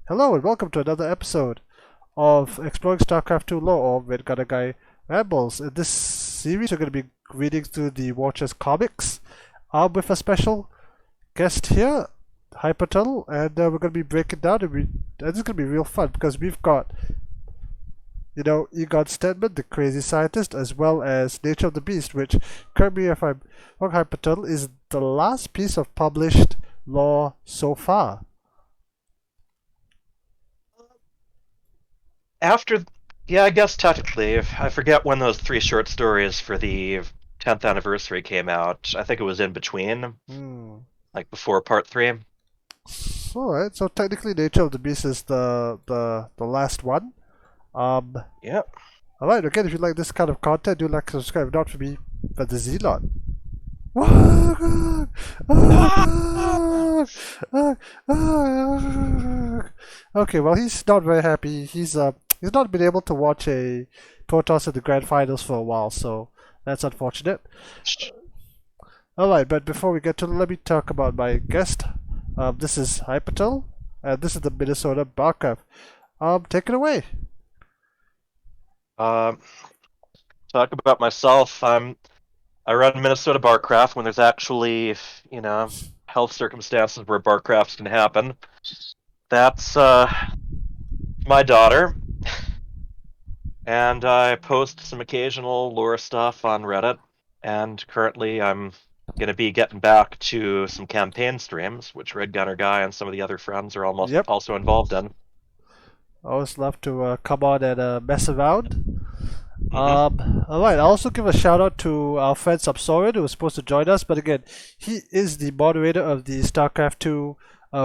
Hello and welcome to another episode of Exploring Starcraft 2 Lore or Red Gunner Guy Rambles. In this series, we're going to be reading through the Watchers comics with a special guest here, HyperTurtle, and we're going to be breaking down. And this is going to be real fun because we've got, Egon Stedman, the crazy scientist, as well as Nature of the Beast, which, correct me if I'm wrong, HyperTurtle, is the last piece of published lore so far. After, yeah, I guess technically, I forget when those three short stories for the 10th anniversary came out. I think it was in between, Hmm. like before part three. Alright, so technically Nature of the Beast is the last one. Um Yeah. Alright, again, if you like this kind of content, do like and subscribe, not for me, but the Zelot. Okay, well he's not very happy. He's not been able to watch a Protoss in the grand finals for a while, so that's unfortunate. Alright, but before we get to it, let me talk about my guest. This is HyperTurtle, and this is the Minnesota Barcraft. Take it away. Um, Talk about myself. I run Minnesota Barcraft when there's actually, you know, health circumstances where Barcrafts can happen. That's my daughter, and I post some occasional lore stuff on Reddit. And currently, I'm going to be getting back to some campaign streams, which Red Gunner Guy and some of the other friends are almost Yep, also involved in. I always love to come on and mess around. Hmm. Alright, I'll also give a shout out to our friend Subsorian who was supposed to join us, but again, he is the moderator of the StarCraft 2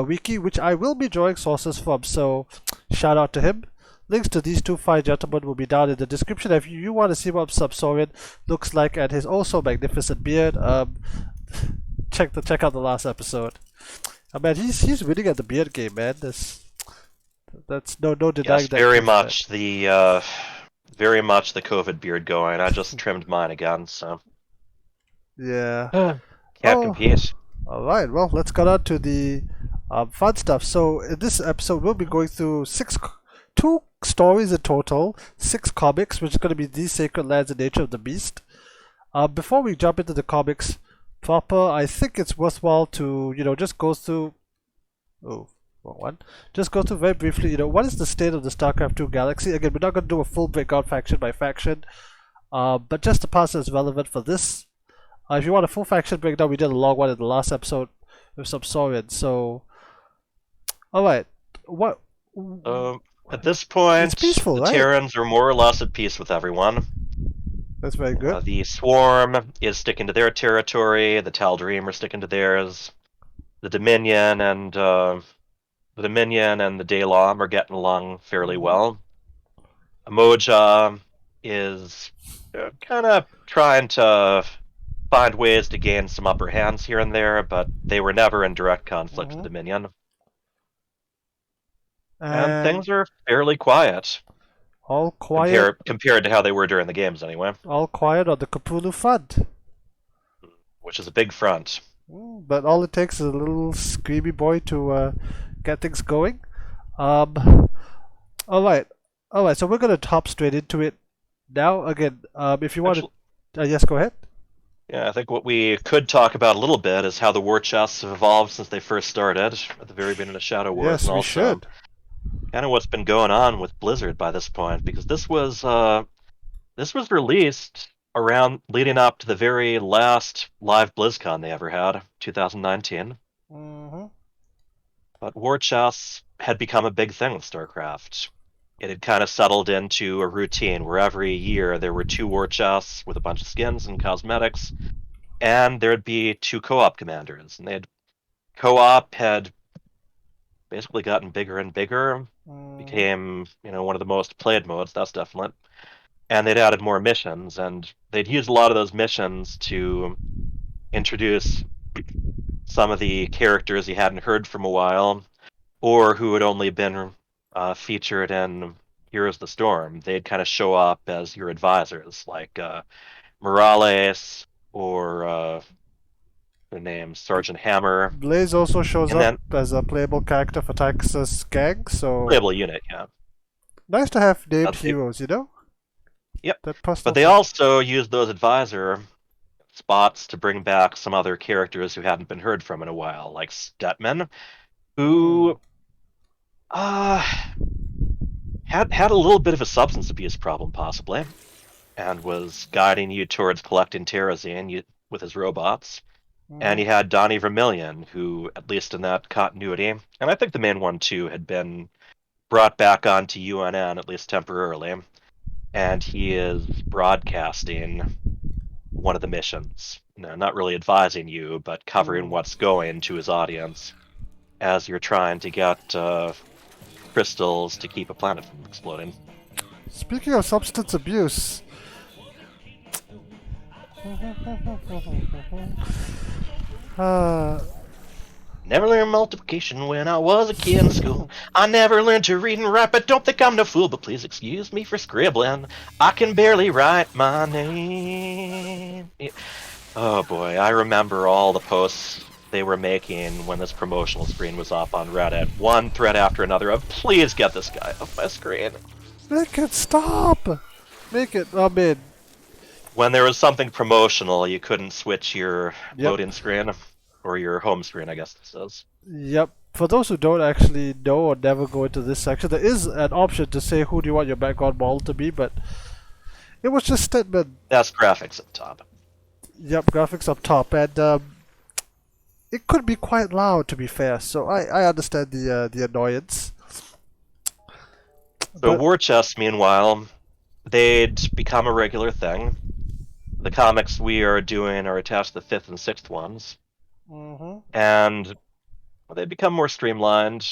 wiki, which I will be drawing sources from, so shout out to him. Links to these two fine gentlemen will be down in the description. If you want to see what Subsorian looks like and his also magnificent beard, check out the last episode. Man, he's winning at the beard game, man. That's no Yes, denying that truth, man. very much the COVID beard going. I just trimmed mine again, so Yeah. can't Oh, compete. all right. Well, let's get on to the fun stuff. So in this episode, we'll be going through two stories in total, six comics, which is going to be These Sacred Lands and Nature of the Beast. Before we jump into the comics proper, I think it's worthwhile to just go through. Oh, wrong one. Just go through very briefly. What is the state of the StarCraft 2 galaxy? Again, we're not going to do a full breakout faction by faction, but just the parts that's relevant for this. If you want a full faction breakdown, we did a long one in the last episode with some Saurians. So, all right, what? At this It's point, peaceful, the right? Terrans are more or less at peace with everyone. That's very good. The Swarm is sticking to their territory. The Tal'Darim are sticking to theirs. The Dominion and the Daylom are getting along fairly Mm-hmm. well. Amoja is kind of trying to find ways to gain some upper hands here and there, but they were never in direct conflict with Mm-hmm. the Dominion. And And things are fairly quiet all quiet, compared to how they were during the games anyway, all quiet on the Kapulu Fund. which is a big front. But all it takes is a little screamy boy to get things going. Um, all right, all right. So we're gonna hop straight into it now. Again, if you want Actually, to, yes, go ahead. yeah, I think what we could talk about a little bit is how the war chests have evolved since they first started at the very beginning of Shadow Wars, Yes, and we also should. kind of what's been going on with Blizzard by this point, because this was released around leading up to the very last live BlizzCon they ever had, 2019. Mm-hmm. But war chests had become a big thing with StarCraft. It had kind of settled into a routine where every year there were two war chests with a bunch of skins and cosmetics, and there'd be two co-op commanders. And co-op had basically gotten bigger and bigger, Mm-hmm. became one of the most played modes. That's definite. And they'd added more missions, and they'd used a lot of those missions to introduce some of the characters you hadn't heard from a while, or who had only been featured in Heroes of the Storm. They'd kind of show up as your advisors, like Morales or their names, Sergeant Hammer, Blaze also shows and up then as a playable character for Texas gang, so playable unit, yeah. nice to have named They, heroes, you know? yep. That But personal they touch. also use those advisor spots to bring back some other characters who hadn't been heard from in a while, like Stetman, Mm. who uh, had a little bit of a substance abuse problem, possibly, and was guiding you towards collecting terrazine with his robots. And Mm-hmm. he had Donnie Vermillion, who, at least in that continuity, and I think the main one too, had been brought back onto UNN, at least temporarily, and he is broadcasting one of the missions. No, not really advising you, but covering Mm. what's going to his audience as you're trying to get crystals to keep a planet from exploding. Speaking of substance abuse, uh, Never learned multiplication when I was a kid in school. I never learned to read and write, but don't think I'm no fool. But please excuse me for scribbling. I can barely write my name. Oh boy, I remember all the posts they were making when this promotional screen was up on Reddit. One thread after another of, please get this guy off my screen. make it stop! Make it, I mean, When there was something promotional, you couldn't switch your yep, loading screen, or your home screen, I guess it says. yep. For those who don't actually know or never go into this section, there is an option to say who do you want your background model to be, but it was just statement. That's graphics at the top. Yep, graphics up top, and it could be quite loud to be fair. So I understand the annoyance, So but war chests, meanwhile, they'd become a regular thing. The comics we are doing are attached to the fifth and sixth ones, hmm and they become more streamlined,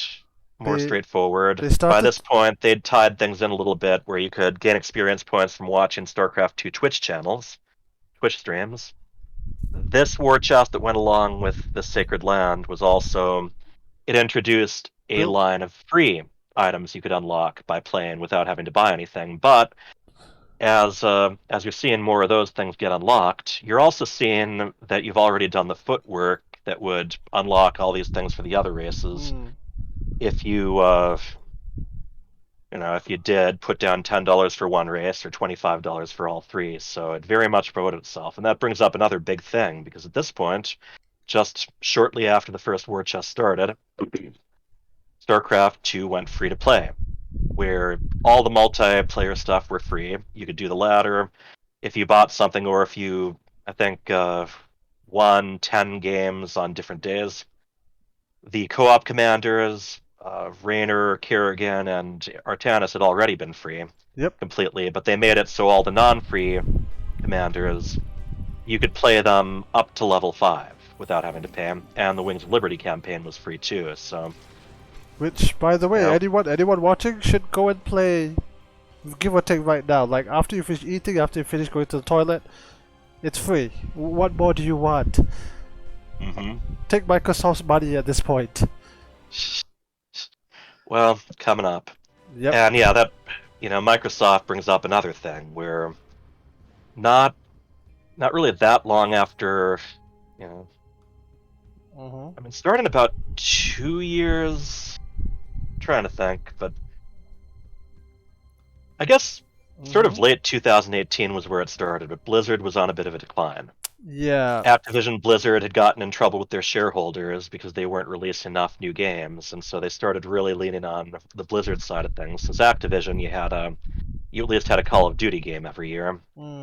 more they straightforward. they By started. this point, they'd tied things in a little bit where you could gain experience points from watching StarCraft 2 Twitch channels, Twitch streams. This war chest that went along with the Sacred Land was also, it introduced a Built. line of free items you could unlock by playing without having to buy anything. But as you're seeing more of those things get unlocked, you're also seeing that you've already done the footwork that would unlock all these things for the other races. Mm. If if you did put down $10 for one race or $25 for all three, so it very much promoted itself, and that brings up another big thing because at this point, just shortly after the first war chest started, StarCraft 2 went free to play, where all the multiplayer stuff were free. You could do the ladder if you bought something, or if you, I think, won 10 games on different days. The co-op commanders, Raynor, Kerrigan, and Artanis had already been free Yep. completely, but they made it so all the non-free commanders, you could play them up to level 5 without having to pay, and the Wings of Liberty campaign was free too, so, Which, by the way, yeah. anyone watching should go and play. Give or take right now. Like after you finish eating, after you finish going to the toilet, it's free. What more do you want? Mm-hmm. Take Microsoft's money at this point. Well, coming up. Yep. And yeah, that, Microsoft brings up another thing where not not really that long after, you know, Mm-hmm. I mean, starting about 2 years, trying to think, but I guess sort of Mm-hmm. late 2018 was where it started, but Blizzard was on a bit of a decline. Yeah. Activision Blizzard had gotten in trouble with their shareholders because they weren't releasing enough new games, and so they started really leaning on the Blizzard side of things. Since Activision, you at least had a Call of Duty game every year, and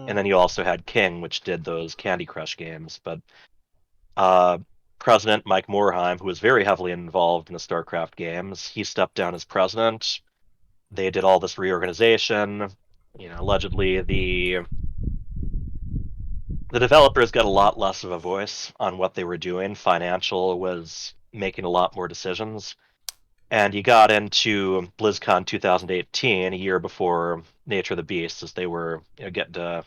Mm. then you also had King, which did those Candy Crush games. But uh, President Mike Morhaime, who was very heavily involved in the StarCraft games, he stepped down as president. They did all this reorganization. Allegedly the developers got a lot less of a voice on what they were doing. Financial was making a lot more decisions. And you got into BlizzCon 2018, a year before Nature of the Beast, as they were getting to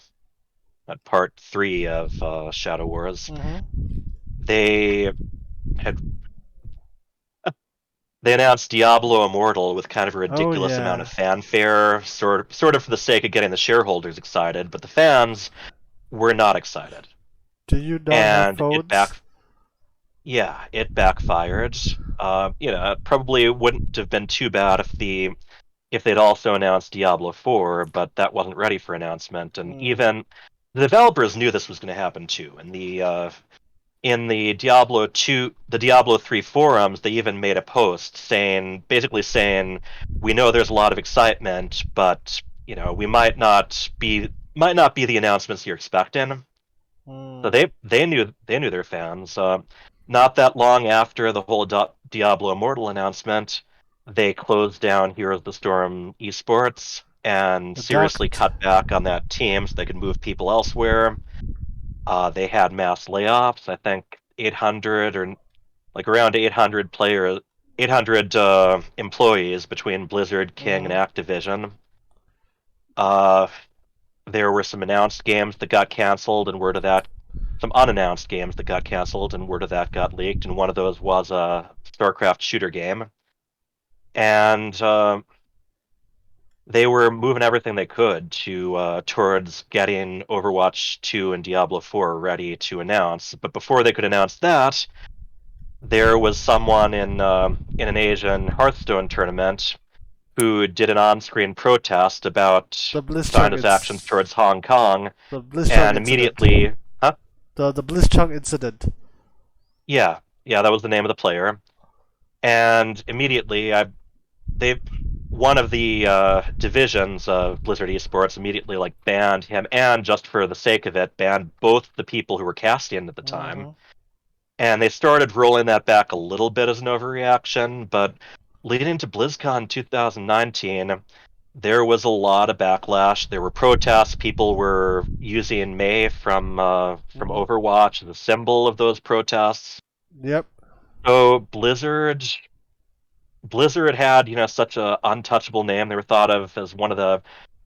part 3 of Shadow Wars. Mm-hmm. They had they announced Diablo Immortal with kind of a Oh ridiculous amount yeah. of fanfare, sort of for the sake of getting the shareholders excited, but the fans were not excited. Do you not have And it phones? yeah, it backfired. It probably wouldn't have been too bad if they'd also announced Diablo 4, but that wasn't ready for announcement. And Mm, even the developers knew this was going to happen too. And in the Diablo 3 forums, they even made a post basically saying, we know there's a lot of excitement, but we might not be the announcements you're expecting. So mm. they knew their fans. Not that long after the whole Diablo Immortal announcement, they closed down Heroes of the Storm esports and seriously Docked. cut back on that team so they could move people elsewhere. They had mass layoffs. I think 800 or like around 800 players, 800 employees between Blizzard, King, and Mm, Activision. Uh, there were some announced games that got canceled, and word of that, some unannounced games that got canceled, and word of that got leaked. And one of those was a Starcraft shooter game. And they were moving everything they could towards getting Overwatch 2 and Diablo 4 ready to announce. But before they could announce that, there was someone in an Asian Hearthstone tournament who did an on-screen protest about the Blitzchung China's actions it's towards Hong Kong, the Blitzchung and incident. immediately, huh? The Blitzchung incident. Yeah, yeah, that was the name of the player. And immediately, they one of the divisions of Blizzard Esports immediately like banned him, and just for the sake of it, banned both the people who were casting at the time. Hmm. And they started rolling that back a little bit as an overreaction, but leading to BlizzCon 2019, there was a lot of backlash. There were protests. People were using Mei from Hmm. Overwatch as a symbol of those protests. Yep. So Blizzard had, such a untouchable name. They were thought of as one of the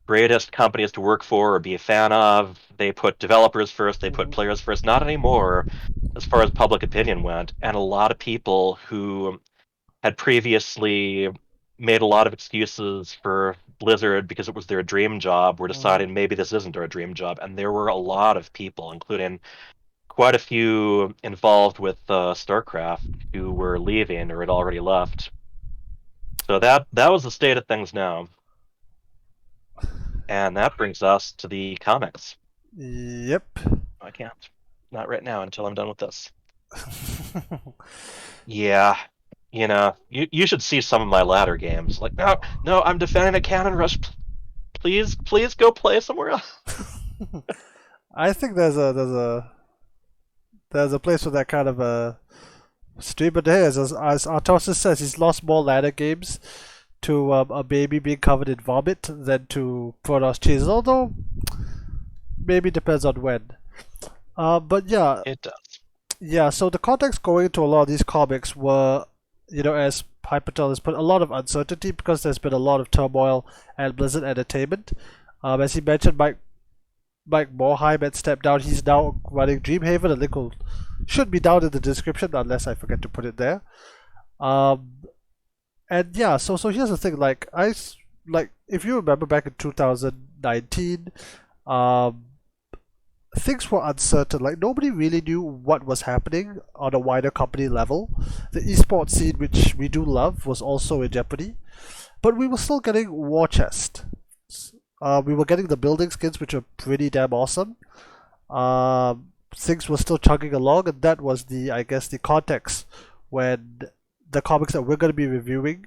greatest companies to work for or be a fan of. They put developers first, they put Hmm. players first. Not anymore, as far as public opinion went. And a lot of people who had previously made a lot of excuses for Blizzard because it was their dream job were Hmm. deciding maybe this isn't our dream job. And there were a lot of people, including quite a few involved with Starcraft, who were leaving or had already left. So that was the state of things now, and that brings us to the comics. Yep. I can't, not right now until I'm done with this. Yeah, you should see some of my latter games. Like, no, no, I'm defending a cannon rush. Please, please go play somewhere else. I think there's a place for that kind of a stream, but hey, as Artosis says, he's lost more ladder games to a baby being covered in vomit than to Protoss cheese. Although maybe depends on when. But yeah, It does. yeah. So the context going into a lot of these comics were, as HyperTurtle has put a lot of uncertainty because there's been a lot of turmoil at Blizzard Entertainment. As he mentioned, Mike Morheim had stepped down. He's now running Dreamhaven. A link should be down in the description unless I forget to put it there. Um, and yeah, so here's the thing. Like if you remember back in 2019, um, things were uncertain. Like nobody really knew what was happening on a wider company level. The esports scene, which we do love, was also in jeopardy. But we were still getting war chest. We were getting the building skins, which are pretty damn awesome. Things were still chugging along, and that was I guess, the context when the comics that we're going to be reviewing.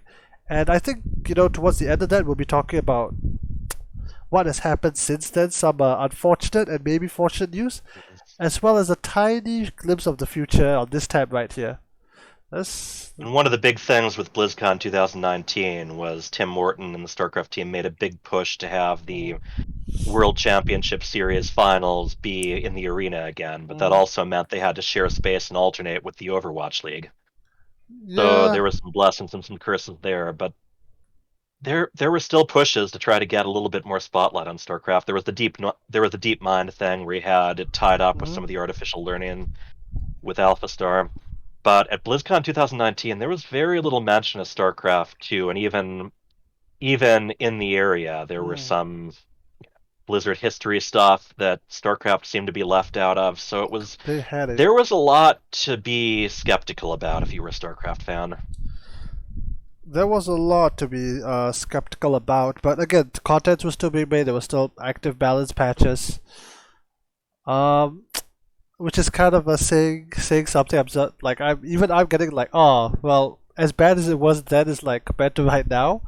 And I think, towards the end of that, we'll be talking about what has happened since then, some unfortunate and maybe fortunate news, as well as a tiny glimpse of the future on this tab right here. That's. And one of the big things with BlizzCon 2019 was Tim Morton and the StarCraft team made a big push to have the Mm, World Championship Series finals be in the arena again, but that mm, also meant they had to share space and alternate with the Overwatch League. So yeah. there were some blessings and some curses there, but there were still pushes to try to get a little bit more spotlight on StarCraft. There was the deep mind thing where you had it tied up with Mm, some of the artificial learning with AlphaStar. But at BlizzCon 2019, there was very little mention of StarCraft 2, and even in the area, there were mm. some. Blizzard history stuff that Starcraft seemed to be left out of. So They had it. there was a lot to be skeptical about if you were a Starcraft fan. There was a lot to be skeptical about, but again, content was still being made. There were still active balance patches, um, which is kind of a saying something. I'm getting like, oh well, as bad as it was then is like compared to right now.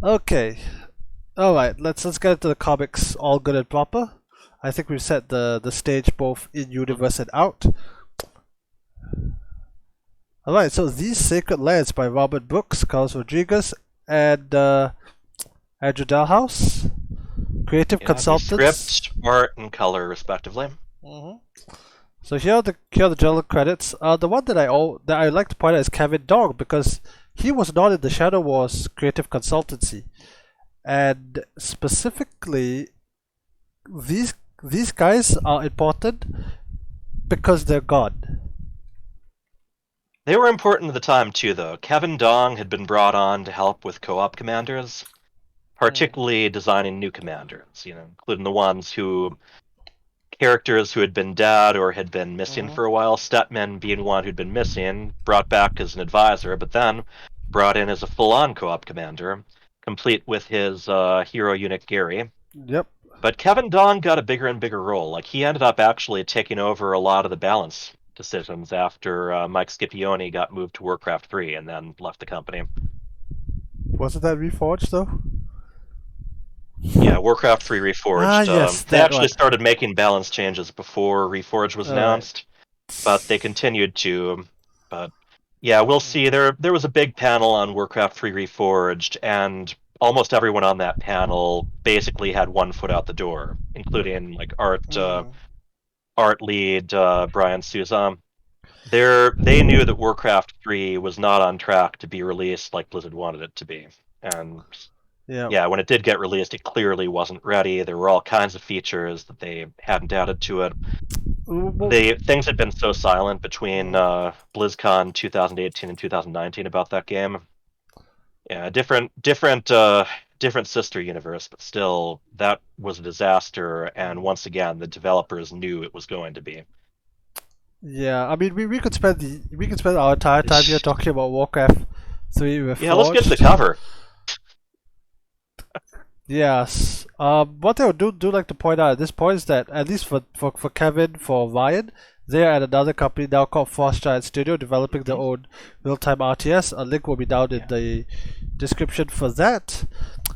Okay, all right, let's get into the comics, all good and proper. I think we've set the stage both in universe and out. All right, so These Sacred Lands by Robert Brooks, Carlos Rodriguez, and Andrew Dalhouse, creative Yeah, the consultants. script, art, and color, respectively. Mhm. So here are the general credits. The one that I like to point out is Kevin Dong because he was not in the Shadow Wars creative consultancy, and specifically these these guys are important because they're gone. They were important at the time too, though. Kevin Dong had been brought on to help with co-op commanders, Mm. particularly designing new commanders, including the ones who characters who had been dead or had been missing Mhm. for a while. Stetman being one who'd been missing, brought back as an advisor, but then brought in as a full-on co-op commander, complete with his hero unit Gary. Yep. But Kevin Dong got a bigger and bigger role. Like he ended up actually taking over a lot of the balance decisions after Mike Scipione got moved to Warcraft 3 and then left the company. Wasn't that Reforged though? Yeah, Warcraft 3 Ah, Reforged. yes, They that actually one. started making balance changes before Reforged was All right. announced, but they continued to. But yeah, we'll see. There was a big panel on Warcraft 3 Reforged, and almost everyone on that panel basically had one foot out the door, including like Mm. art lead Brian Souza. They knew that Warcraft 3 was not on track to be released like Blizzard wanted it to be, and Yeah. yeah, when it did get released, it clearly wasn't ready. There were all kinds of features that they hadn't added to it. Well, They things had been so silent between mm. BlizzCon 2018 and 2019 about that game. Yeah, different sister universe, but still, that was a disaster. And once again, the developers knew it was going to be. Yeah, I mean, we could spend our entire time here talking about Warcraft 3 Yeah, let's get to the Reforged. cover. Yes. What I would do like to point out at this point is that at least for Kevin, for Ryan, they are at another company now called Frost Giant Studio, developing their Mhm. own real-time RTS. A link will be down in Yeah. the description for that.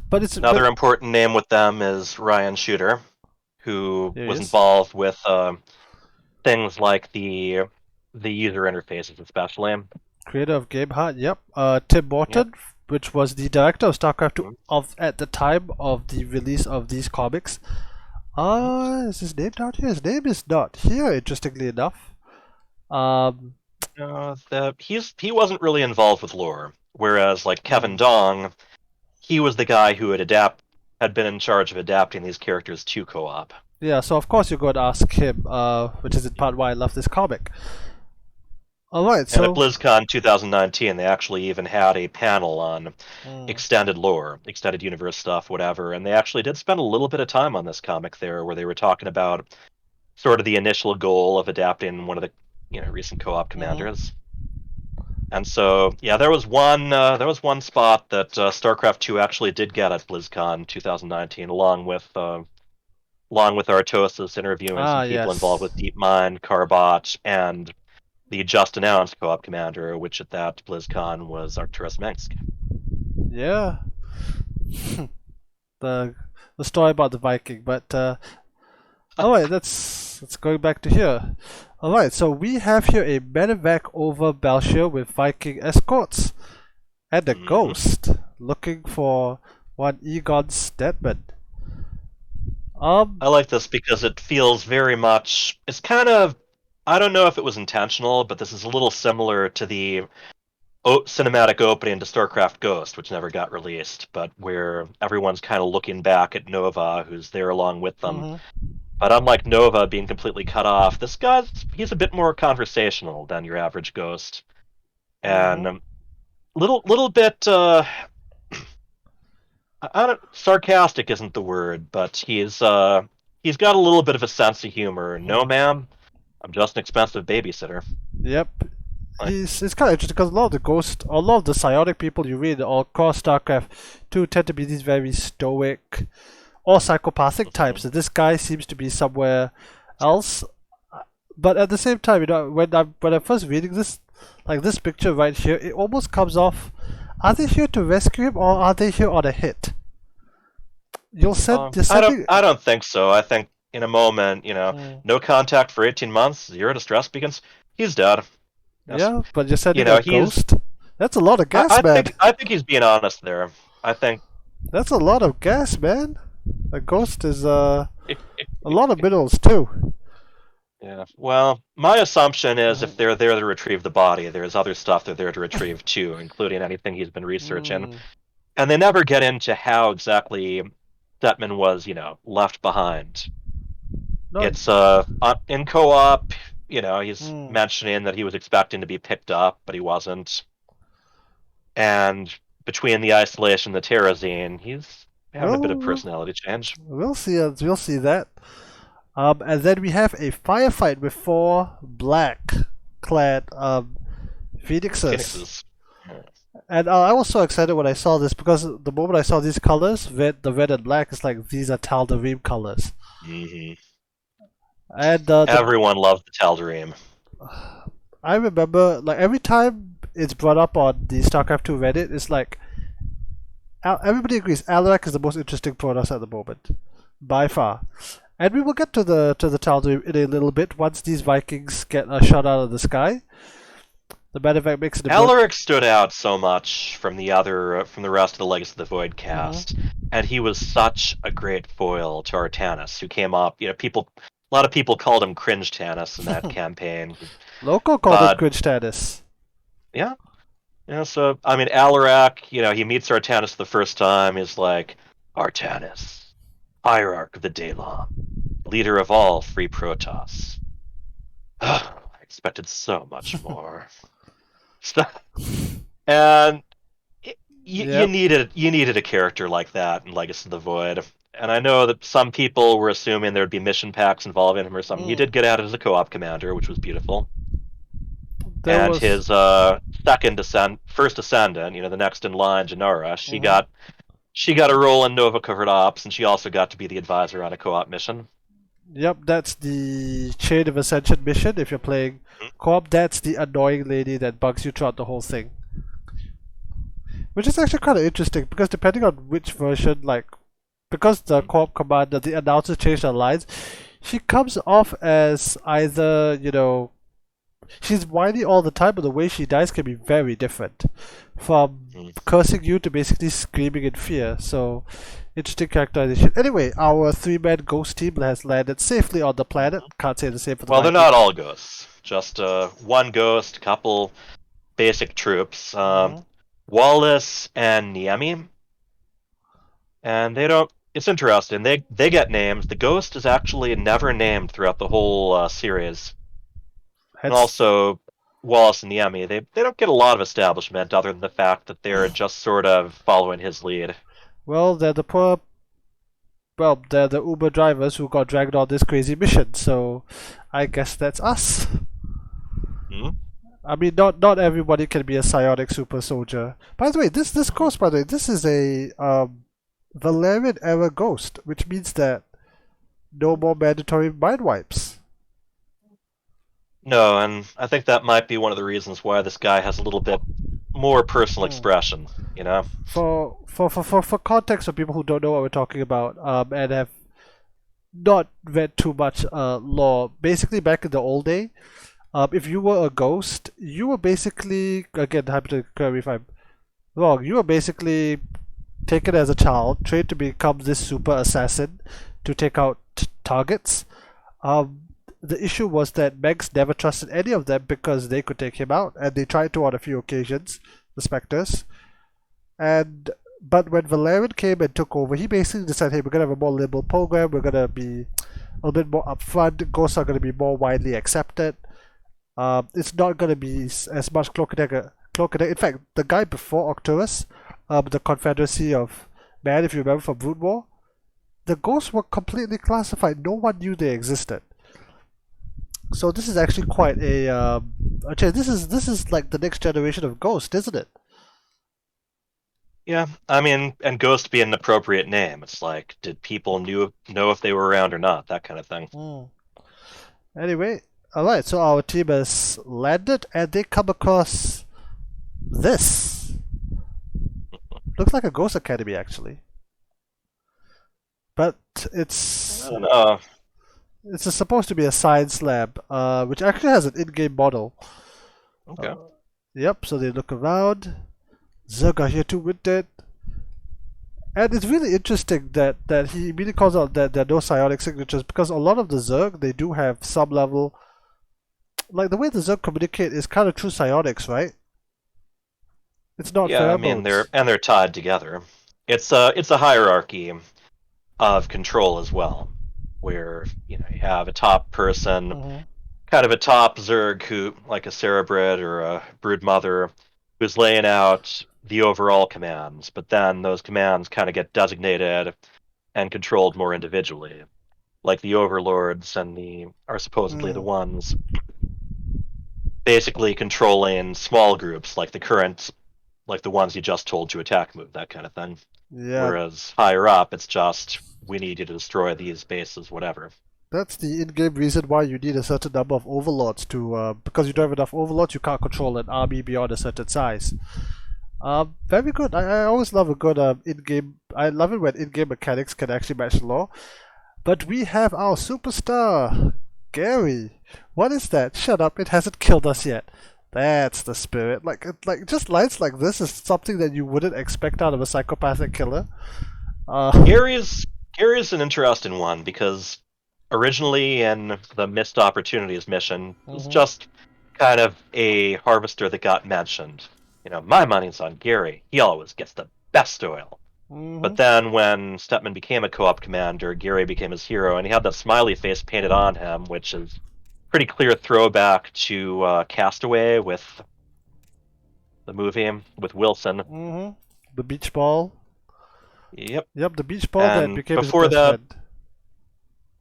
But Another important name with them is Ryan Shooter, who there he was is, involved with things like the user interfaces, especially. creator of Game Heart. Yep. Tim Yep. Morton, which was the director of StarCraft 2 Mhm. of at the time of the release of these comics. Is his name down here? His name is not here, interestingly enough. Um, He wasn't really involved with lore, whereas like Kevin mm, Dong, he was the guy who had been in charge of adapting these characters to co-op. yeah, so of course you're going to ask him, which is in part why I love this comic. Alright, And at so. BlizzCon 2019, they actually even had a panel on Mm, extended lore, extended universe stuff, whatever. And they actually did spend a little bit of time on this comic there, where they were talking about sort of the initial goal of adapting one of the recent co-op mhm. commanders. And so, yeah, there was one spot that StarCraft 2 actually did get at BlizzCon 2019, along with Artosis interviewing some Ah, people involved yes. with DeepMind, Carbot, and the just announced co-op commander, which at that BlizzCon was Arcturus Mengsk. Yeah. the the story about the Viking, but alright, let's going back to here. Alright, so we have here a medevac over Belshire with Viking escorts and a Mhm. ghost looking for one Egon Stedman. I like this because it feels very much. It's kind of. I don't know if it was intentional, but this is a little similar to the cinematic opening to StarCraft Ghost, which never got released, but where everyone's kind of looking back at Nova, who's there along with them. Mhm. But unlike Nova being completely cut off, this he's a bit more conversational than your average Ghost, and Mhm. little bit I don't, sarcastic isn't the word, but he's got a little bit of a sense of humor. No, Hmm. ma'am, I'm just an expensive babysitter. Yep. Like, It's kind of interesting because a lot of the psionic people you read all across StarCraft 2 tend to be these very stoic or psychopathic mhm. types. And this guy seems to be somewhere else. But at the same time, when I'm first reading this, like this picture right here, it almost comes off. Are they here to rescue him or are they here on a hit? You're sending. I don't think so. I think in a moment, Mm, no contact for 18 months, zero distress begins. He's dead. Yes. yeah, but you're You sending a know, he's. ghost. That's a lot of gas, man. I think he's being honest there. I think. That's a lot of gas, man. A ghost is a lot of minerals too. Yeah. Well, my assumption is if Mm, they're there to retrieve the body, there's other stuff they're there to retrieve too, including anything he's been researching. mm. And they never get into how exactly Detman was, left behind. No. It's in co-op, he's Mm. mentioning that he was expecting to be picked up, but he wasn't. And between the isolation and the terrazine, he's having a bit of Well, personality change. we'll see. We'll see that. And then we have a firefight with four black-clad phoenixes. Phoenixes. And I was so excited when I saw this because the moment I saw these colors, the red and black, it's like these are Tal'Darim colors. Hmm. And Everyone loves the Tal'Darim. I remember like every time it's brought up on the StarCraft 2 Reddit, it's like everybody agrees Alarak is the most interesting Protoss at the moment, by far. And we will get to the Tal'Darim in a little bit once these Vikings get a shot out of the sky. The medevac makes it a bit. Alaric stood out so much from from the rest of the Legacy of the Void Mhm. cast, and he was such a great foil to Artanis, who came up. A lot of people called him Cringe Tanis in that campaign, Loco called it but grid status. yeah, So I mean, Alarak, he meets Artanis the first time. He's like, Artanis, Hierarch of the Daylon, leader of all free Protoss. I expected so much more. And Yep. you needed a character like that in Legacy of the Void. And I know that some people were assuming there'd be mission packs involving him or something. He Mm. did get out as a co-op commander, which was beautiful. There And was. his first ascendant, the next in line, Janara, Mhm. she got a role in Nova Covert Ops, and she also got to be the advisor on a co-op mission. Yep, that's the Chain of Ascension mission. If you're playing co-op, that's the annoying lady that bugs you throughout the whole thing. Which is actually kind of interesting because depending on which version, like, because the co-op commander, the announcer changed her lines, she comes off as either, she's whiny all the time, but the way she dies can be very different. From Mm. cursing you to basically screaming in fear. So, interesting characterization. Anyway, our three-man ghost team has landed safely on the planet. Can't say the same for the Well, they're not Vikings. all ghosts. Just one ghost, couple basic troops. Mhm. Wallace and Niemi, and they don't. It's interesting. They get names. The ghost is actually never named throughout the whole series, and Hence, also Wallace and Niemi. They don't get a lot of establishment other than the fact that they're just sort of following his lead. well, they're the Uber drivers who got dragged on this crazy mission. So, I guess that's us. Hmm. I mean, not everybody can be a psionic super soldier. By the way, this Hmm. ghost, by the way, this is a Valerian era ghost, which means that no more mandatory mind wipes. No, and I think that might be one of the reasons why this guy has a little bit more personal Hmm. expression. For context for people who don't know what we're talking about, and have not read too much lore, basically back in the old day, if you were a ghost, you were basically, again, happy to correct me if I'm wrong, you were basically taken as a child, trained to become this super assassin to take out targets. Um, the issue was that Megs never trusted any of them because they could take him out, and they tried to on a few occasions, the Spectres. And but when Valerian came and took over, he basically decided, hey, we're gonna have a more liberal program. We're gonna be a little bit more upfront. Ghosts are gonna be more widely accepted. It's not gonna be as much cloak and dagger. In fact, the guy before Octurus, the Confederacy of man, if you remember from Brood War, the ghosts were completely classified. No one knew they existed. So this is actually quite a change. This is like the next generation of ghost, isn't it? Yeah, I mean, and Ghost being an appropriate name. It's like, did people know if they were around or not? That kind of thing. Mm. Anyway, alright, so our team has landed and they come across this. Looks like a ghost academy actually. But I don't know. it's supposed to be a science lab, which actually has an in-game model. Okay. Yep, so they look around. Zerg are here too with it. And it's really interesting that he really calls out that there are no psionic signatures because a lot of the Zerg, they do have some level. Like the way the Zerg communicate is kind of true psionics, right? It's not Yeah, I mean, pheromones. they're tied together. It's a hierarchy of control as well, where you have a top person, Mm-hmm. kind of a top Zerg who, like a Cerebrid or a Brood Mother, who's laying out the overall commands, but then those commands kind of get designated and controlled more individually. Like the overlords and the are supposedly the Mm. ones basically controlling small groups like the current like the ones you just told to attack move, that kind of thing. Yeah, Whereas higher up it's just we need you to destroy these bases, whatever. that's the in-game reason why you need a certain number of overlords to, because you don't have enough overlords, you can't control an army beyond a certain size. Very good. I always love a good in-game. I love it when in-game mechanics can actually match law. But we have our superstar, Gary. What is that? Shut up! It hasn't killed us yet. That's the spirit. Like just lines like this is something that you wouldn't expect out of a psychopathic killer. Uh, Gary's an interesting one because originally in the missed opportunities mission it was mhm, just kind of a harvester that got mentioned. My money's on Gary. He always gets the best oil. But mhm, then when Stepman became a co-op commander, Gary became his hero, and he had that smiley face painted on him, which is pretty clear throwback to Castaway with the movie with Wilson. mhm. The beach ball. Yep. Yep, the beach ball that And became his best friend.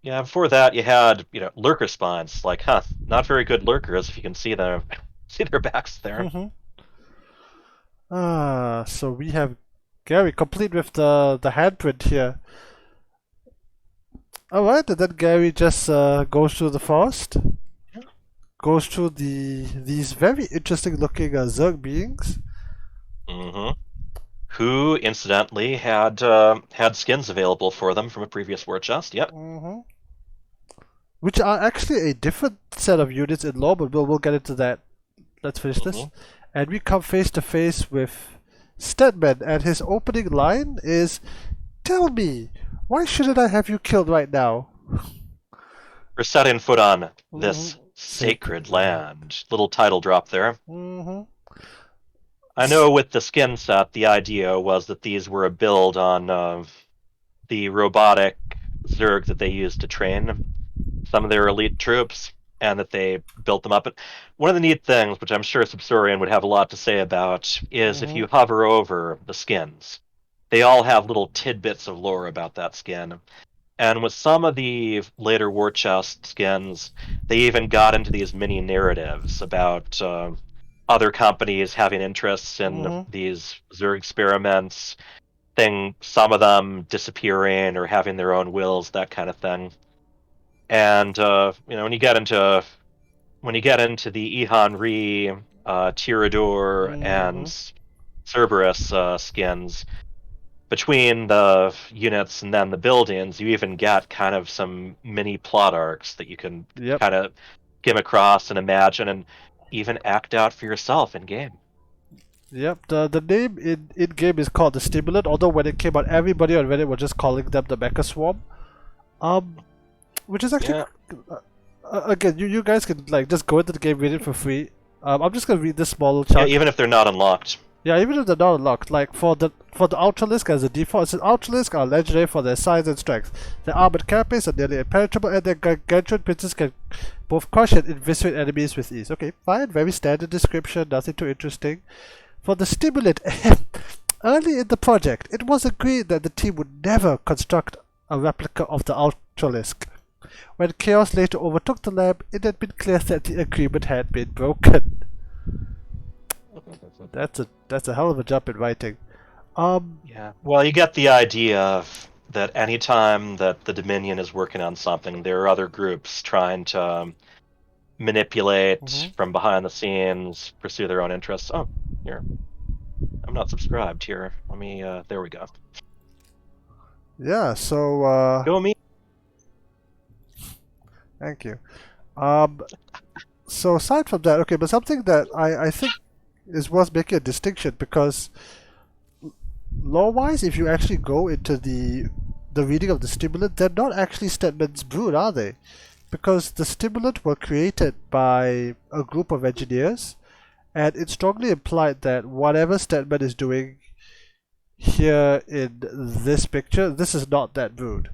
before that, you had lurker spawns. Like, not very good lurkers if you can see them, see their backs there. Mhm. So we have Gary complete with the handprint here. All right, and then Gary just goes through the forest, goes through these very interesting looking Zerg beings. hmm Who, incidentally, had skins available for them from a previous war chest. Yep. Mhm. Which are actually a different set of units in lore, but we'll get into that. Let's finish this. hmm And we come face to face with Stedman, and his opening line is, "Tell me, why shouldn't I have you killed right now?" We're setting foot on Mhm. this Sacred sacred land. land. Little title drop there. Mhm. I know with the skin set, the idea was that these were a build on the robotic Zerg that they used to train some of their elite troops, and that they built them up. But one of the neat things, which I'm sure Subsorian would have a lot to say about, is if Mhm. you hover over the skins, they all have little tidbits of lore about that skin. And with some of the later War Chest skins, they even got into these mini narratives about other companies having interests in Mhm. these Zerg experiments, some of them disappearing or having their own wills, that kind of thing. And when you get into the Ihan Re, Tirador, Mhm. and Cerberus skins, between the units and then the buildings, you even get kind of some mini plot arcs that you can Yep. kind of skim across and imagine and even act out for yourself in game. Yep. The name in game is called the Stimulant. Although when it came out, everybody on Reddit was just calling them the Mecha Swarm. Um, which is actually Yeah, again, you guys can like just go into the game, read it for free. I'm just gonna read this small yeah, chunk. even if they're not unlocked. Yeah, even if they're not unlocked, like for the Ultralisk as a default, it says Ultralisk are legendary for their size and strength. Their armored carapace are nearly impenetrable, and their gargantuan pincers can both crush and eviscerate enemies with ease. Okay, fine, very standard description, nothing too interesting. For the stimulant, Early in the project, it was agreed that the team would never construct a replica of the Ultralisk. When Chaos later overtook the lab, it had been clear that the agreement had been broken. That's a hell of a jump in writing. Yeah. Well, you get the idea of that anytime that the Dominion is working on something, there are other groups trying to manipulate Mhm. from behind the scenes, pursue their own interests. Oh, here. I'm not subscribed here. Let me, there we go. Yeah, so Go me. thank you. Um, so aside from that, okay, but something that I think is worth making a distinction because law-wise, if you actually go into the reading of the stimulant, they're not actually Stedman's brood, are they? Because the stimulant were created by a group of engineers, and it's strongly implied that whatever Stedman is doing here in this picture, this is not that brood.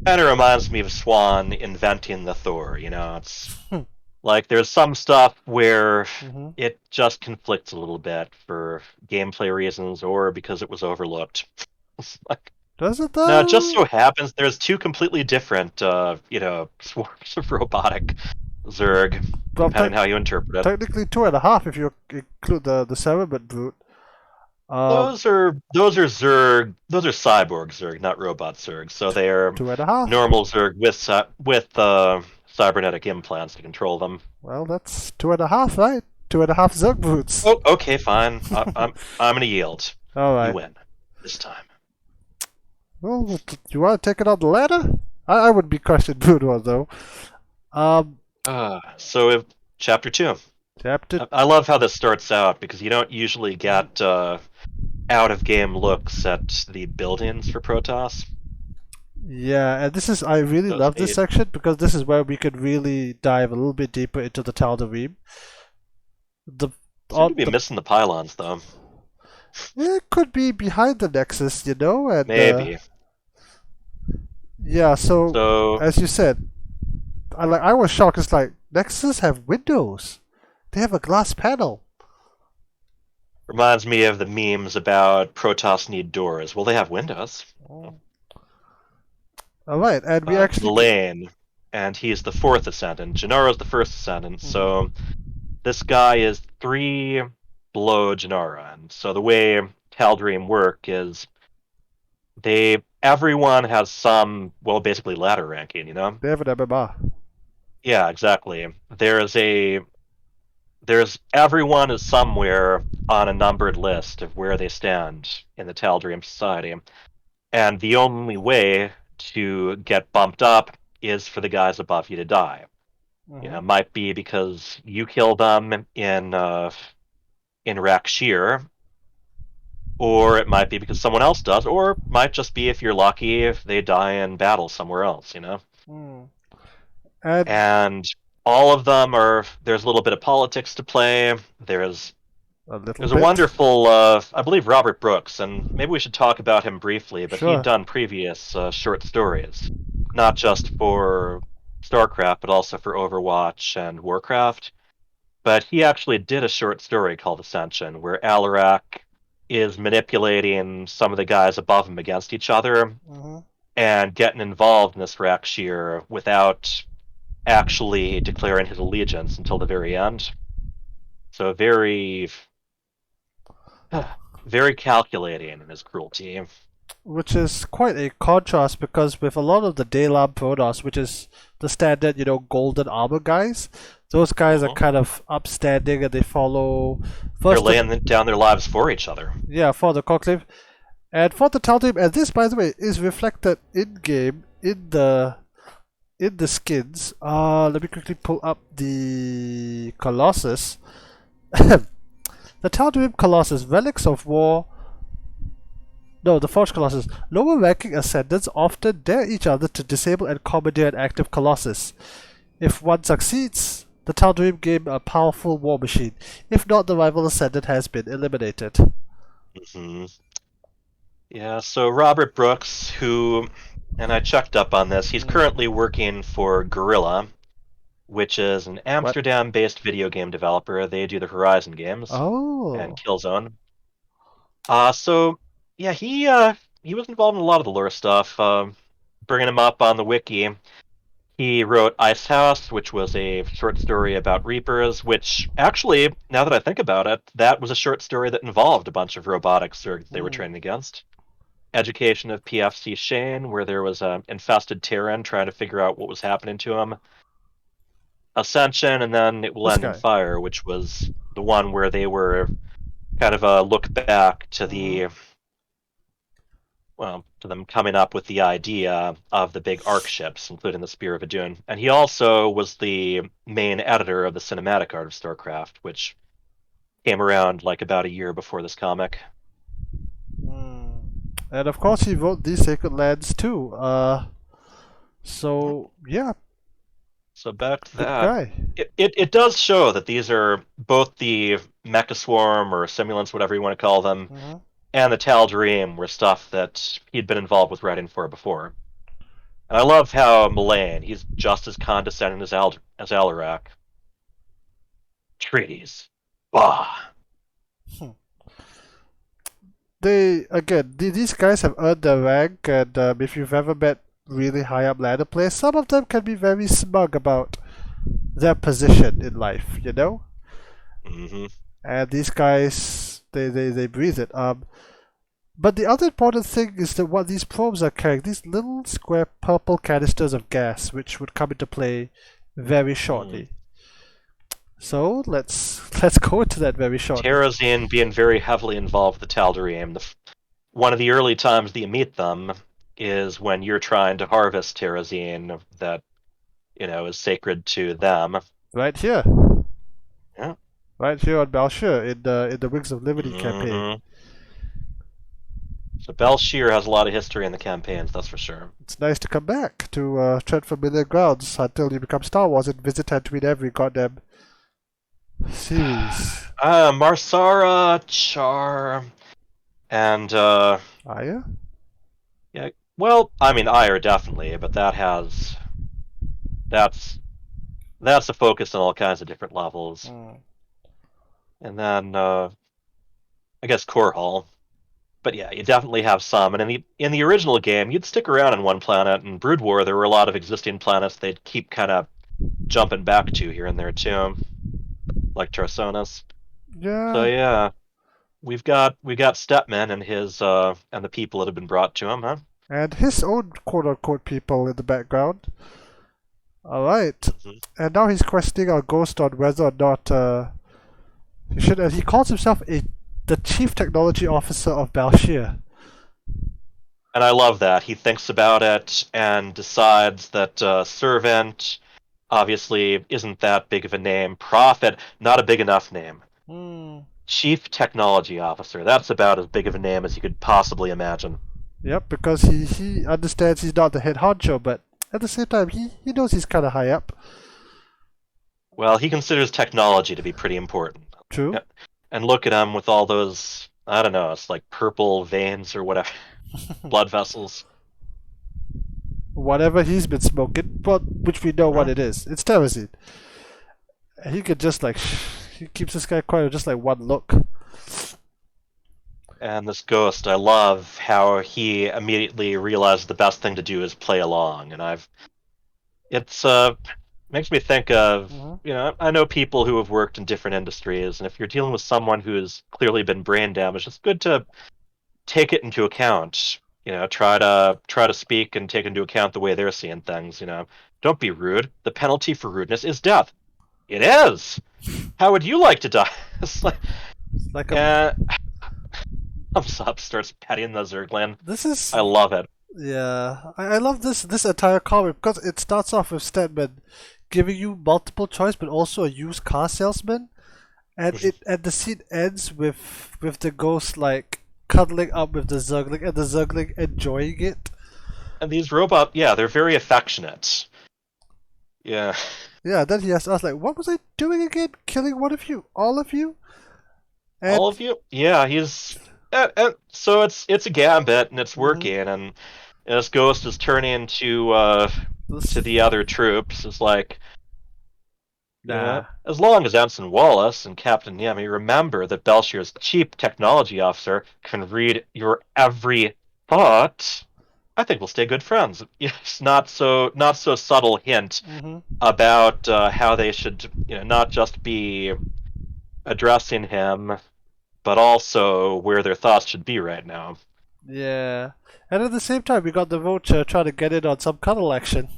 Kind of reminds me of Swan inventing the Thor. It's Hmm. like there's some stuff where Mm-hmm. it just conflicts a little bit for gameplay reasons or because it was overlooked. It's like, Does it no, it just though? so happens there's two completely different, swarms of robotic Zerg, Well, depending how you interpret it. technically two and a half if you include the Cerebit brute. Um, Those are Zerg. Those are cyborg Zerg, not robot Zerg. So they are two and a half. normal Zerg with cybernetic implants to control them. Well, that's two and a half, right? Two and a half Zerg brutes. Oh, okay, fine. I'm gonna yield. All You right. win this time. Well, you want to take it on the ladder? I would be crushing brute one though. Um, So if, chapter 2. chapter. I love how this starts out because you don't usually get out of game looks at the buildings for Protoss. Yeah, and this is I really Those love this eight section because this is where we could really dive a little bit deeper into the Tal'Darim. The seem to be the missing the pylons though. it could be behind the Nexus, and Maybe. yeah. So So as you said, I was shocked. It's like Nexus have windows. They have a glass panel. reminds me of the memes about Protoss need doors. Well, they have windows. Oh. All right, and we actually get. Lane, and he's the fourth ascendant. Gennaro's the first ascendant. Mhm. So this guy is 3 below Gennaro. And so the way Tal'Darim work is everyone has some, well, basically ladder ranking. They have an MMR. Yeah, exactly. There's everyone is somewhere on a numbered list of where they stand in the Tal'Darim society. And the only way to get bumped up is for the guys above you to die. It Mhm. might be because you kill them in Rakshir, or it might be because someone else does, or it might just be if you're lucky if they die in battle somewhere else. Mm. And And all of them there's a little bit of politics to play. a little There's a bit. wonderful, I believe, Robert Brooks, and maybe we should talk about him briefly, but he'd Sure. done previous short stories, not just for Starcraft, but also for Overwatch and Warcraft. But he actually did a short story called Ascension, where Alarak is manipulating some of the guys above him against each other Mhm. and getting involved in this Rakshir without actually declaring his allegiance until the very end. So very, very calculating in his cruelty. Which is quite a contrast because with a lot of the Daylam Protoss, which is the standard, golden armor guys, those guys are Mhm. kind of upstanding and they follow They're first the laying down their lives for each other. yeah for the conclave and for the Tal'Darim, and this by the way is reflected in game in the skins. Let me quickly pull up the Colossus. The Tal'Darim Colossus, relics of war. No, the Forge Colossus. Lower ranking ascendants often dare each other to disable and commandeer an active Colossus. If one succeeds, the Tal'Darim gain a powerful war machine. If not, the rival ascendant has been eliminated. Hmm. Yeah, so Robert Brooks, and I checked up on this, he's Hmm. currently working for Gorilla, which is an What? Amsterdam based video game developer. They do the Horizon games and Oh. Killzone. So yeah, he was involved in a lot of the lore stuff. Bringing him up on the wiki, he wrote Ice House, which was a short story about Reapers. Which actually, now that I think about it, that was a short story that involved a bunch of robotics they were Mm. training against. Education of PFC Shane, where there was an infested Terran trying to figure out what was happening to him. Ascension, and then It Will This End in guy. Fire, which was the one where they were kind of a look back to Mm-hmm. to them coming up with the idea of the big arc ships, including the Spear of Adun. And he also was the main editor of the cinematic art of Starcraft, which came around like about a year before this comic. Mm. And of course, he wrote these Sacred Lands too. So yeah, So back to good that. guy. It does show that these are both the Mecha Swarm or Simulants, whatever you want to call them, Mm-hmm. and the Tal'Darim were stuff that he'd been involved with writing for before. And I love how Mullane, he's just as condescending as Alarak. Treaties. Bah. Hmm. They again, these guys have earned their rank, and if you've ever met really high up ladder players, some of them can be very smug about their position in life, you know. Hmm. And these guys, they breathe it. But the other important thing is that what these probes are carrying, these little square purple canisters of gas, which would come into play very Mm. shortly. So let's go into that very shortly. Terrazine being very heavily involved with the Tal'Darim. One of the early times that you meet them is when you're trying to harvest Terrazine that, is sacred to them. Right here, Yeah. right here on Balshir in the Wings of Liberty campaign. Hmm. So Belshir has a lot of history in the campaigns, that's for sure. It's nice to come back to tread familiar grounds until you become Star Wars and visit Tatooine every goddamn series. Marsara, Char, and Are you? yeah. Well, I mean, Ire definitely, but that's that's a focus on all kinds of different levels. Mm. And then I guess Core Hall. But yeah, you definitely have some. And in the original game, you'd stick around on one planet. In Brood War, there were a lot of existing planets they'd keep kind of jumping back to here and there too, like Tarsonis. So Yeah, yeah, we got Stepman and his and the people that have been brought to him, huh? and his own quote unquote people in the background. Alright. Hmm. And now he's questioning our ghost on whether or not he should. He calls himself the chief technology officer of Balshir. And I love that he thinks about it and decides that Servant obviously isn't that big of a name. Prophet, not a big enough name. Hmm. Chief Technology Officer. That's about as big of a name as you could possibly imagine. Yep, because he understands he's not the head honcho, but at the same time he knows he's kind of high up. Well, he considers technology to be pretty important. True. Yeah. And look at him with all those, I don't know, it's like purple veins or whatever, blood vessels. Whatever he's been smoking, but which we know what Huh? it is. It's terrazine. He could just like he keeps this guy quiet with just like one look. And this ghost, I love how he immediately realized the best thing to do is play along. And it's makes me think of, Hmm. I know people who have worked in different industries, and if you're dealing with someone who's clearly been brain damaged, it's good to take it into account. Try to speak and take into account the way they're seeing things. Don't be rude. The penalty for rudeness is death. It is. How would you like to die? It's like, It's like a uh, thumbs up. Starts petting the Zerglan. this is I love it. yeah. I love this entire comic because it starts off with Stedman giving you multiple choice, but also a used car salesman, and the scene ends with the ghost like cuddling up with the Zergling and the Zergling enjoying it. And these robot, yeah, they're very affectionate. Yeah, Yeah, then he has to ask like, what was I doing again? Killing one of you, all of you, all and of you. Yeah, he's. So it's a gambit and it's mhm. working, and this ghost is turning to This to the other troops. It's like, Yeah. Nah. As long as Ensign Wallace and Captain Yemi remember that Belshir's chief technology officer can read your every thought, I think we'll stay good friends. It's not so subtle hint Hmm. about how they should, not just be addressing him, but also where their thoughts should be right now. Yeah. And at the same time, we got the Vulture trying to get in on some cuddle action.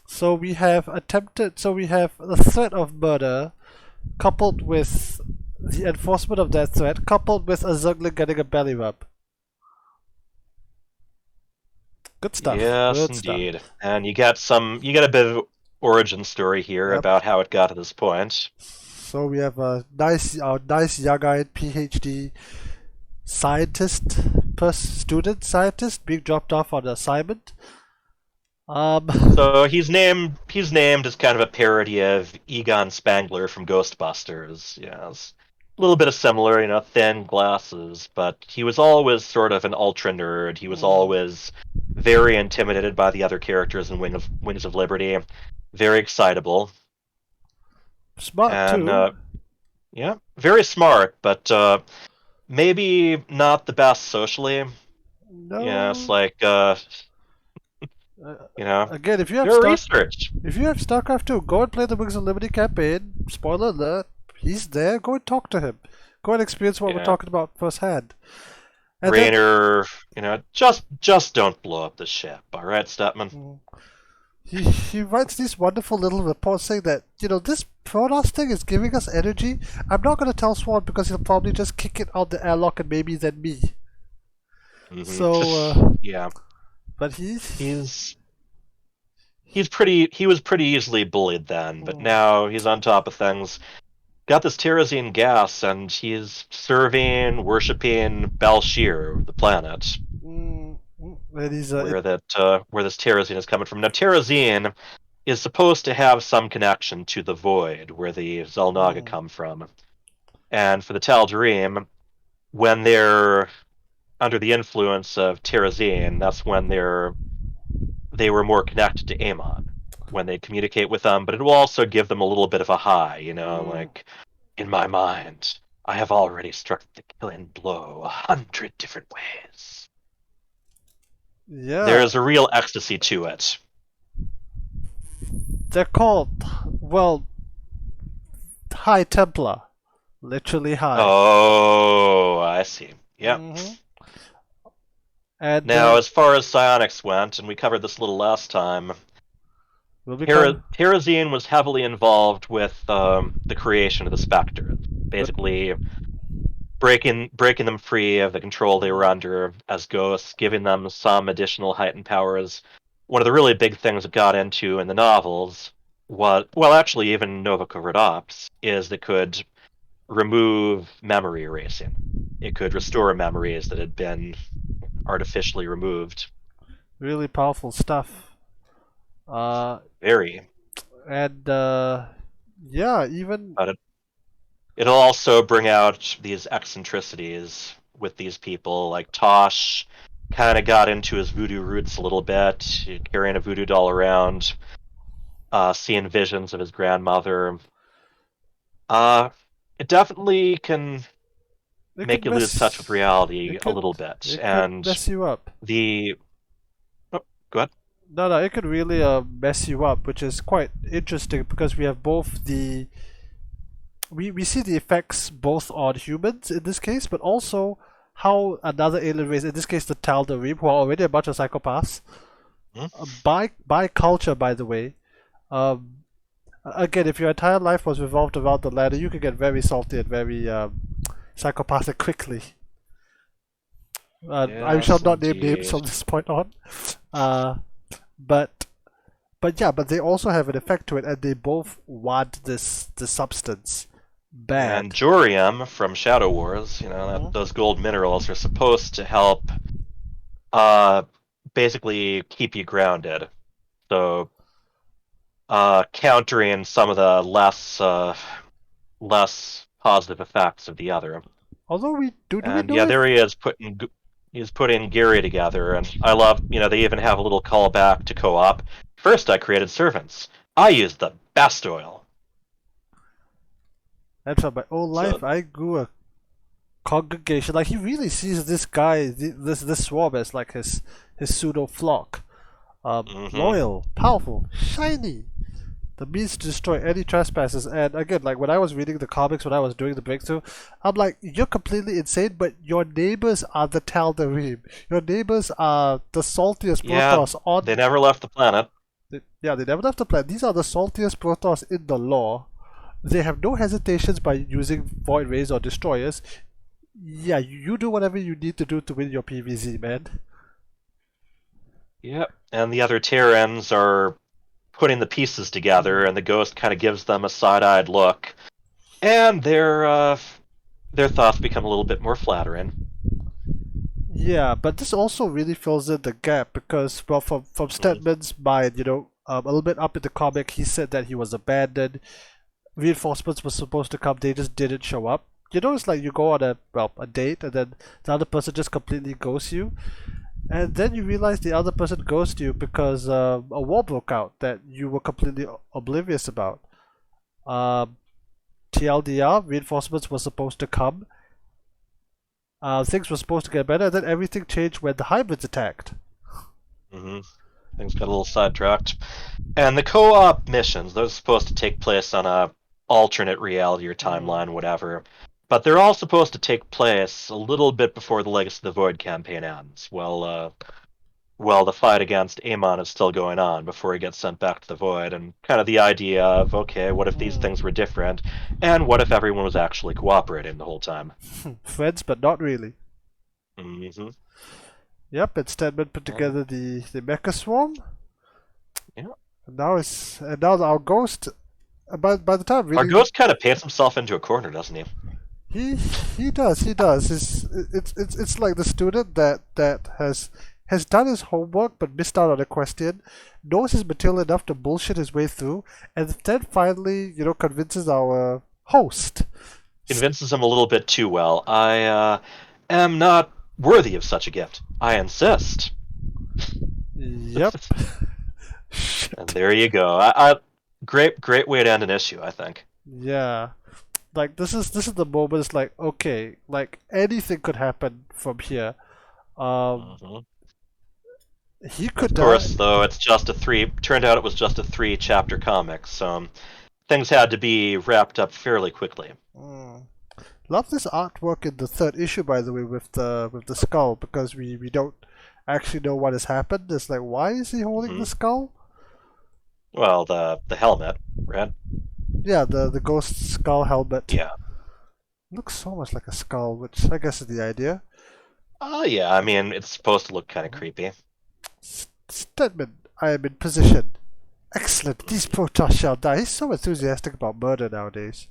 So we have the threat of murder coupled with the enforcement of that threat, coupled with a Zergling getting a belly rub. Good stuff. Yes, Good stuff. indeed. And you get a bit of origin story here Yep. about how it got to this point. So we have our nice young-eyed PhD scientist, student scientist being dropped off on assignment. Um, So he's named as kind of a parody of Egon Spangler from Ghostbusters. Yes. A little bit of similar, thin glasses, but he was always sort of an ultra nerd. He was always very intimidated by the other characters in Wings of Liberty. Very excitable. smart And too. yeah, very smart, but maybe not the best socially. Yeah, it's No. like Uh, you know, Again, if you have their research. StarCraft 2, go and play the Wings of Liberty campaign. Spoiler alert, he's there. Go and talk to him. Go and experience what we're Yeah. talking about firsthand. And then Rainer, just don't blow up the ship, all right, Stepman? he writes these wonderful little reports saying that, this Protoss thing is giving us energy. I'm not going to tell Swan because he'll probably just kick it out the airlock and maybe then me. So, Yeah, but he's. he was pretty easily bullied then, but Mm, now he's on top of things. Got this Terrazine gas, and he's serving, worshiping Balshir, the planet, and he's where this Terrazine is coming from. Now, Terrazine is supposed to have some connection to the Void, where the Xel'Naga come from. And for the Tal'Darim, when they're under the influence of Terrazine, that's when they were more connected to Amon when they communicate with them, but it will also give them a little bit of a high, like, in my mind, I have already struck the killing blow 100 different ways. yeah. There's a real ecstasy to it. They're called, well, High Templar. Literally high. Oh, I see. Yep. And Now, as far as psionics went, and we covered this a little last time, will become Terrazine was heavily involved with the creation of the Spectres, basically breaking them free of the control they were under as ghosts, giving them some additional heightened powers. One of the really big things that got into in the novels was, well, actually, even Nova Covert Ops, is that could remove memory erasing. It could restore memories that had been artificially removed. really powerful stuff. Very. And yeah, even But it'll also bring out these eccentricities with these people. Like Tosh kind of got into his voodoo roots a little bit, carrying a voodoo doll around, seeing visions of his grandmother. It definitely can it make could you lose touch with reality it a could little bit. it could And mess you up. the go ahead. No, it could really mess you up, which is quite interesting because we have both we see the effects both on humans in this case, but also how another alien race, in this case the Tal'Darim, who are already a bunch of psychopaths, Hmm? by culture, by the way. Again, if your entire life was revolved around the ladder, you could get very salty and very psychopathic quickly. I shall Yes, not name names indeed. from this point on. Uh, but but they also have an effect to it, and they both want the substance And bad. Jorium from Shadow Wars, those gold minerals are supposed to help uh, basically keep you grounded. So countering some of the less positive effects of the other. Although we do we And know yeah, if there he is putting Gary together, and I love, they even have a little callback to co-op. First, I created servants. I used them. best oil. And for my whole So, life, I grew a congregation. Like he really sees this guy, this swarm as like his pseudo flock. hmm Loyal, powerful, shiny. The means to destroy any trespassers. And again, like when I was reading the comics, when I was doing the breakthrough, I'm like, you're completely insane, but your neighbors are the Tal'Darim. Your neighbors are the saltiest yeah, Protoss they on. never left the planet. Yeah, they never left the planet. These are the saltiest Protoss in the lore. They have no hesitations by using Void Rays or Destroyers. Yeah, you do whatever you need to do to win your PvZ, man. Yep. And the other Terrans are putting the pieces together, and the ghost kind of gives them a side-eyed look, and their thoughts become a little bit more flattering. Yeah, but this also really fills in the gap because, well, from Mm. Stedman's mind, a little bit up in the comic, he said that he was abandoned. Reinforcements were supposed to come, they just didn't show up. It's like you go on a date, and then the other person just completely ghosts you, and then you realize the other person ghosted you because a war broke out that you were completely oblivious about. Um, TLDR, reinforcements were supposed to come. Things were supposed to get better, and then everything changed when the hybrids attacked. hmm Things got a little sidetracked. And the co-op missions, those are supposed to take place on a alternate reality or Mm. timeline, whatever. But they're all supposed to take place a little bit before the Legacy of the Void campaign ends. Well, the fight against Amon is still going on before he gets sent back to the Void, and kind of the idea of, okay, what if these things Mm. were different, and what if everyone was actually cooperating the whole time? Friends, but not really. hmm Yep, and Stedman put Uh, together the Mecha Swarm, yeah. and now our ghost. By the time Our reading the ghost kind of paints himself into a corner, doesn't he? he does. It's like the student that has done his homework but missed out on a question, knows his material enough to bullshit his way through, and then finally convinces our host. Convinces him a little bit too well. I am not worthy of such a gift. I insist. Yep. And Shit. there you go. Great way to end an issue, I think. Yeah. Like this is the moment. It's like okay, like anything could happen from here. Um, hmm he could Of die. course, though, it's just a three. Turned out it was just a three-chapter comic, so things had to be wrapped up fairly quickly. Mm. Love this artwork in the third issue, by the way, with the skull because we don't actually know what has happened. It's like why is he holding hmm the skull? Well, the helmet, right? Yeah, the ghost skull helmet Yeah. looks so much like a skull, which I guess is the idea. Oh, yeah. I mean, it's supposed to look kind of creepy. Stedman, I am in position. Excellent. These Protoss shall die. He's so enthusiastic about murder nowadays.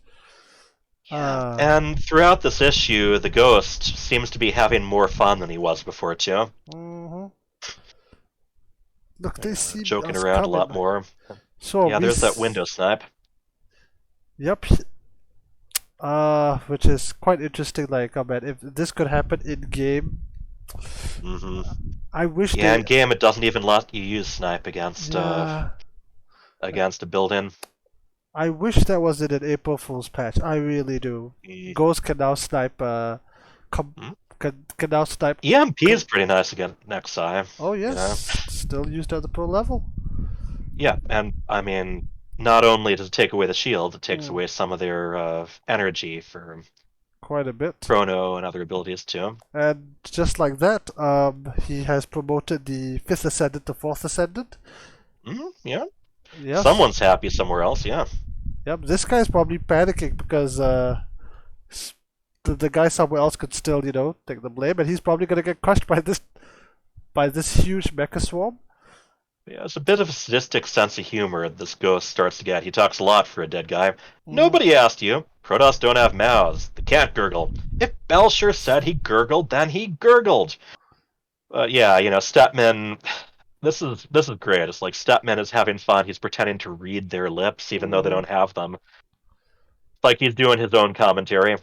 Yeah. Ah. And throughout this issue, the ghost seems to be having more fun than he was before, too. hmm Look, they see Joking us around a coming. lot more. So Yeah, we. there's that window snipe. Yep. Which is quite interesting. Like, oh man, if this could happen in game, hmm I wish Yeah, they. in game it doesn't even let you use snipe Yeah. against a build-in. I wish that was in an April Fool's patch. I really do. Mm. Ghost can now snipe. Com- Mm. can now snipe. EMP is pretty nice against next eye. Oh You know. yes, still used at the pro level. Yeah, and I mean, not only does it take away the shield, it takes Hmm, away some of their energy for quite a bit. chrono and other abilities too. And just like that, he has promoted the fifth ascendant to fourth ascendant. Yeah, Yes. someone's happy somewhere else. Yeah. Yep. This guy's probably panicking because s- the guy somewhere else could still, take the blame, and he's probably gonna get crushed by this huge mecha swarm. Yeah, it's a bit of a sadistic sense of humor this ghost starts to get. He talks a lot for a dead guy. Hmm. Nobody asked you. Protoss don't have mouths. They can't gurgle. If Belcher said he gurgled, then he gurgled. Yeah, Stepman. This is great. It's like Stepman is having fun. He's pretending to read their lips, even though they Hmm. don't have them. It's like he's doing his own commentary.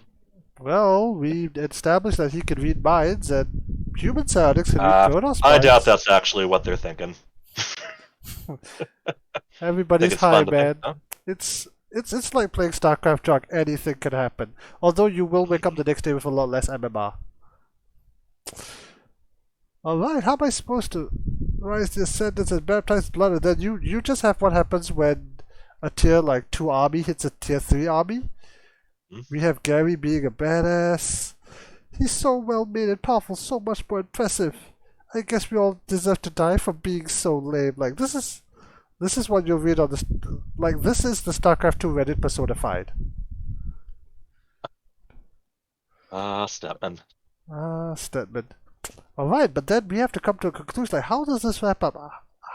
Well, we established that he could read minds, and human psionics can read Uh, Protoss I doubt minds. that's actually what they're thinking. I think Everybody's it's high, fun to think, man. though. It's like playing Starcraft Junk. Anything can happen. Although you will wake up the next day with a lot less MMR. Alright, how am I supposed to rise the ascendants and baptize blood and then you just have what happens when a tier like 2 army hits a tier 3 army? Mhm. We have Gary being a badass. He's so well made and powerful, so much more impressive. I guess we all deserve to die for being so lame. Like this is what you'll read on this. Like this is the StarCraft 2 Reddit personified. Stepman. Stedman. All right, but then we have to come to a conclusion. Like, how does this wrap up?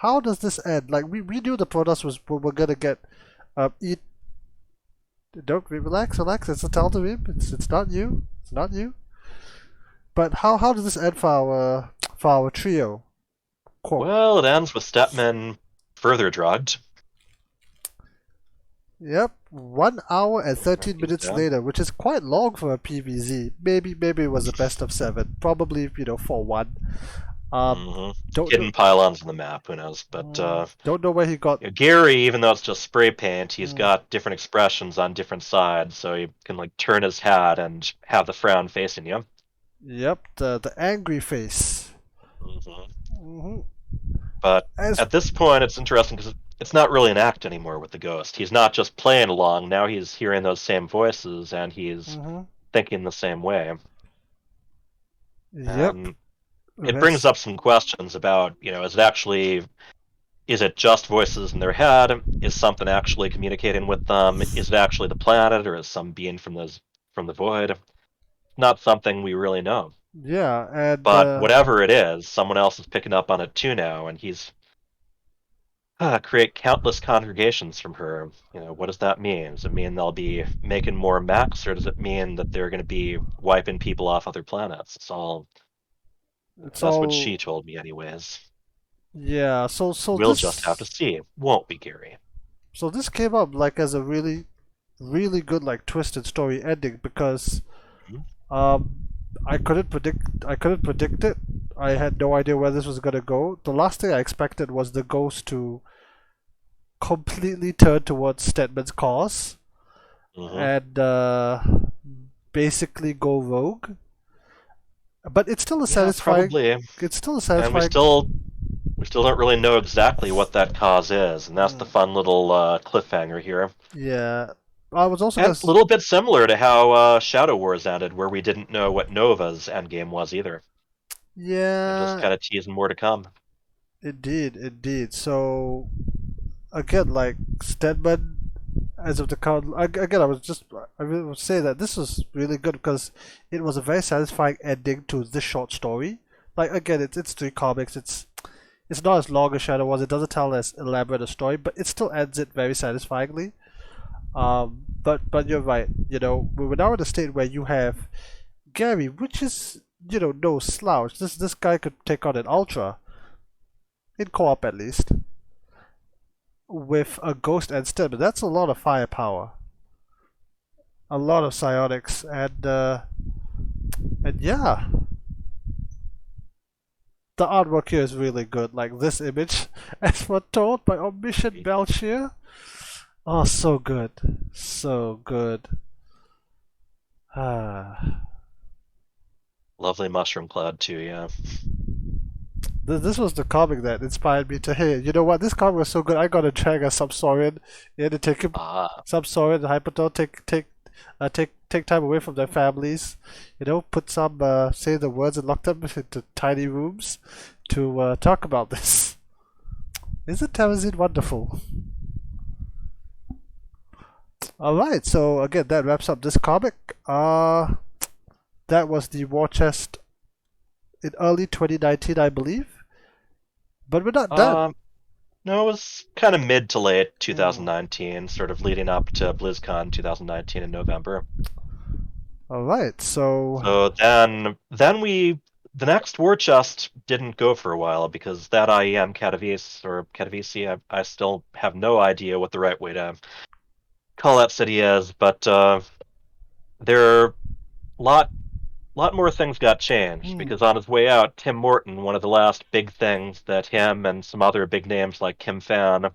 How does this end? Like, we knew the Protoss was we're gonna get eat. Don't relax, relax. It's a Tal'Darim. It's not you. It's not you. But how does this end for our trio? Quote. Well, it ends with Stepman further drugged. Yep, 1 hour and 13 He's minutes dead. later, which is quite long for a PVZ. Maybe it was the best of 7. Probably 4-1. Hmm. Don't know. Hidden pylons on the map, who knows? But Don't know where he got. Gary, even though it's just spray paint, he's Mm, got different expressions on different sides, so he can like turn his head and have the frown facing you. yep, the angry face. Hmm. Hmm. But As at this point, it's interesting because it's not really an act anymore with the ghost. He's not just playing along. Now he's hearing those same voices and he's hmm. thinking the same way. Yep. And it brings That's up some questions about, is it just voices in their head? Is something actually communicating with them? Is it actually the planet, or is some being from the void? Not something we really know. yeah, and But whatever it is, someone else is picking up on it too now, and he's create countless congregations from her. What does that mean? Does it mean they'll be making more mechs, or does it mean that they're going to be wiping people off other planets? It's all it's That's what she all told me, anyways. yeah. So We'll just have to this see, won't we, Gary? so this came up like as a really good like twisted story ending because Mhm. um I couldn't predict it. I had no idea where this was gonna go. The last thing I expected was the ghost to completely turn towards Stedman's cause Mhm. and basically go rogue. But it's still a Yeah, satisfying. probably. It's still a And we satisfying. still we still don't really know exactly what that cause is, and that's the Mm, fun little cliffhanger here. yeah, I was also And gonna. a little bit similar to how Shadow Wars ended, where we didn't know what Nova's endgame was either. They're just Yeah, kind of teasing more to come. indeed. So again, like Stedman, as of the count, again, I will say that this was really good because it was a very satisfying ending to this short story. Like again, it's 3 comics. It's not as long as Shadow was. It doesn't tell as elaborate a story, but it still ends it very satisfyingly. But you're right. We're now in a state where you have Gary, which is no slouch. This guy could take on an Ultra in co-op at least with a Ghost and Stedman. That's a lot of firepower, a lot of psionics, and yeah, the artwork here is really good. Like this image, as foretold by Omniscient Belchier. Oh, so good, so good. Ah. Lovely mushroom cloud too, yeah. This was the comic that inspired me to, hey, you know what? This comic was so good. I gotta drag a Subsaurian in and take him, Ah, Subsaurian and HyperTurtle, take time away from their families. Put some, say the words and lock them into tiny rooms to talk about this. Isn't Terrazine wonderful? All right, so again, that wraps up this comic. That was the War Chest in early 2019, I believe. But we're not done. um, no, it was kind of mid to late Hmm. 2019, sort of leading up to BlizzCon 2019 in November. All right, so So the next war chest didn't go for a while because that IEM Katowice, I still have no idea what the right way to call that city is, but there are lot lot more things got changed hmm, because on his way out, Tim Morton, one of the last big things that him and some other big names like Kim Fan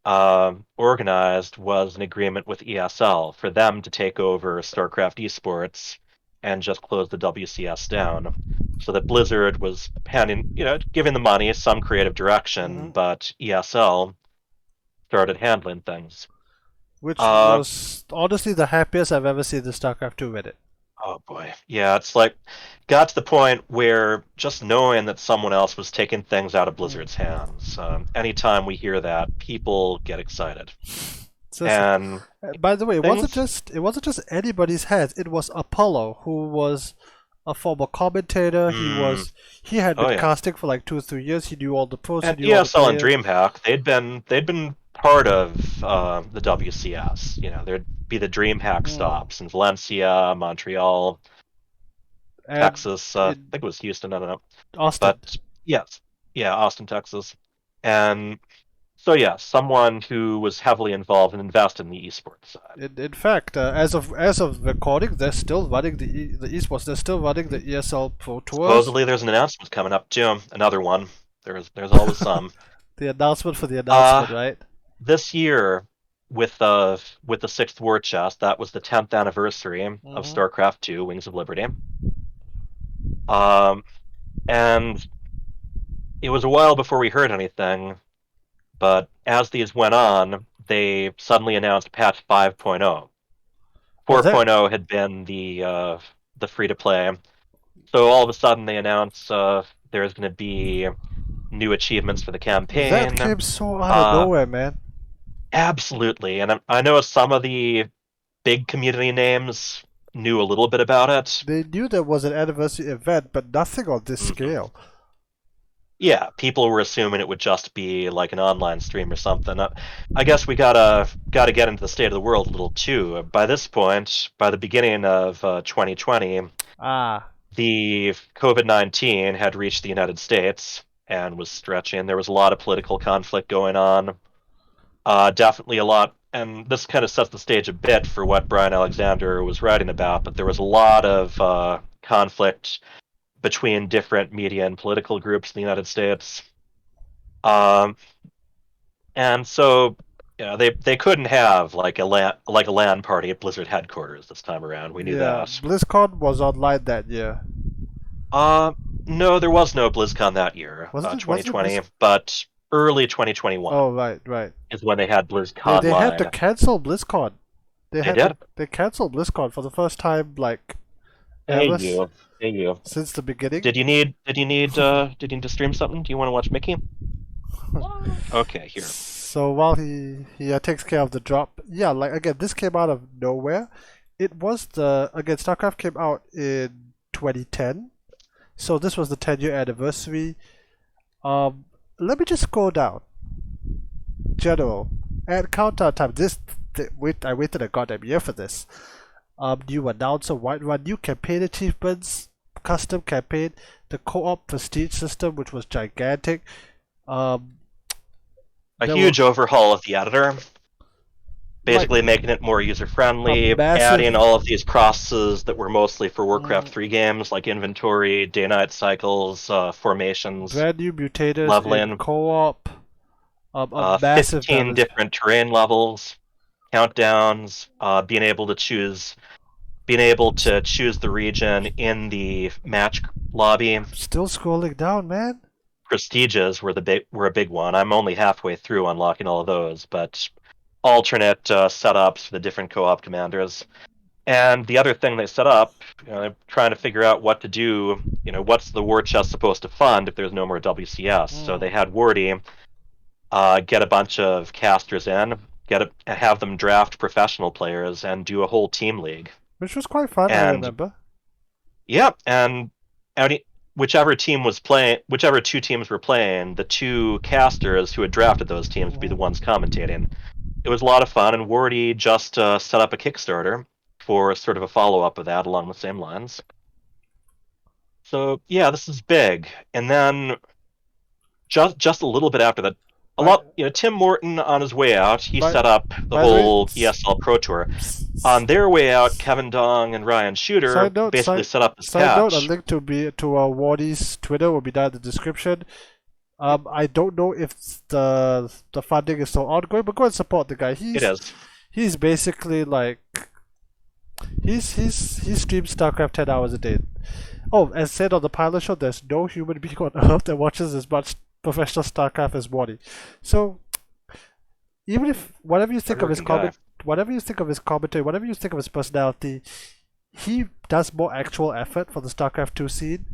organized was an agreement with ESL for them to take over Starcraft esports and just close the WCS down. So that Blizzard was handing, giving the money some creative direction, Hmm. but ESL started handling things. Which Uh, was honestly the happiest I've ever seen the StarCraft 2 Reddit. oh boy. Yeah, it's like got to the point where just knowing that someone else was taking things out of Mm. Blizzard's hands, anytime we hear that, people get excited. Seriously. And By the way, things, it wasn't just anybody's heads. It was Apollo, who was a former commentator. mm, He had oh been yeah. casting for like 2 or 3 years. He knew all the pros. He And knew all the ESL and players. DreamHack, they'd been part of the WCS. There'd be the DreamHack Mm. stops in Valencia, Montreal, And Texas. I in think it was Houston. I don't know, Austin. but yes, yeah, Austin, Texas. And so yeah, someone who was heavily involved and invested in the esports side. In fact, as of recording, they're still running the esports. They're still running the ESL Pro Tours. Supposedly, there's an announcement coming up too. Another one. There's always some. The announcement for the announcement, Uh, right? this year with the sixth war chest, that was the 10th anniversary of Hmm. StarCraft II: Wings of Liberty. Um, and it was a while before we heard anything, but as these went on, they suddenly announced patch 5.0. Oh, that 4.0 had been the free to play. So all of a sudden they announce there's going to be new achievements for the that campaign. came so out of Uh, nowhere, man. Absolutely, and I know some of the big community names knew a little bit about it. They knew there was an anniversary event, but nothing on this Hmm. scale. Yeah, people were assuming it would just be like an online stream or something. I guess we gotta get into the state of the world a little too. By this point, by the beginning of 2020, Ah, the COVID-19 had reached the United States and was stretching. There was a lot of political conflict going on. Definitely a lot, and this kind of sets the stage a bit for what Brian Alexander was writing about. But there was a lot of conflict between different media and political groups in the United States. Um, and so they couldn't have like a LAN party at Blizzard headquarters this time around. We knew yeah. that. BlizzCon was online that year. Uh, no, there was no BlizzCon that year, Wasn't it? Wasn't it 2020, Blizz? but early 2021 Oh, right, right. is when they had BlizzCon They had to line. cancel BlizzCon. They did. They canceled BlizzCon for the first time like Hey ever you, hey you. since the beginning. Did you need to stream something? Do you want to watch Mickey? Okay, here. So while he takes care of the drop, yeah, like again, this came out of nowhere. It was the again StarCraft came out in 2010, so this was the 10-year anniversary. Um, Let me just scroll down. General and countdown time. I waited a goddamn year for this. New announcer, Whiterun, new campaign achievements, custom campaign, the co-op prestige system, which was gigantic. Um, A there were huge overhaul of the editor, like basically making it more user a friendly, massive. adding all of these crosses that were mostly for Warcraft Mm, 3 games like inventory, day-night cycles, formations, brand new mutators in leveling, co-op. A massive 15 balance. different terrain levels, countdowns, being able to choose the region in the match lobby. Still scrolling down, man. Prestiges were a big one. I'm only halfway through unlocking all of those, but alternate setups for the different co-op commanders. And the other thing they set up, they're trying to figure out what to do. What's the war chest supposed to fund if there's no more WCS? So they Mm. had Wardy get a bunch of casters in, have them draft professional players, and do a whole team league. Which was quite fun, I And remember. yeah, and whichever two teams were playing, the two casters who had drafted those teams would be the Mm. ones commentating. It was a lot of fun, and Wardy just set up a Kickstarter for sort of a follow up of that along the same lines. So yeah, this is big. And then just a little bit after that, By Tim Morton on his way out, he by set up the by the way, whole ESL Pro Tour. On their way out, Kevin Dong and Ryan Shooter side note, basically set up this side note, a patch. link to Wardy's Twitter will be down in the description. I don't know if the funding is still ongoing, but go and support the guy. It is. He's basically like he streams StarCraft 10 hours a day. Oh, as said on the pilot show, there's no human being on Earth that watches as much professional StarCraft as Morty. So even if whatever you think of his Hardworking guy. whatever you think of his commentary, whatever you think of his personality, he does more actual effort for the StarCraft 2 scene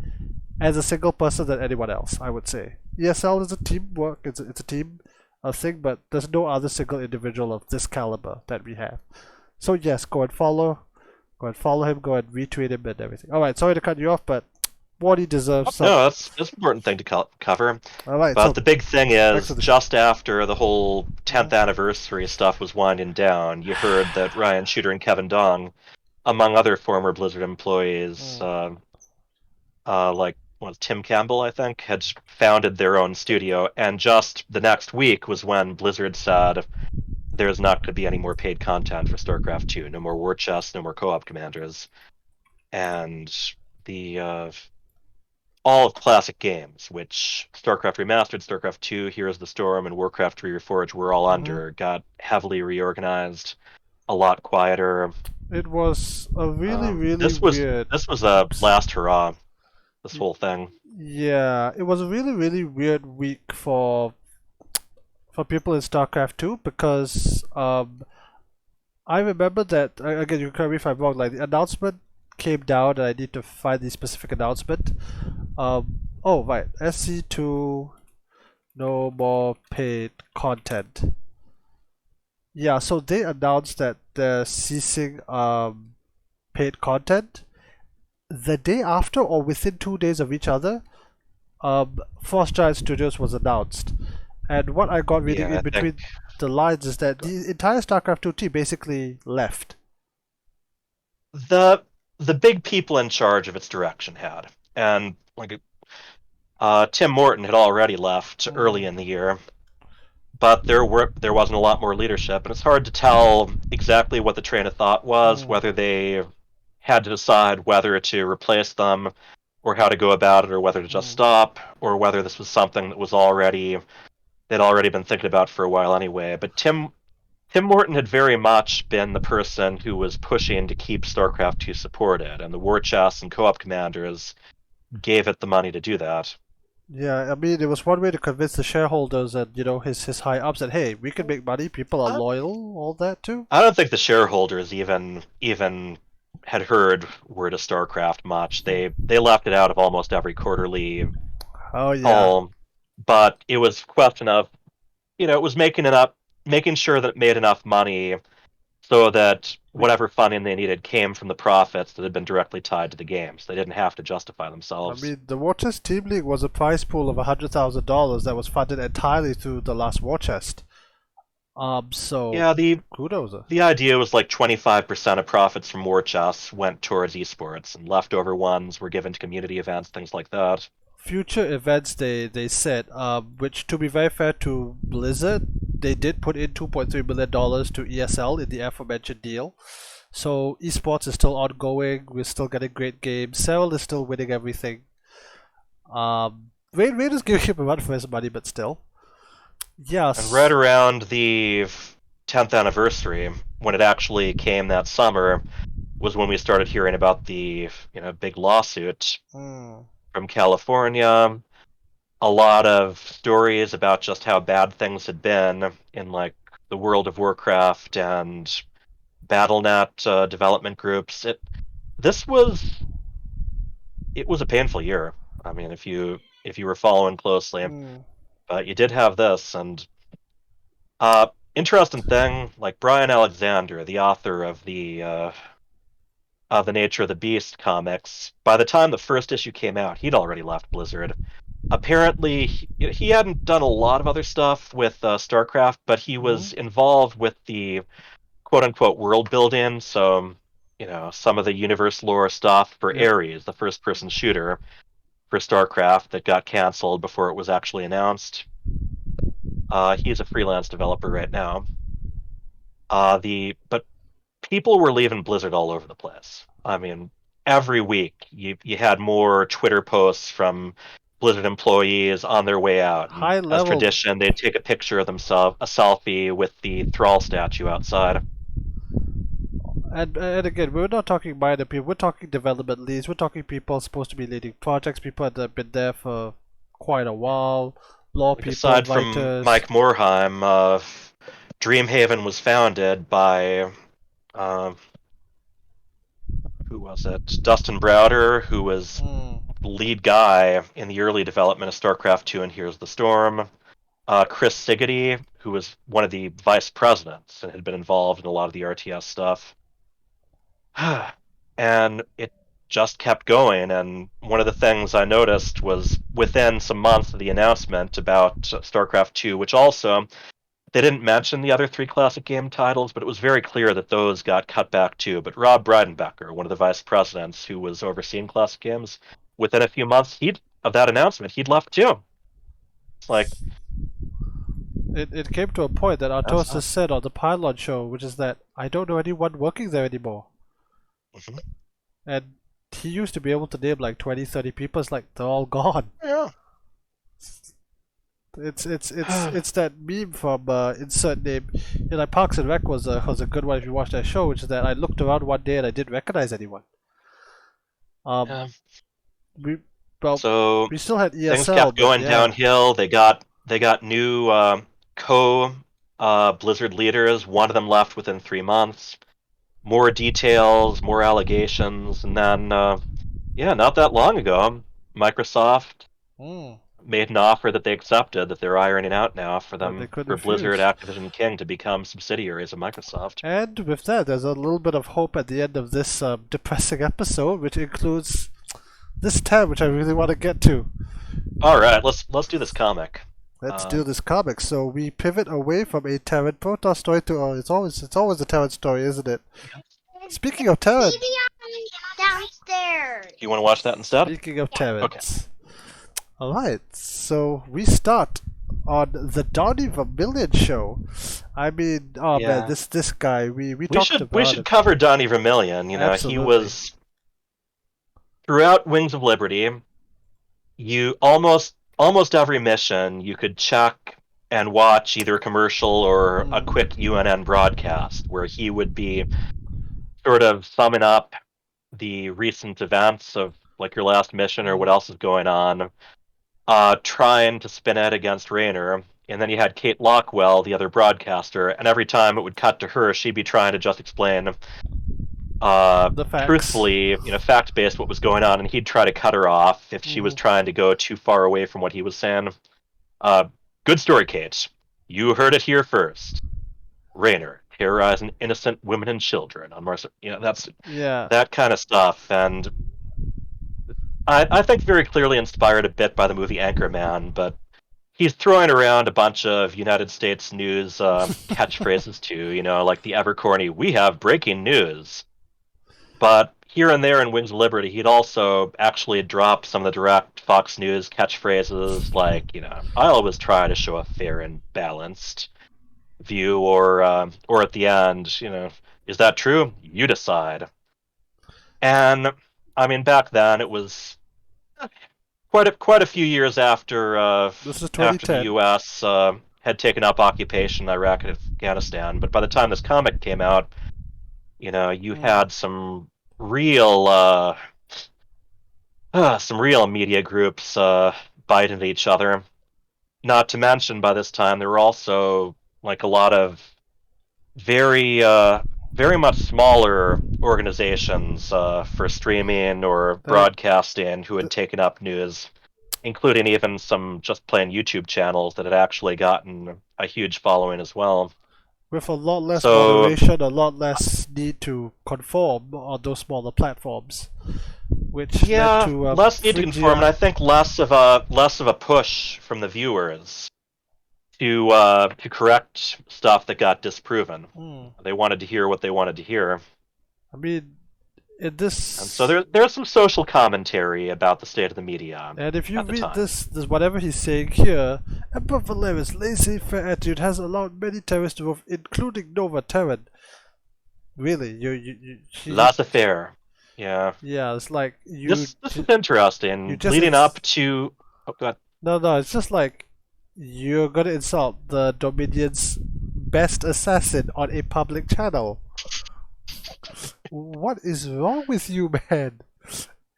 as a single person than anyone else, I would say. ESL is a teamwork, it's a team thing, but there's no other single individual of this caliber that we have. So yes, go and follow him, go and retweet him and everything. Alright, sorry to cut you off, but Morty deserves some. No, that's an important thing to cover. Alright, But so the big thing back to is, the show. just after the whole 10th anniversary stuff was winding down, you heard that Ryan Shooter and Kevin Dong, among other former Blizzard employees, Mm, like Tim Campbell, I think, had founded their own studio. And just the next week was when Blizzard said there's not going to be any more paid content for StarCraft 2, no more war chests, no more co-op commanders, and the all of classic games, which StarCraft Remastered, StarCraft 2, Heroes of the Storm, and Warcraft 3 Reforged were all mhm. under, got heavily reorganized, a lot quieter. It was a really, really This was weird. this was a last hurrah. This whole thing. Yeah, it was a really, really weird week for people in StarCraft 2 because I remember that again. You correct me if I'm wrong. Like the announcement came down, and I need to find the specific announcement. Oh right, SC2 no more paid content. Yeah, so they announced that they're ceasing paid content the day after or within 2 days of each other. Force Giant Studios was announced. And what I got reading Yeah, in I think between the lines is that the entire StarCraft 2 team basically left. the the big people in charge of its direction had, and Tim Morton had already left early Mm, in the year, but there wasn't a lot more leadership, and it's hard to tell exactly what the train of thought was, mm, whether they had to decide whether to replace them or how to go about it, or whether to just mm. stop, or whether this was something that was already they'd already been thinking about for a while anyway. But Tim Morton had very much been the person who was pushing to keep StarCraft 2 supported, and the war chests and co-op commanders gave it the money to do that. Yeah, I mean, it was one way to convince the shareholders and his high ups that hey, we can make money, people are I loyal, all that too. I don't think the shareholders even had heard word of StarCraft much. They left it out of almost every quarterly Oh yeah, call, but it was a question of it was making sure that it made enough money so that we. whatever funding they needed came from the profits that had been directly tied to the games. They didn't have to justify I themselves. mean, the War Chest Team League was a prize pool of $100,000 that was funded entirely through the last War Chest. So Yeah, kudos. the idea was like 25% of profits from war chests went towards esports, and leftover ones were given to community events, things like that. Future events they said, which to be very fair to Blizzard, they did put in $2.3 million to ESL in the aforementioned deal. So esports is still ongoing. We're still getting great games. Cyril is still winning everything. Raid is giving him a run for his money, but still. And right Yes. around the 10th anniversary, when it actually came that summer, was when we started hearing about the big lawsuit Mm, from California. A lot of stories about just how bad things had been in like the World of Warcraft and BattleNet development groups. This was it was a painful year. I mean, if you were following closely, mm, but you did have this, and interesting thing, like Brian Alexander, the author of the Nature of the Beast comics, by the time the first issue came out, he'd already left Blizzard. Apparently, he hadn't done a lot of other stuff with StarCraft, but he mm, was involved with the quote unquote world building. So, some of the universe lore stuff for yep. Ares, the first person shooter for StarCraft that got canceled before it was actually announced. He's a freelance developer right now. But people were leaving Blizzard all over the place. I mean, every week you had more Twitter posts from Blizzard employees on their way out. And High as level. tradition, they'd take a picture of themselves, a selfie with the Thrall statue outside. And again, we're not talking minor people. We're talking development leads. We're talking people supposed to be leading projects. People that have been there for quite a while. Law Like people, aside from writers. Mike Morheim, Dreamhaven was founded by who was it? Dustin Browder, who was Mm. the lead guy in the early development of StarCraft 2 and Here's the Storm. Chris Siggety, who was one of the vice presidents and had been involved in a lot of the RTS stuff. And it just kept going. And one of the things I noticed was within some months of the announcement about StarCraft 2, which also they didn't mention the other 3 classic game titles, but it was very clear that those got cut back too. But Rob Breidenbecker, one of the vice presidents who was overseeing classic games, within a few months of that announcement, he'd left too. It's like It came to a point that that's Artosis not. said on the Pylon show, which is that I don't know anyone working there anymore. Mhm. And he used to be able to name like 20, 30 people. It's like they're all gone. Yeah. It's that meme from insert name. You know, like Parks and Rec was a good one if you watch that show, which is that I looked around one day and I didn't recognize anyone. Um, Yeah. we well So we still had things ESL, kept but going yeah. downhill. They got new co Blizzard leaders. One of them left within 3 months. More details, more allegations, and then yeah, not that long ago, Microsoft Mm, made an offer that they accepted that they're ironing out now for that they them couldn't for Blizzard, refuse. Activision, and King to become subsidiaries of Microsoft. And with that, there's a little bit of hope at the end of this depressing episode, which includes this tab, which I really want to get to. All right, let's do this comic. Let's do Um, this comic. So we pivot away from a Terran Protoss story to it's always a Terran story, isn't it? Speaking of Terran, Downstairs. you want to watch that instead? speaking of Okay. Terrans. All right, so we start on the Donny Vermillion show. I mean, oh man, Yeah. this guy we We talked should about it. cover Donnie Vermillion. You know, he Absolutely. was throughout Wings of Liberty. You almost every mission you could check and watch either a commercial or a quick UNN broadcast where he would be sort of summing up the recent events of like your last mission or what else is going on, trying to spin it against Rayner. And then you had Kate Lockwell, the other broadcaster, and every time it would cut to her, she'd be trying to just explain The facts. truthfully, fact based what was going on, and he'd try to cut her off if she was trying to go too far away from what he was saying. Uh, Good story, Kate. You heard it here first. Rayner terrorizing innocent women and children on Mars. That's Yeah, that kind of stuff, and I think very clearly inspired a bit by the movie Anchorman, but he's throwing around a bunch of United States news catchphrases too. Like the ever corny "We have breaking news." But here and there in Wings of Liberty, he'd also actually drop some of the direct Fox News catchphrases, like, I always try to show a fair and balanced view, or at the end, is that true? You decide. And I mean, back then it was quite a few years this is after the 2010. U.S. Had taken up occupation in Iraq and Afghanistan. But by the time this comic came out, you had some real media groups bite into each other. Not to mention, by this time, there were also like a lot of very, very much smaller organizations for streaming or That broadcasting who had taken up news, including even some just plain YouTube channels that had actually gotten a huge following as well. with a lot less So moderation, a lot less need to conform on those smaller platforms, which led yeah, to less need to conform, and Phrygia. I think less of a push from the viewers to correct stuff that got disproven. Hmm. They wanted to hear what they wanted to hear, I mean, in and so this, there's some social commentary about the state of the media and if you at the read time. this whatever he's saying here, Emperor Valerius' laissez-faire attitude has allowed many terrorists to move, including Nova Terran. Really, Laissez-faire. Yeah, yeah, it's like this is you interesting. just Leading up to Oh, go ahead. No, it's just like you're gonna insult the Dominion's best assassin on a public channel. What is wrong with you, man?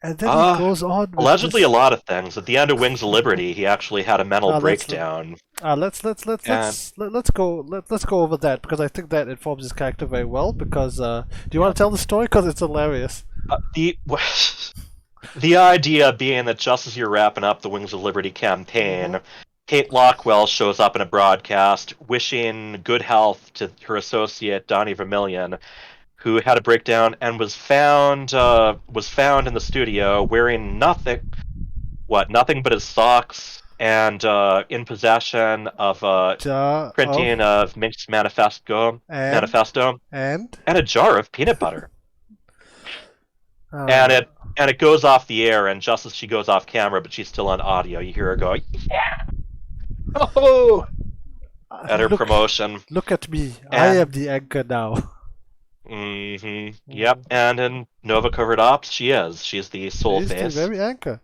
And then he Uh, goes on with Allegedly a this. lot of things. At the end of Wings of Liberty, he actually had a mental Let's breakdown. let's And let's go over that because I think that informs his character very well. Because do you yeah, want to tell the story? Because it's hilarious. the the idea being that just as you're wrapping up the Wings of Liberty Hmm. campaign, Kate Lockwell shows up in a broadcast wishing good health to her associate Donnie Vermillion, who had a breakdown and was found in the studio wearing nothing but his socks and in possession of a Jar of printing of Mink's and manifesto and and a jar of peanut butter. And uh, it goes off the air, and just as she goes off camera, but she's still on audio, you hear her go, "Yeah, oh!" at her look promotion. look at me. I And am the anchor now. yep. And in Nova Covert Ops, she is. She's the soul She's the face. very anchor.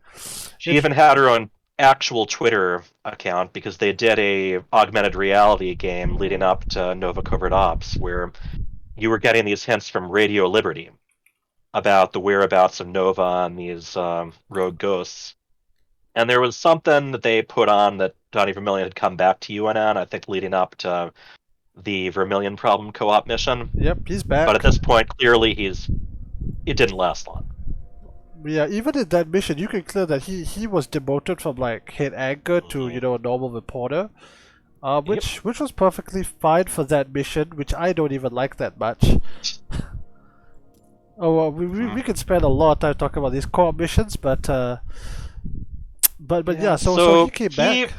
She If even had her own actual Twitter account because they did a augmented reality game leading up to Nova Covert Ops, where you were getting these hints from Radio Liberty about the whereabouts of Nova and these rogue ghosts. And there was something that they put on that Donnie Vermillion had come back to UN on, I think leading up to the Vermilion Problem co-op mission. yep, he's But back. at this point, clearly it didn't last long. Yeah, even in that mission, you can clear that he was demoted from like head anchor to Mhm. a normal reporter, Yep. which was perfectly fine for that mission, which I don't even like that much. Oh, well, we Mhm. could spend a lot of time talking about these core missions, but yeah, Yeah. so he So came back. his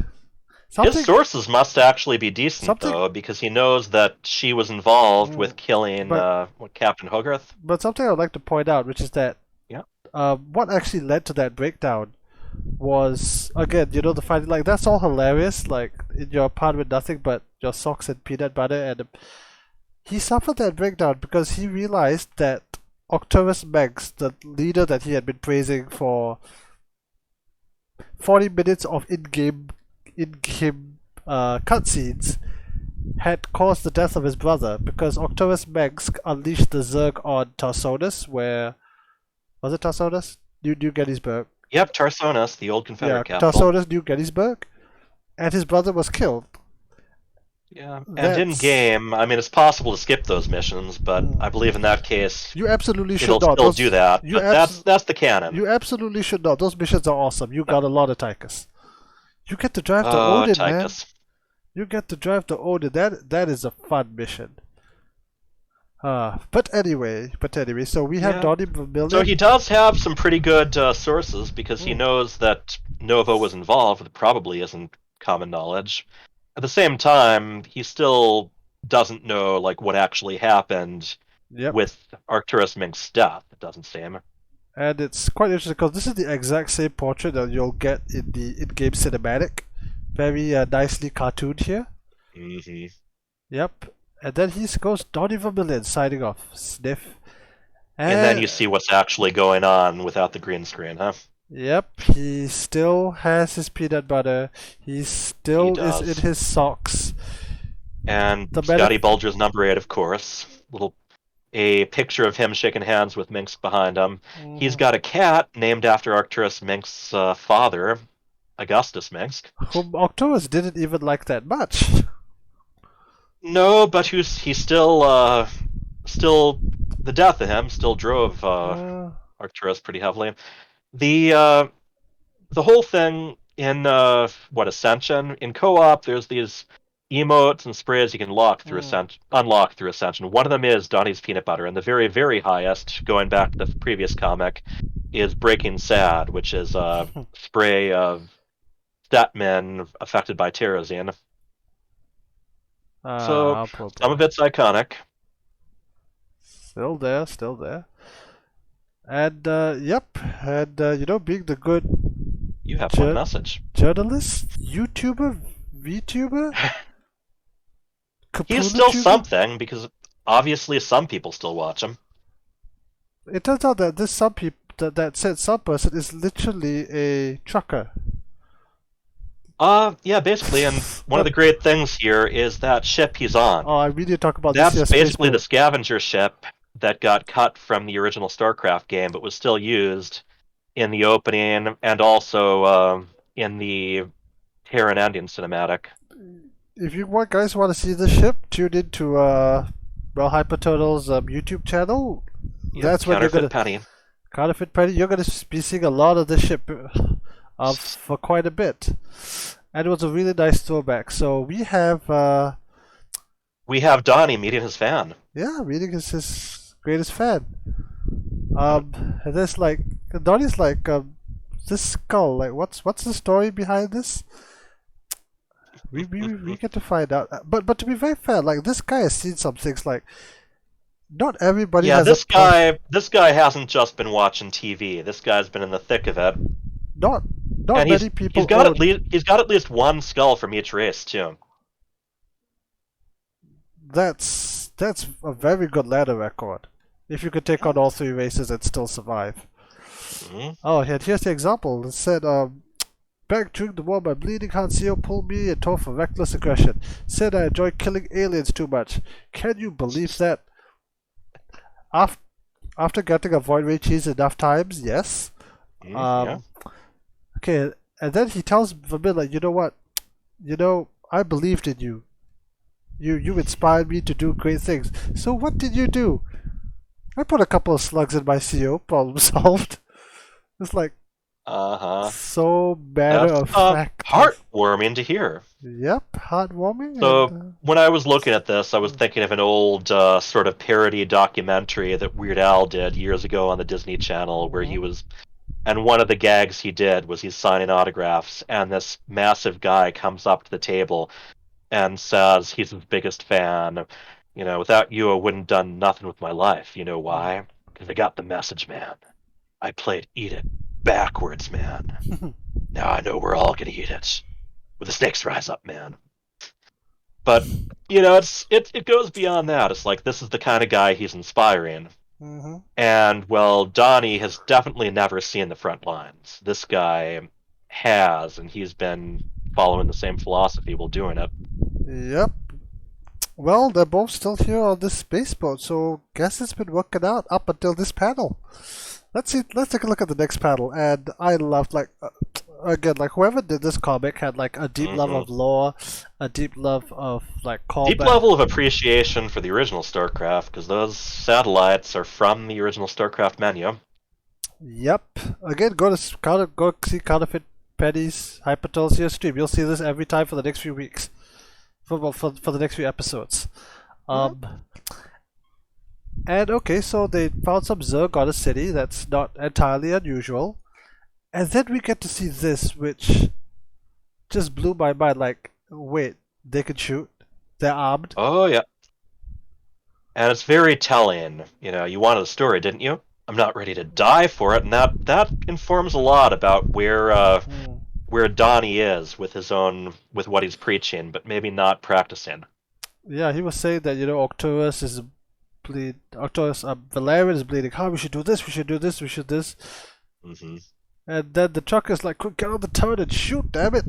Something sources must actually be decent something, though, because he knows that she was involved mm, with killing but Captain Hogarth. something I'd like to point out, which is that Yeah. what actually led to that breakdown was again, the fighting. Like that's all hilarious. Like in your apartment, nothing but your socks and peanut butter, and he suffered that breakdown because he realized that Octavius Meggs, the leader that he had been praising for 40 minutes of in-game cutscenes, had caused the death of his brother because Octavius Meggs unleashed the Zerg on Tarsonis, where was it Tarsonis? New Gettysburg. Yep, Tarsonis, the old Yeah, Confederate capital. Tarsonis, New Gettysburg, and his brother was killed. Yeah, and in That's game, I mean, it's possible to skip those missions, but I believe in that case you absolutely should it'll not. still do that. You But abs that's the canon. you absolutely should not. Those missions are awesome. You Yep. got a lot of Tychus. You get to drive the Oh, Odin, man. Tychus. You get to drive the Odin. That is a fun mission. But anyway, so we have Yeah. Donnie So Vermillion. he does have some pretty good sources because he Hmm. knows that Nova was involved. That probably isn't common knowledge. At the same time, he still doesn't know like what actually happened Yep. with Arcturus Mink's death. It doesn't seem. And it's quite interesting because this is the exact same portrait that you'll get in the in-game cinematic. Very nicely cartooned here. Hmm. Yep. And then he goes Donnie Vermillion signing off. Sniff. And then And you see what's actually going on without the green screen, huh? yep, he still has his peanut butter. He He still is in does. his socks. And The Scotty manif- Bulger's number 8, of course. A picture of him shaking hands with Minx behind him. He's Mhm. got a cat named after Arcturus Minx's father, Augustus Minx. Whom Octavius didn't even like that much. No, but he's still the death of him still drove Uh, Arcturus pretty heavily. The the whole thing in Ascension in co-op, there's these emotes and sprays you can mm. unlock through Ascension. One of them is Donnie's peanut butter, and the very very highest, going back to the previous comic, is Breaking Sad, which is a spray of statmen affected by terrazine. So I'll pull some there. of it's iconic. Still there, still there. And yep, and being the good You have one jour- message. journalist, YouTuber, VTuber, He's Kapuna still tuber. something because obviously some people still watch him. It turns out that this some people that said some person is literally a trucker. Yeah, basically, and one of But the great things here is that ship he's on. I really talk about this That's here space basically the boat. scavenger ship that got cut from the original Starcraft game, but was still used in the opening and also in the Terran Ending cinematic. If you guys want to see the ship, tune into well, HyperTurtle's YouTube channel. Yep, That's when you're counterfeit gonna penny. counterfeit penny. You're gonna be seeing a lot of this ship for quite a bit, and it was a really nice throwback. So we have We have Donnie meeting his fan. yeah, reading is his greatest fan. And there's like Donnie's like this skull. Like what's the story behind this? We get to find out. But to be very fair, like this guy has seen some things. Like not everybody Yeah, has a this guy hasn't just been watching TV. This guy's been in the thick of it, not and many he's people got own. he's got at least one skull from each race too. That's a very good ladder record. If you could take on all three races and still survive. Hmm. Oh, here's the example. It said, back during the war, my bleeding heart CEO pulled me and tore for reckless aggression. Said I enjoy killing aliens too much. Can you believe that? After getting a void ray cheese enough times, yes. Yeah. Okay, and then he tells Vermilla, you know what? You know, I believed in you. You inspired me to do great things. So what did you do? I put a couple of slugs in my CO. Problem solved. It's like Uh-huh. so matter That's of fact. heartwarming to hear. Yep, heartwarming So and when I was looking at this, I was thinking of an old sort of parody documentary that Weird Al did years ago on the Disney Channel, where he was, and one of the gags he did was he's signing autographs, and this massive guy comes up to the table and says he's his biggest fan. You know, without you, I wouldn't have done nothing with my life. You know why? Because I got the message, man. I played Eat It backwards, man. Now I know we're all gonna eat it. When the snakes rise up, man. But you know, it goes beyond that. It's like this is the kind of guy he's inspiring. mm-hmm. And well, Donnie has definitely never seen the front lines. This guy has, and he's been following the same philosophy while doing it. Yep. Well, they're both still here on this spaceboat, so guess it's been working out up until this panel. Let's see. Let's take a look at the next panel. And I loved like again, like whoever did this comic had like a deep love of lore, a deep love of like Deep callback. level of appreciation for the original StarCraft, because those satellites are from the original StarCraft menu. Yep. Again, go see Counterfeit Penny's HyperTurtle's here stream. You'll see this every time for the next few weeks, for the next few episodes. And okay, so they found some Zerg on a city. That's not entirely unusual. And then we get to see this, which just blew my mind. Like, wait, they can shoot. They're armed. Oh yeah, and it's very telling. You know, you wanted a story, didn't you? I'm not ready to die for it, and that informs a lot about where Donnie is with with what he's preaching, but maybe not practicing. Yeah, he was saying that Arcturus is Arcturus, Valerian is bleeding. How we should do this? We should do this. We should this. Mm-hmm. And then the truck is like, "Quick, get on the turret and shoot! Damn it!"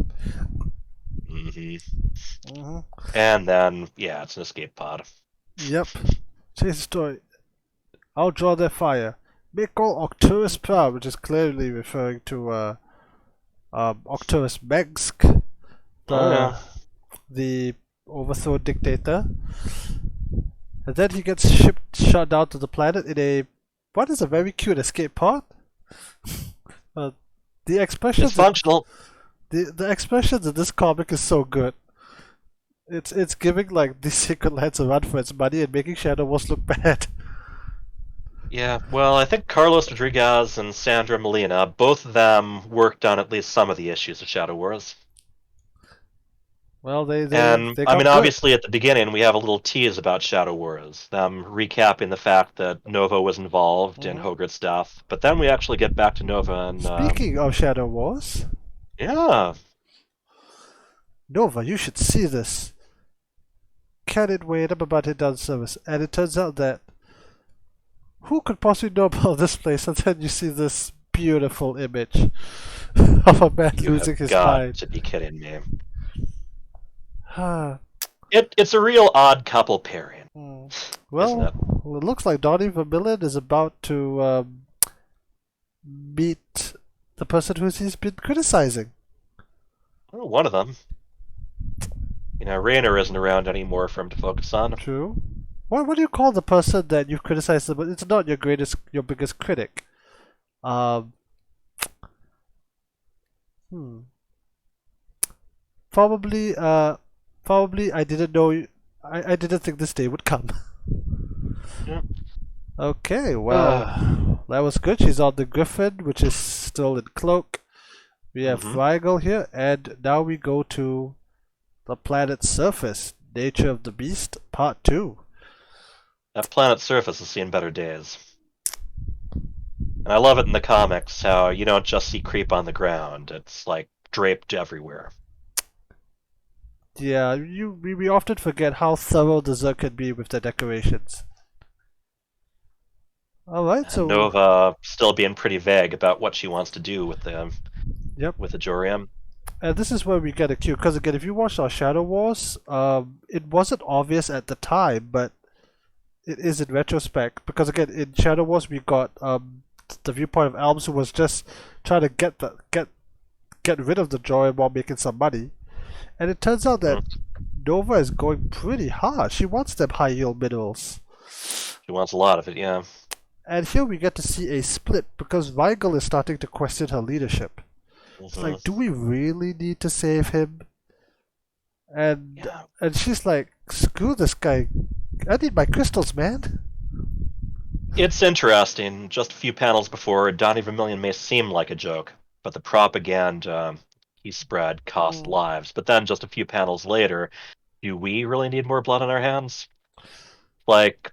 Mm-hmm. And then yeah, it's an escape pod. Yep. Change the story. I'll draw their fire. Make all Arcturus proud, which is clearly referring to Arcturus Megsk, the overthrown dictator. And then he gets shot down to the planet in what is a very cute escape pod. The expressions, It's functional. the expressions in this comic is so good. It's giving like the Secret Lands a run for its money and making Shadow Wars look bad. Yeah, well, I think Carlos Rodriguez and Sandra Molina, both of them worked on at least some of the issues of Shadow Wars. Well, they And got I mean, good. obviously, at the beginning, we have a little tease about Shadow Wars, them recapping the fact that Nova was involved in Hogrit's death. But then we actually get back to Nova and Speaking of Shadow Wars, yeah, Nova, you should see this. Can it wait? I'm about to done service, and it turns out that who could possibly know about this place? And then you see this beautiful image of a man You losing have his got mind. to be kidding me. Hmm. It's a real odd couple pairing, isn't it? Well, it looks like Donnie Vermillion is about to meet the person who he's been criticizing. Well, one of them. Rayner isn't around anymore for him to focus on. True. What do you call the person that you criticize, but it's not your biggest critic? Um, hmm. Probably, probably I didn't know. I didn't think this day would come. Yeah. Okay, well, that was good. She's on the Griffin, which is still in cloak. We have Rigel here, and now we go to the planet's surface. Nature of the Beast, Part 2. That planet's surface has seen better days. And I love it in the comics how you don't just see creep on the ground. It's like draped everywhere. Yeah, we often forget how thorough the Zerg can be with their decorations. Alright, And so Nova still being pretty vague about what she wants to do with the yep. Jorium. And this is where we get a cue, because again, if you watched our Shadow Wars, it wasn't obvious at the time, but it is in retrospect. Because again, in Shadow Wars, we got the viewpoint of Elms, who was just trying to get rid of the Jorium while making some money. And it turns out that Nova is going pretty hard. She wants them high yield minerals. She wants a lot of it, yeah. And here we get to see a split because Weigel is starting to question her leadership. It's like, do we really need to save him? And she's like, screw this guy. I need my crystals, man. It's interesting. Just a few panels before, Donnie Vermillion may seem like a joke, but the propaganda he spread cost lives. But then just a few panels later, do we really need more blood on our hands? Like,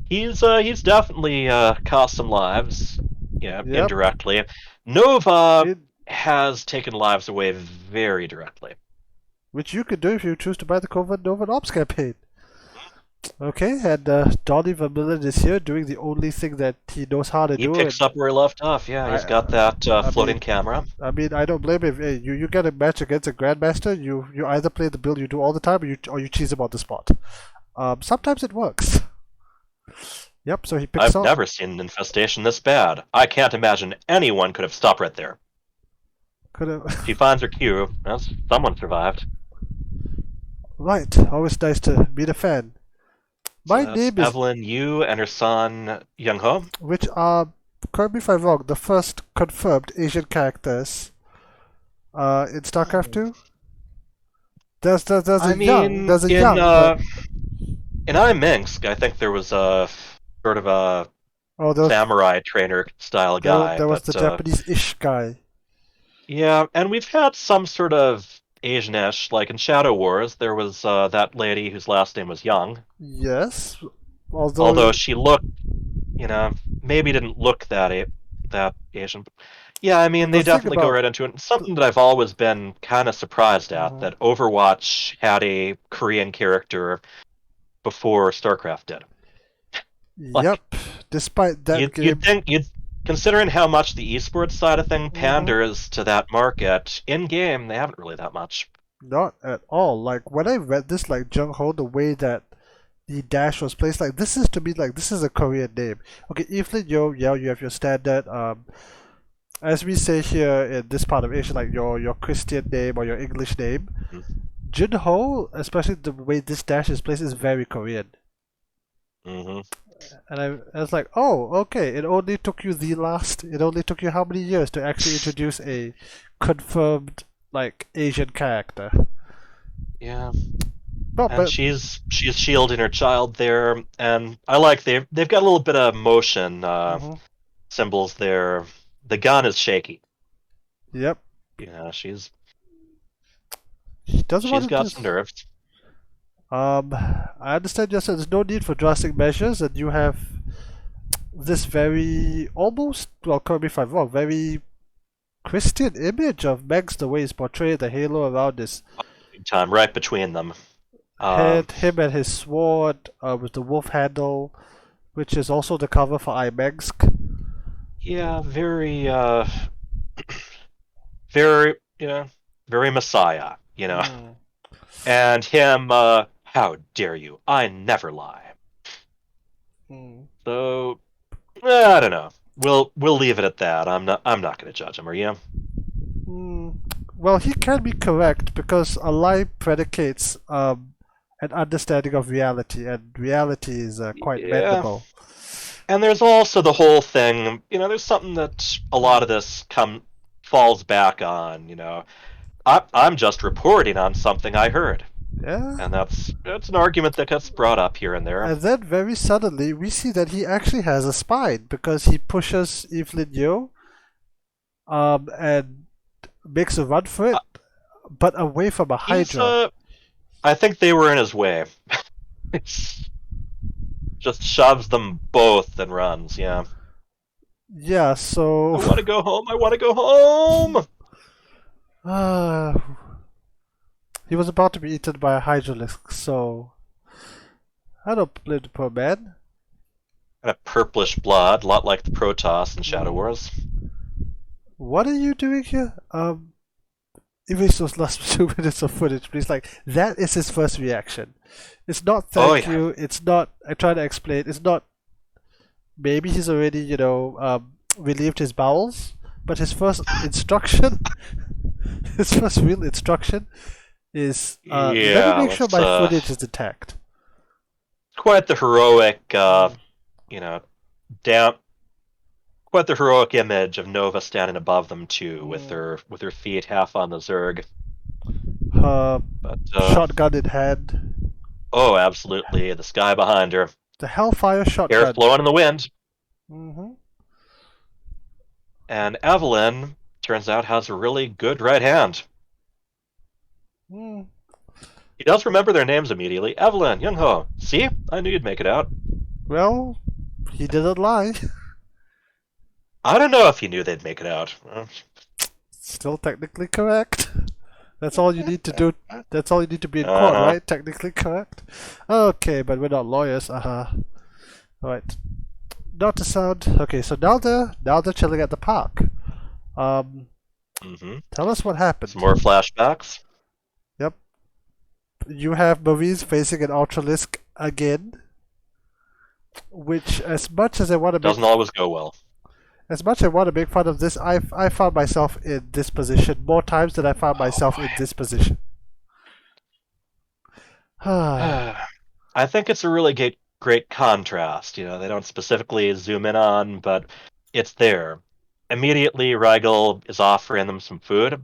he's definitely cost some lives, indirectly. Nova has taken lives away very directly. Which you could do if you choose to buy the Covert Nova Ops campaign. Okay, and Donnie Vermillion is here doing the only thing that he knows how to do. He picks up where he left off, yeah. He's got that floating camera. I mean, I don't blame him. Hey, you get a match against a Grandmaster, you either play the build you do all the time, or you cheese him on the spot. Sometimes it works. Yep, so he picks up. I've never seen an infestation this bad. I can't imagine anyone could have stopped right there. Could have. She finds her cue. Well, someone survived. Right, always nice to meet a fan. My name is Evelyn Yu and her son Young Ho, which are, correct me if I'm wrong, the first confirmed Asian characters in Starcraft 2. There's a young. In I Minsk, I think there was a sort of a samurai trainer style guy. There was the Japanese-ish guy. Yeah, and we've had some sort of Asian-ish, like in Shadow Wars, there was that lady whose last name was Young. Yes, although she looked, maybe didn't look that Asian. Yeah, I mean, they definitely go right into it. Something that I've always been kind of surprised at, that Overwatch had a Korean character before Starcraft did. Yep, despite that you'd considering how much the esports side of thing panders to that market, in-game, they haven't really that much. Not at all. Like, when I read this, like, Jung Ho, the way that the dash was placed, like, this is, to me, like, this is a Korean name. Okay, Evelyn Yo, yeah, you have your standard, as we say here in this part of Asia, like, your Christian name or your English name. Jin Ho, especially the way this dash is placed, is very Korean. And I was like, oh, okay, it only took you how many years to actually introduce a confirmed, like, Asian character? Yeah. But she's shielding her child there, and I like they've got a little bit of motion symbols there. The gun is shaky. Yep. Yeah, she's got some nerves. I understand you said there's no need for drastic measures, and you have this very almost, well, correct me if I'm wrong, very Christian image of Megs, the way he's portrayed, the halo around his time, right between them. Head, him and his sword with the wolf handle, which is also the cover for iMegsk. Yeah, very, very Messiah, Hmm. and him, how dare you? I never lie. Hmm. So, I don't know. We'll leave it at that. I'm not going to judge him. Are you? Hmm. Well, he can be correct because a lie predicates an understanding of reality, and reality is quite Yeah. bendable. And there's also the whole thing. There's something that a lot of Hmm. this come falls back on. I'm just reporting on something I heard, Yeah. and that's an argument that gets brought up here and there. And then very suddenly we see that he actually has a spine because he pushes Evelyn Yo and makes a run for Uh, it, but away from a He's Hydra. I think they were in his way. It's just shoves them both and runs. Yeah. Yeah, so I want to go home. I want to go home. uh, he was about to be eaten by a Hydralisk, so I don't blame the poor man. Kind of purplish blood, a lot like the Protoss in Shadow Hmm. Wars. What are you doing here? Erase those last 2 minutes of footage, please. Like, that is his first reaction. It's not Oh thank yeah. you, it's not, I try to explain, it's not maybe he's already, relieved his bowels, but his first instruction, his first real instruction is, let me Yeah, make sure let's my footage is intact. quite the heroic Mm. you know, down quite the heroic image of Nova standing above them too, with Mm. her feet half on the Zerg. Her But shotgun in hand, oh, absolutely, the sky behind her, the Hellfire hair shotgun. flowing in the wind, Hmm. and Evelyn turns out has a really good right hand. Mm. He does remember their names immediately. Evelyn, Young Ho. See, I knew you'd make it out. Well, he didn't lie. I don't know if he knew they'd make it out. Still technically correct. That's all you need to do. That's all you need to be in Uh court, huh. right? Technically correct. Okay, but we're not lawyers. Uh-huh. Alright. Not to sound okay, so now they're chilling at the park. Um Mm-hmm. Tell us what Some happened. more flashbacks. Yep. You have Maurice facing an Ultralisk again, which as much as I want to make Doesn't always go well. as much as I want to make fun of this, I found myself in this position more times than I found Oh myself in this position. boy. I think it's a really great contrast. They don't specifically zoom in on, but it's there. Immediately, Rigel is offering them some food,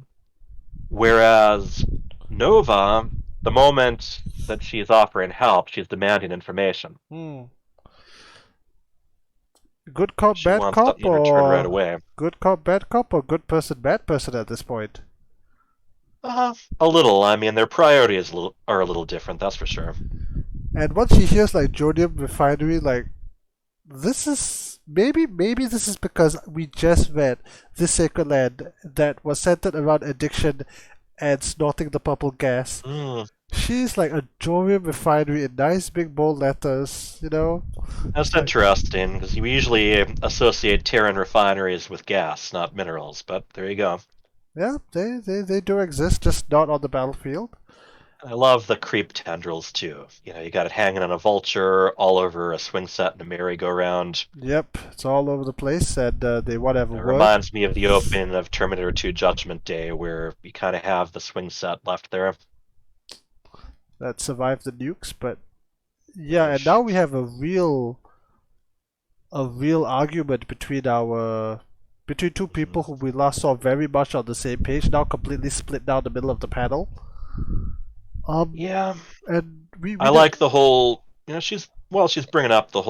whereas Nova, the moment that she's offering help, she's demanding information. Hmm. Good cop, She bad wants cop, something in return right or away. good cop, bad cop, or good person, bad person at this point. A little. I mean, their priorities are a little different, that's for sure. And once she hears like Jodium Refinery, like this is maybe this is because we just read this sacred land that was centered around addiction and snorting the purple gas. Mm, She's like a Jodium Refinery in nice big bold letters, you know. that's Like interesting because we usually associate Terran refineries with gas, not minerals. But there you go. yeah, they do exist, just not on the battlefield. I love the creep tendrils too. You got it hanging on a vulture, all over a swing set and a merry-go-round. Yep, it's all over the place, and they want to have a It word. reminds me of the opening of Terminator 2 Judgment Day, where you kind of have the swing set left there. That survived the nukes, but yeah, and now we have a real argument between two people who we last saw very much on the same page, now completely split down the middle of the panel. Um, Yeah, and we I did. like the whole. She's bringing up the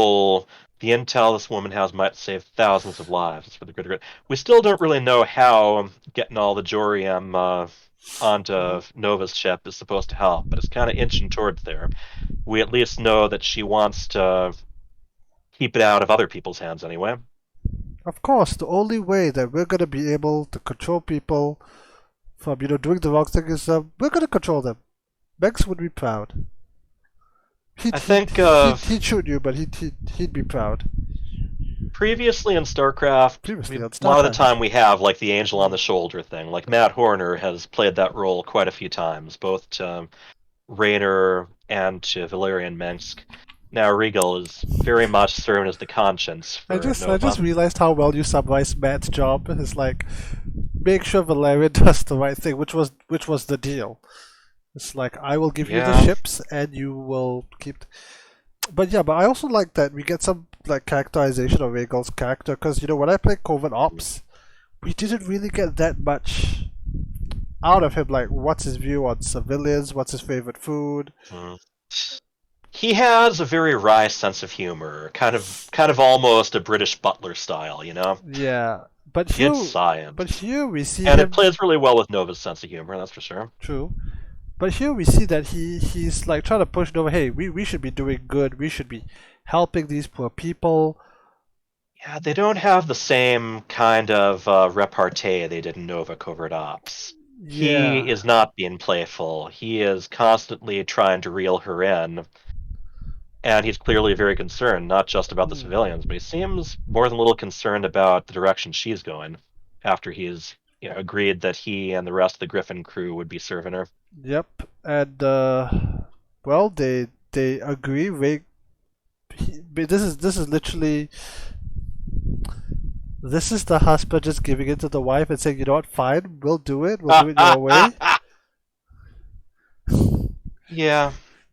intel this woman has might save thousands of lives. It's for the greater good. We still don't really know how getting all the Jorium onto Mhm. Nova's ship is supposed to help, but it's kind of inching towards there. We at least know that she wants to keep it out of other people's hands anyway. Of course, the only way that we're gonna be able to control people from doing the wrong thing is we're gonna control them. Banks would be proud. He'd I he'd think he'd, he'd shoot you, but he'd be proud. previously in StarCraft, Previously on a lot of the Starcraft. time we have like the angel on the shoulder thing. Like Matt Horner has played that role quite a few times, both to Raynor and to Valerian Minsk. Now Regal is very much serving as the conscience for I just Nova. realized how well you summarized Matt's job. It's like make sure Valerian does the right thing, which was the deal. It's like I will give you the Yeah. ships and you will keep. But yeah, but I also like that we get some like characterization of Regal's character because you know when I played Covert Ops, we didn't really get that much out of him. Like, what's his view on civilians? What's his favorite food? Mm. He has a very wry sense of humor, kind of almost a British Butler style, you know. Yeah, It's science, but here we see and it him. plays really well with Nova's sense of humor. That's for sure. True. But here we see that he's like trying to push over. Hey, we should be doing good. We should be helping these poor people. Yeah, they don't have the same kind of repartee they did in Nova Covert Ops. He Yeah. is not being playful. He is constantly trying to reel her in, and he's clearly very concerned, not just about the Hmm. civilians, but he seems more than a little concerned about the direction she's going after he's agreed that he and the rest of the Griffin crew would be serving her. Yep. And well, they agree. But this is literally this is the husband just giving it to the wife and saying, you know what, fine, we'll do it. We'll do it your way. Yeah,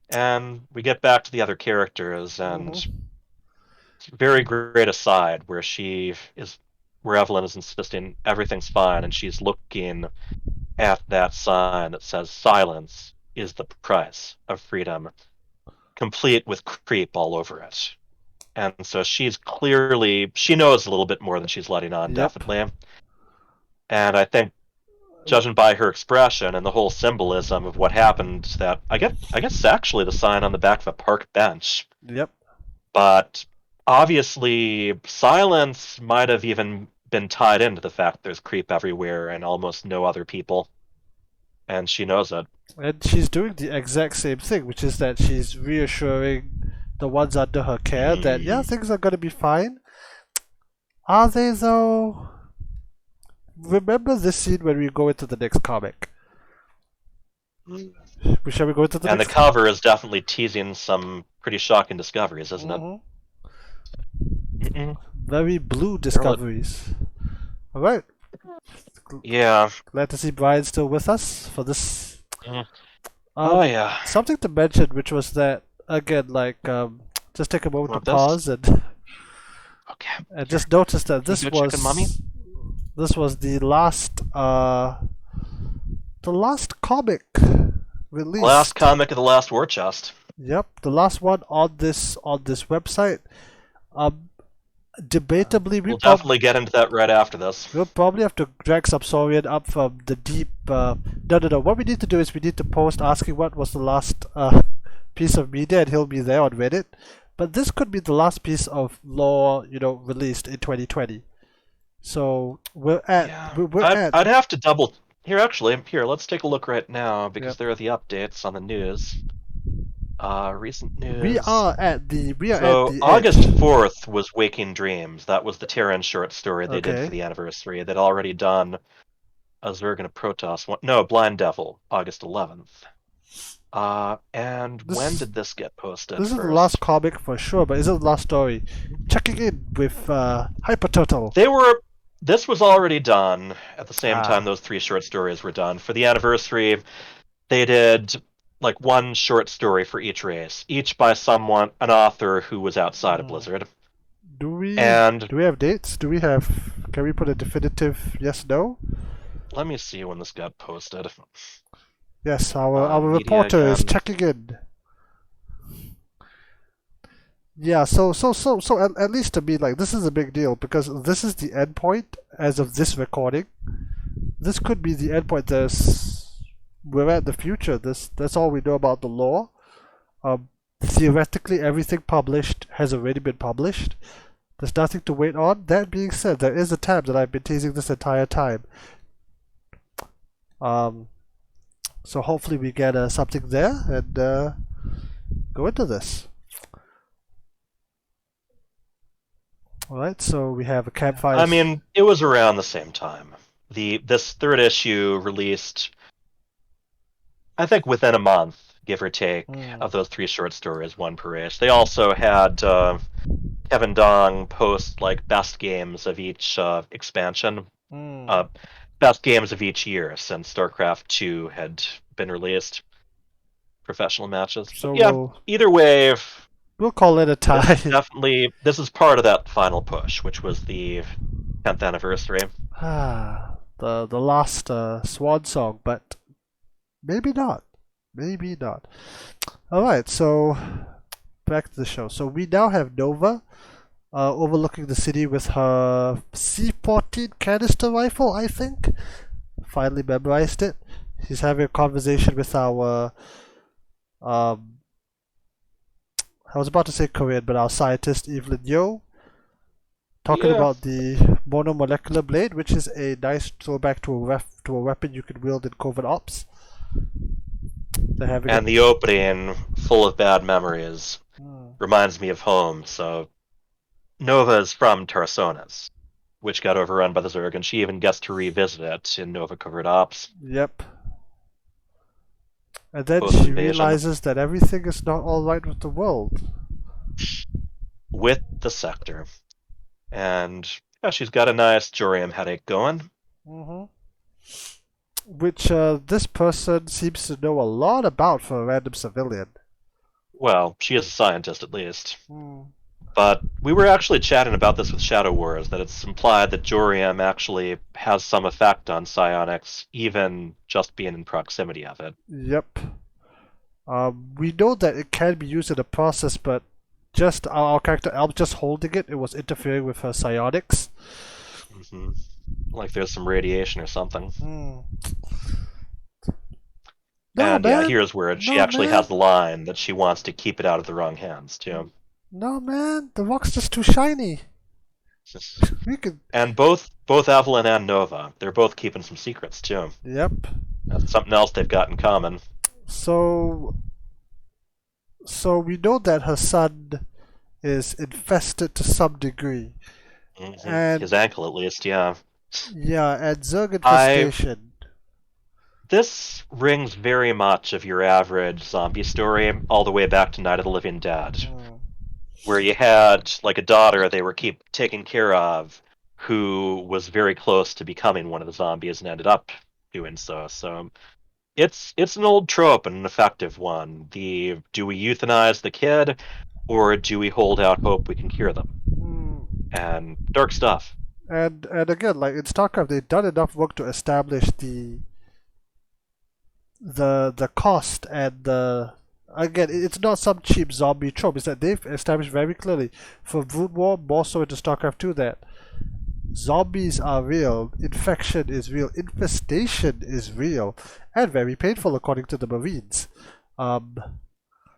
and we get back to the other characters, and Hmm. very great aside where Evelyn is insisting everything's fine, and she's looking at that sign that says silence is the price of freedom, complete with creep all over it. And so she knows a little bit more than she's letting on, Yep. definitely. And I think judging by her expression and the whole symbolism of what happened, that I guess actually the sign on the back of a park bench. Yep. But obviously, silence might have even been tied into the fact there's creep everywhere and almost no other people, and she knows it. And she's doing the exact same thing, which is that she's reassuring the ones under her care that, yeah, Mm. things are going to be fine. Are they, though? Remember this scene when we go into the next comic? Shall we go into the And the next? cover is definitely teasing some pretty shocking discoveries, isn't it? Mhm. Mm-mm. Very blue discoveries. All right. Yeah. Glad to see Brian still with us for this. Mm. Oh yeah. Something to mention, which was that again, like, just take a moment to Want this? pause and Okay. just notice that You go chicken mummy. this was the last comic Last released. comic of the last war chest. Yep, the last one on this website. Um, debatably, We'll definitely get into that right after this. we'll probably have to drag Subsorian up from the deep. No. What we need to do is we need to post asking what was the last piece of media, and he'll be there on Reddit. But this could be the last piece of lore, released in 2020. So Yeah. we're at. I'd have to double here, let's take a look right now because Yep. there are the updates on the news. Recent We news. are at the So August edge. 4th was Waking Dreams. That was the Terran short story they did for Okay. the anniversary. They'd already done a Zerg and a Protoss one. No, Blind Devil, August 11th. And when This did this get posted this is the last first? comic for sure, but is it the last story? Checking in with HyperTurtle. This was already done at the same time Ah. those three short stories were done. For the anniversary, they did like one short story for each race, each by an author who was outside of Hmm. Blizzard. Do we And do we have dates? Can we put a definitive yes no? let me see when this got posted. Yes, our Media reporter is again. checking in. Yeah, so at least to me, like, this is a big deal because this is the end point as of this recording. This could be the end point. We're at the future. That's all we know about the lore. Theoretically, everything published has already been published. There's nothing to wait on. That being said, there is a tab that I've been teasing this entire time. So hopefully we get something there and go into this. All right, so we have a campfire. I mean, it was around the same time. This third issue released, I think, within a month, give or take, Mm, of those three short stories, one per issue. They also had Kevin Dong post like best games of each expansion, mm. uh, best games of each year since Starcraft 2 had been released, professional matches. But So yeah, either way, we'll call it a this is tie. definitely this is part of that final push, which was the 10th anniversary. The last swan song, but maybe not. Maybe not. All right, so back to the show. So we now have Nova overlooking the city with her C-14 canister rifle, I think. Finally memorized it. She's having a conversation with our um, I was about to say Korean, but our scientist Evelyn Yo, talking Yeah. about the Monomolecular Blade, which is a nice throwback to a weapon you can wield in covert ops. They're having And the opening, full of bad memories, Hmm. reminds me of home. So Nova is from Tarsonis, which got overrun by the Zerg, and she even gets to revisit it in Nova Covert Ops Yep. And then post she invasion realizes that everything is not all right with the world. with the Sector. And yeah, she's got a nice Jorium headache going. hmm Which this person seems to know a lot about for a random civilian. Well, she is a scientist at least. Hmm. But we were actually chatting about this with Shadow Wars, that it's implied that Jorium actually has some effect on psionics, even just being in proximity of it. Yep. We know that it can be used in a process, but just our character Elm just holding it, it was interfering with her psionics. Hmm. Like there's some radiation or something. Hmm. No, And yeah, man. here's where she No, actually has man. the line that she wants to keep it out of the wrong hands, too. No, man. The rock's just too shiny. We could. And both Evelyn and Nova, they're both keeping some secrets, too. Yep. That's something else they've got in common. So, so we know that her son is infested to some degree, His and ankle, at least, yeah. yeah, and Zerg I infestation. This rings very much of your average zombie story, all the way back to Night of the Living Dead, Hmm. where you had like a daughter they were keep taking care of, who was very close to becoming one of the zombies and ended up doing so. So it's an old trope and an effective one. The do we euthanize the kid, or do we hold out hope we can cure them? Hmm. And dark stuff. And again, like in StarCraft, they've done enough work to establish the cost and the again, it's not some cheap zombie trope. It's that they've established very clearly for Brood War, more so into StarCraft 2, that zombies are real, infection is real, infestation is real, and very painful according to the Marines. Um,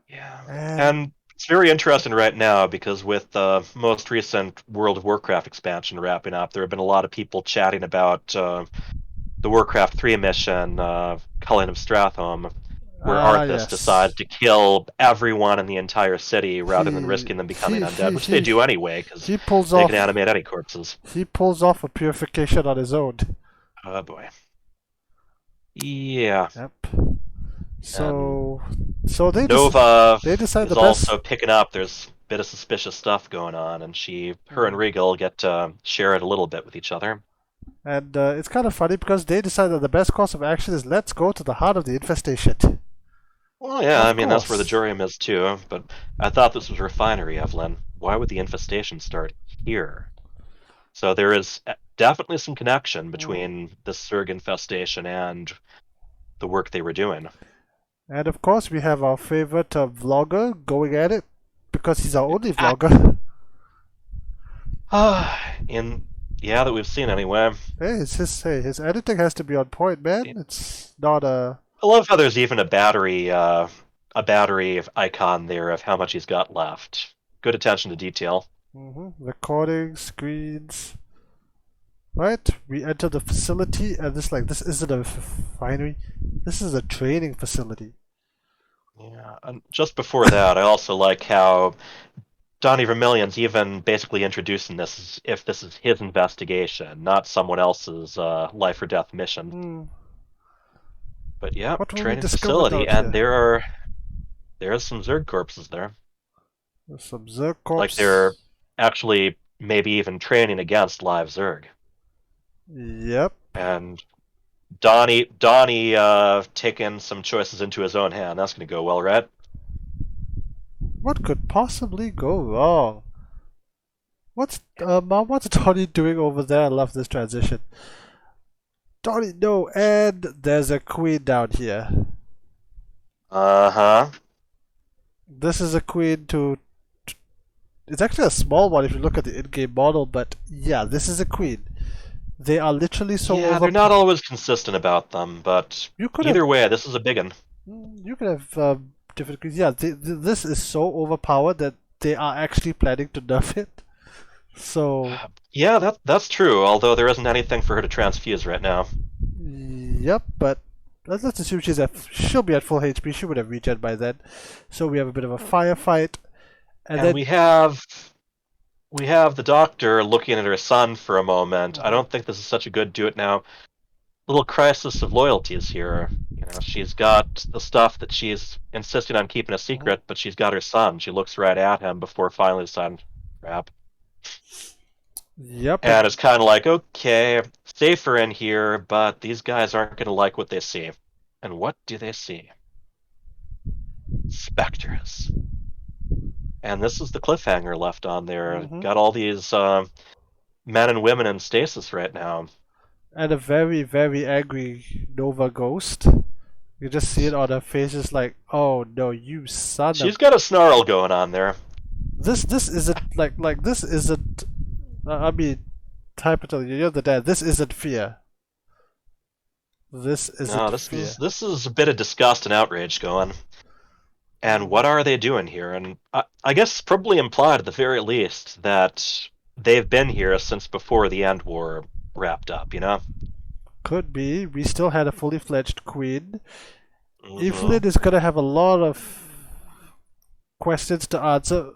Yeah, and and it's very interesting right now because with the most recent World of Warcraft expansion wrapping up, there have been a lot of people chatting about the Warcraft 3 mission, Culling of Strathhome, where Arthas yes, decides to kill everyone in the entire city rather than he risking them becoming he undead, he which they he do anyway because he pulls they can off animate any corpses. he pulls off a purification on his own. Oh boy. Yeah, Yep. and So so Nova they decide the is best. also picking up. There's a bit of suspicious stuff going on, and her and Mm. Regal get to share it a little bit with each other. And it's kind of funny because they decide that the best course of action is let's go to the heart of the infestation. Well, yeah, I Of mean that's where the course. Jurium is too. But I thought this was refinery, Evelyn. Why would the infestation start here? So there is definitely some connection Mm. between the Zerg infestation and the work they were doing. And of course, we have our favorite vlogger going at it because he's our only vlogger. In yeah, that we've seen anyway. His editing has to be on point, man. It's not a I love how there's even a battery icon there of how much he's got left. Good attention to detail. recording screens. Right? We enter the facility, and this isn't a refinery. This is a training facility. Yeah, and just before that, I also like how Donnie Vermillion's even basically introducing this as if this is his investigation, not someone else's life or death mission. Hmm. But yeah, What will we training discover facility, out and here? there's some Zerg corpses there. There's some Zerg Like they're corpse. actually maybe even training against live Zerg. Yep. And Donnie taking some choices into his own hand. That's going to go well, right? What could possibly go wrong? Mom, what's Donnie doing over there? I love this transition. Donnie, no, and there's a queen down here. Uh-huh. This is a queen to. It's actually a small one if you look at the in-game model, but yeah, this is a queen. They are literally so Yeah, they're over. not always consistent about them, but You could have. either way, this is a big one. You could have different queens. Yeah, this is so overpowered that they are actually planning to nerf it. So, Yeah, that's true, although there isn't anything for her to transfuse right now. yep, but let's assume she'll be at full HP. She would have regen by then. So we have a bit of a firefight, and And then we have the doctor looking at her son for a moment. I don't think this is such a good do it now. Little crisis of loyalties here. You know, she's got the stuff that she's insisting on keeping a secret, but she's got her son. She looks right at him before finally deciding, crap. yep, And it's kind of like, okay, safer in here, but these guys aren't going to like what they see. And what do they see? Spectres. And this is the cliffhanger left on there. hmm Got all these men and women in stasis right now. and a very very angry Nova ghost. You just see it on her face, just like, oh no, you son of. She's got a snarl going on there. This isn't like this isn't. I mean, HyperTurtle, you're the dad. This isn't fear. This No, isn't fear. this is a bit of disgust and outrage going. And what are they doing here? And I guess it's probably implied at the very least that they've been here since before the End War wrapped up, you know? Could be. We still had a fully fledged queen. Mm-hmm. Evelyn is gonna have a lot of questions to answer.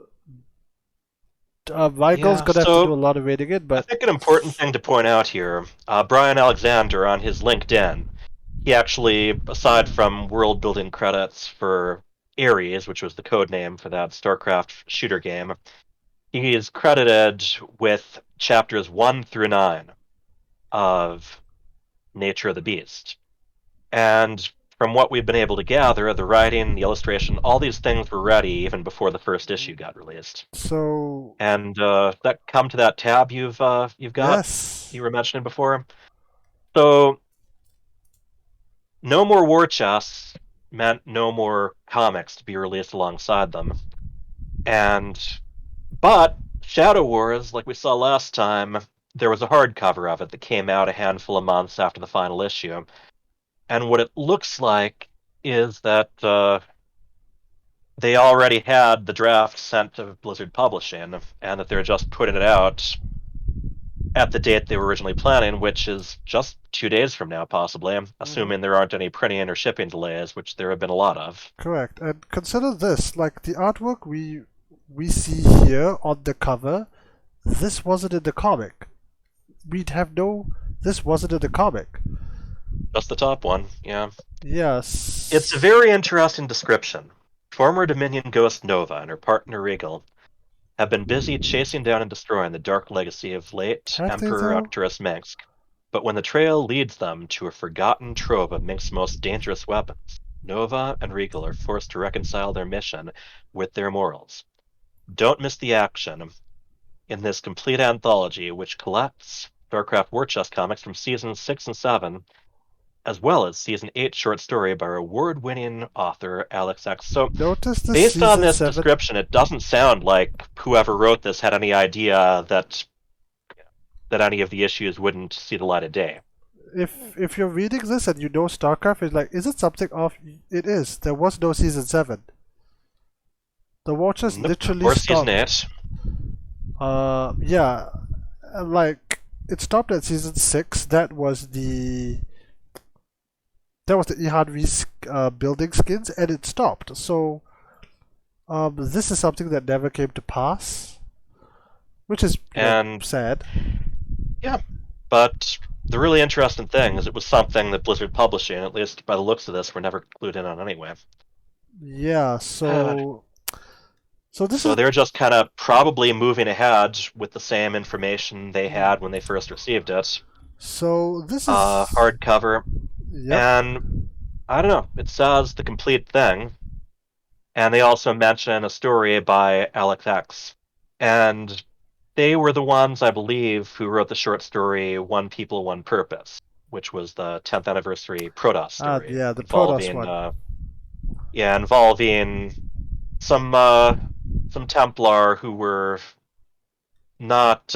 Vigal's Yeah, gonna have to do so a lot of reading it, I but think an important thing to point out here, Brian Alexander on his LinkedIn, he actually, aside from world building credits for Ares, which was the code name for that Starcraft shooter game, he is credited with chapters 1 through 9 of Nature of the Beast. And from what we've been able to gather, the writing, the illustration, all these things were ready even before the first issue got released. so And that come to that tab you've got yes. you were mentioning before. So no more war chests meant no more comics to be released alongside them. But Shadow Wars, like we saw last time, there was a hardcover of it that came out a handful of months after the final issue. And what it looks like is that they already had the draft sent to Blizzard Publishing, and that they're just putting it out at the date they were originally planning, which is just 2 days from now, possibly, hmm assuming there aren't any printing or shipping delays, which there have been a lot of. Correct. And consider this, like the artwork we see here on the cover, this wasn't in the comic. We'd have no this wasn't in the comic. Just the top one, yeah. It's a Yes. very interesting description. Former Dominion ghost Nova and her partner Regal have been busy chasing down and destroying the dark legacy of late Have they Emperor though? Arcturus Minsk. But when the trail leads them to a forgotten trove of Minsk's most dangerous weapons, Nova and Regal are forced to reconcile their mission with their morals. Don't miss the action in this complete anthology, which collects Starcraft War Chest comics from seasons 6 and 7, as well as season 8 short story by award-winning author Alex X. So, Notice the based on season this 7. description, it doesn't sound like whoever wrote this had any idea that any of the issues wouldn't see the light of day. If you're reading this and you know StarCraft, it's like, is it something off? It is. There was no season 7. The Watchers Nope. literally Or season stopped. 8. Yeah, like it stopped at season 6. That was the Ihan building skins, and it stopped. So This is something that never came to pass, which is, And sad. yeah, but the really interesting thing is it was something that Blizzard Publishing, at least by the looks of this, were never clued in on anyway. Yeah, so this So is they're just kind of probably moving ahead with the same information they hmm, had when they first received it, so this is hardcover, yep. and I don't know, it says the complete thing, and they also mention a story by Alex X, and they were the ones, I believe, who wrote the short story One People, One Purpose, which was the 10th anniversary Protoss story Yeah, the Protoss involving, one. involving some Templar who were not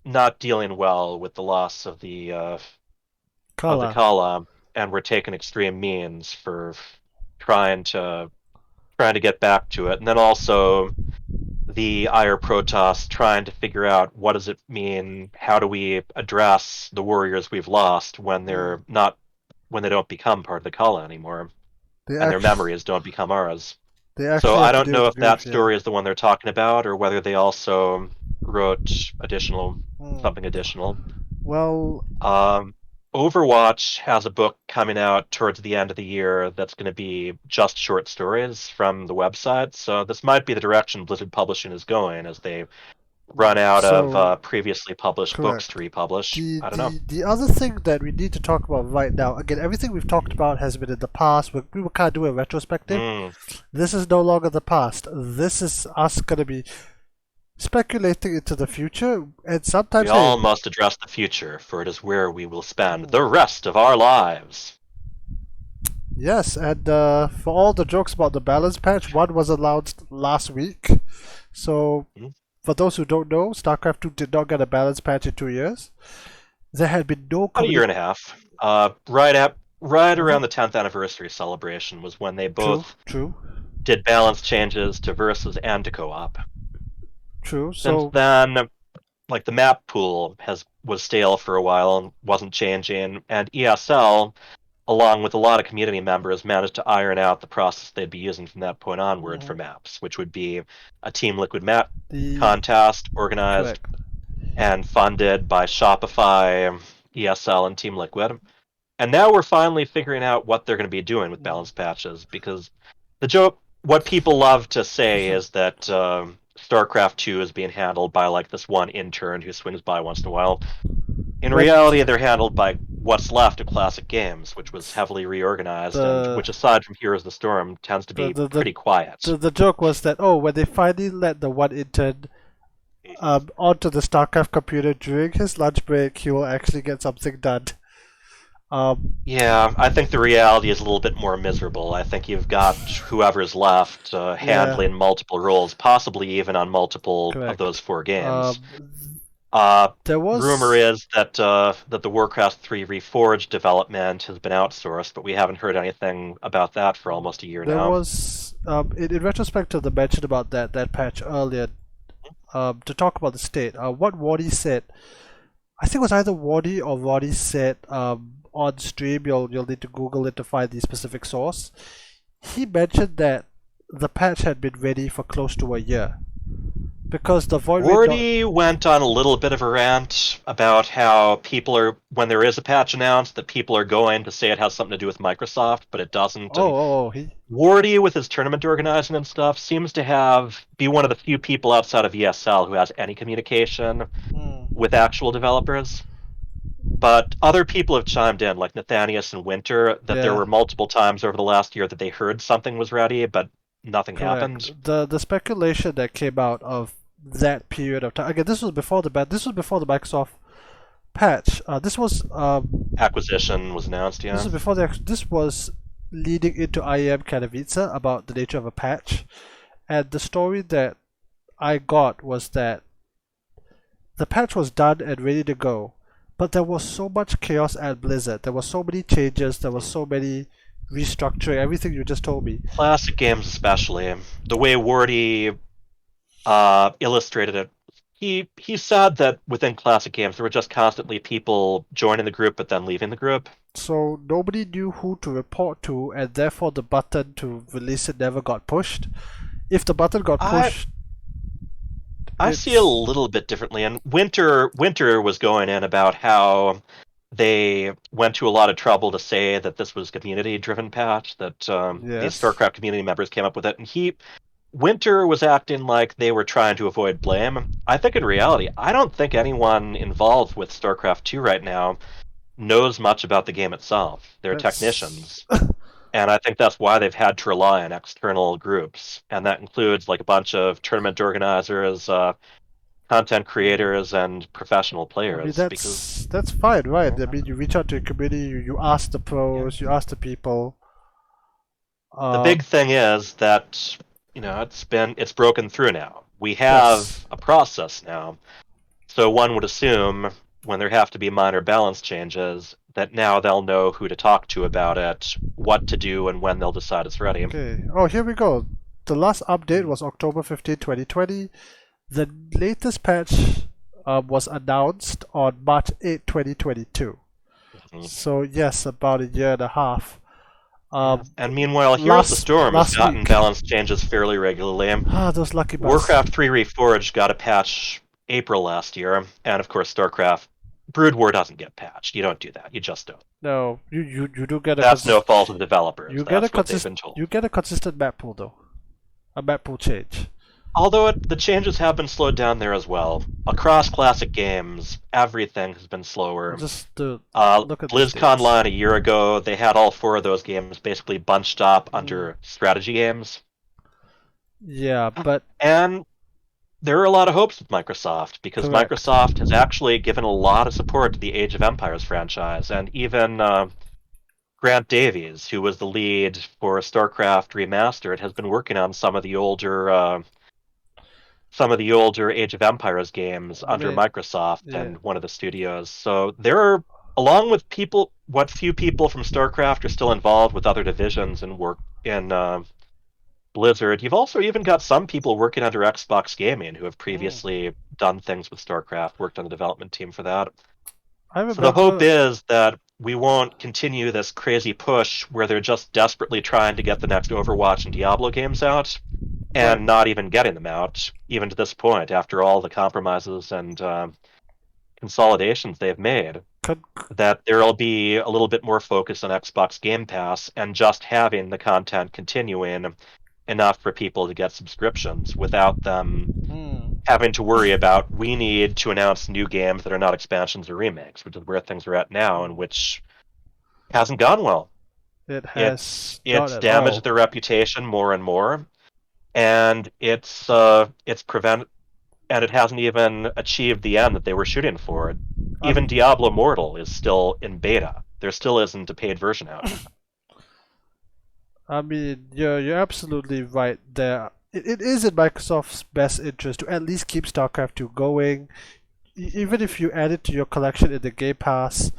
not dealing well with the loss of the Kala. Kala, and were taking extreme means for trying to trying to get back to it, and then also the Ire Protoss trying to figure out what does it mean, how do we address the warriors we've lost when Hmm. they're not when they don't become part of the Kala anymore, They and their actually memories don't become ours. they So actually I have to don't deal know with if that grief. Yeah. story is the one they're talking about, or whether they also wrote additional Hmm. something additional. Well, Um, Overwatch has a book coming out towards the end of the year that's going to be just short stories from the website. So this might be the direction Blizzard Publishing is going as they run out of so previously published books to correct. republish. I don't know. The other thing that we need to talk about right now, again, everything we've talked about has been in the past. We were kind of doing a retrospective. Mm. This is no longer the past. This is us gonna be speculating into the future, and We sometimes, hey, all must address the future, for it is where we will spend hmm, the rest of our lives. yes, and for all the jokes about the balance patch, one was announced last week. So, Mm. for those who don't know, StarCraft 2 did not get a balance patch in 2 years. There had been no About a year communication. and a half. Right Was around it? the 10th anniversary celebration was when they True, both true, did balance changes to versus and to co-op. true. Since So, then, like the map pool was stale for a while and wasn't changing, and ESL, along with a lot of community members, managed to iron out the process they'd be using from that point onward for mhm, maps, which would be a Team Liquid map the contest organized correct. and funded by Shopify, ESL, and Team Liquid. And now we're finally figuring out what they're going to be doing with Mhm. balance patches, because what people love to say So, is that StarCraft 2 is being handled by like this one intern who swings by once in a while. In when reality, they're handled by what's left of classic games, which was heavily reorganized, and the which, aside from Heroes of the Storm, tends to the be the the pretty quiet. the joke was that, oh, when they finally let the one intern onto the StarCraft computer during his lunch break, he will actually get something done. Um, Yeah, I think the reality is a little bit more miserable. I think you've got whoever's left yeah, handling multiple roles, possibly even on multiple of correct. those four games. Um, Uh, there Rumor was is that the Warcraft 3 Reforged development has been outsourced, but we haven't heard anything about that for almost a year there now. was in retrospect to the mention about that patch earlier, to talk about the state. What Wadi said, I think it was either Wadi or Roddy said on stream. You'll need to Google it to find the specific source. He mentioned that the patch had been ready for close to a year because the void rate not. Wardy went on a little bit of a rant about how when there is a patch announced, that people are going to say it has something to do with Microsoft, but it doesn't. And He. Wardy, with his tournament organizing and stuff, seems to be one of the few people outside of ESL who has any communication Hmm, with actual developers. But other people have chimed in, like Nathanius and Winter, that there yeah, were multiple times over the last year that they heard something was ready, but nothing correct. happened. The speculation that came out of that period of time. Again, this was before this was before the Microsoft patch. Acquisition was announced, This yeah. was before this was leading into IEM Katowice about the nature of a patch, and the story that I got was that the patch was done and ready to go, but there was so much chaos at Blizzard. There were so many changes. There was so many restructuring. Everything you just told me. Classic games, especially. The way Wardy illustrated it, he said that within classic games there were just constantly people joining the group but then leaving the group. So nobody knew who to report to, and therefore the button to release it never got pushed. If the button got I pushed, I see a it's little bit differently. And Winter was going in about how they went to a lot of trouble to say that this was community-driven patch, that the yes, Starcraft community members came up with it, and Winter was acting like they were trying to avoid blame. I think in reality, I don't think anyone involved with Starcraft 2 right now knows much about the game itself. They're that's technicians. And I think that's why they've had to rely on external groups. And that includes like a bunch of tournament organizers, content creators, and professional I mean, players. Because that's fine, right? I yeah, mean, you reach out to your community, you ask the yeah. pros, you ask the people. The Uh, big thing is that it's broken through now. We yes, have a process now. So one would assume when there have to be minor balance changes that now they'll know who to talk to about it, what to do, and when they'll decide it's ready. okay. Oh, here we go. The last update Mhm. was October 15, 2020. The latest patch was announced on March 8, 2022. Mhm. So yes, about a year and a half. Yeah. Um, And meanwhile, Heroes of the last Storm has last gotten week. balance changes fairly regularly. Ah, those lucky bus. Warcraft 3 Reforged got a patch April last year, and of course, Starcraft Brood War doesn't get patched. You don't do that. You just don't. No, you do get a That's no fault of the developers. you get a That's what they've been you told. get a consistent map pool though. A map pool change. Although the changes have been slowed down there as well. Across classic games, everything has been slower. Just look at these BlizzCon dates. line a year ago, they had all four of those games basically bunched up Mm, under strategy games. yeah, but And there are a lot of hopes with Microsoft because correct. Microsoft has actually given a lot of support to the Age of Empires franchise, and even Grant Davies, who was the lead for StarCraft Remastered, has been working on some of the older Age of Empires games I under mean, Microsoft yeah. and one of the studios. So there are, along with people, what few people from StarCraft are still involved with other divisions and work in Blizzard. You've also even got some people working under Xbox Gaming who have Mm. previously done things with StarCraft, worked on the development team for that. I So the hope remember. is that we won't continue this crazy push where they're just desperately trying to get the next Overwatch and Diablo games out Right. and not even getting them out, even to this point, after all the compromises and consolidations they've made, Con- that there'll be a little bit more focus on Xbox Game Pass and just having the content continuing enough for people to get subscriptions without them mm. having to worry about we need to announce new games that are not expansions or remakes, which is where things are at now, and Mm. which hasn't gone well. It has not It's at damaged all. their reputation more and more, and it's prevent and it hasn't even achieved the end that they were shooting for. I Even mean, Diablo Immortal is still in beta. There still isn't a paid version out. you're absolutely right there. It is in Microsoft's best interest to at least keep StarCraft 2 going, even if you add it to your collection in the Game Pass.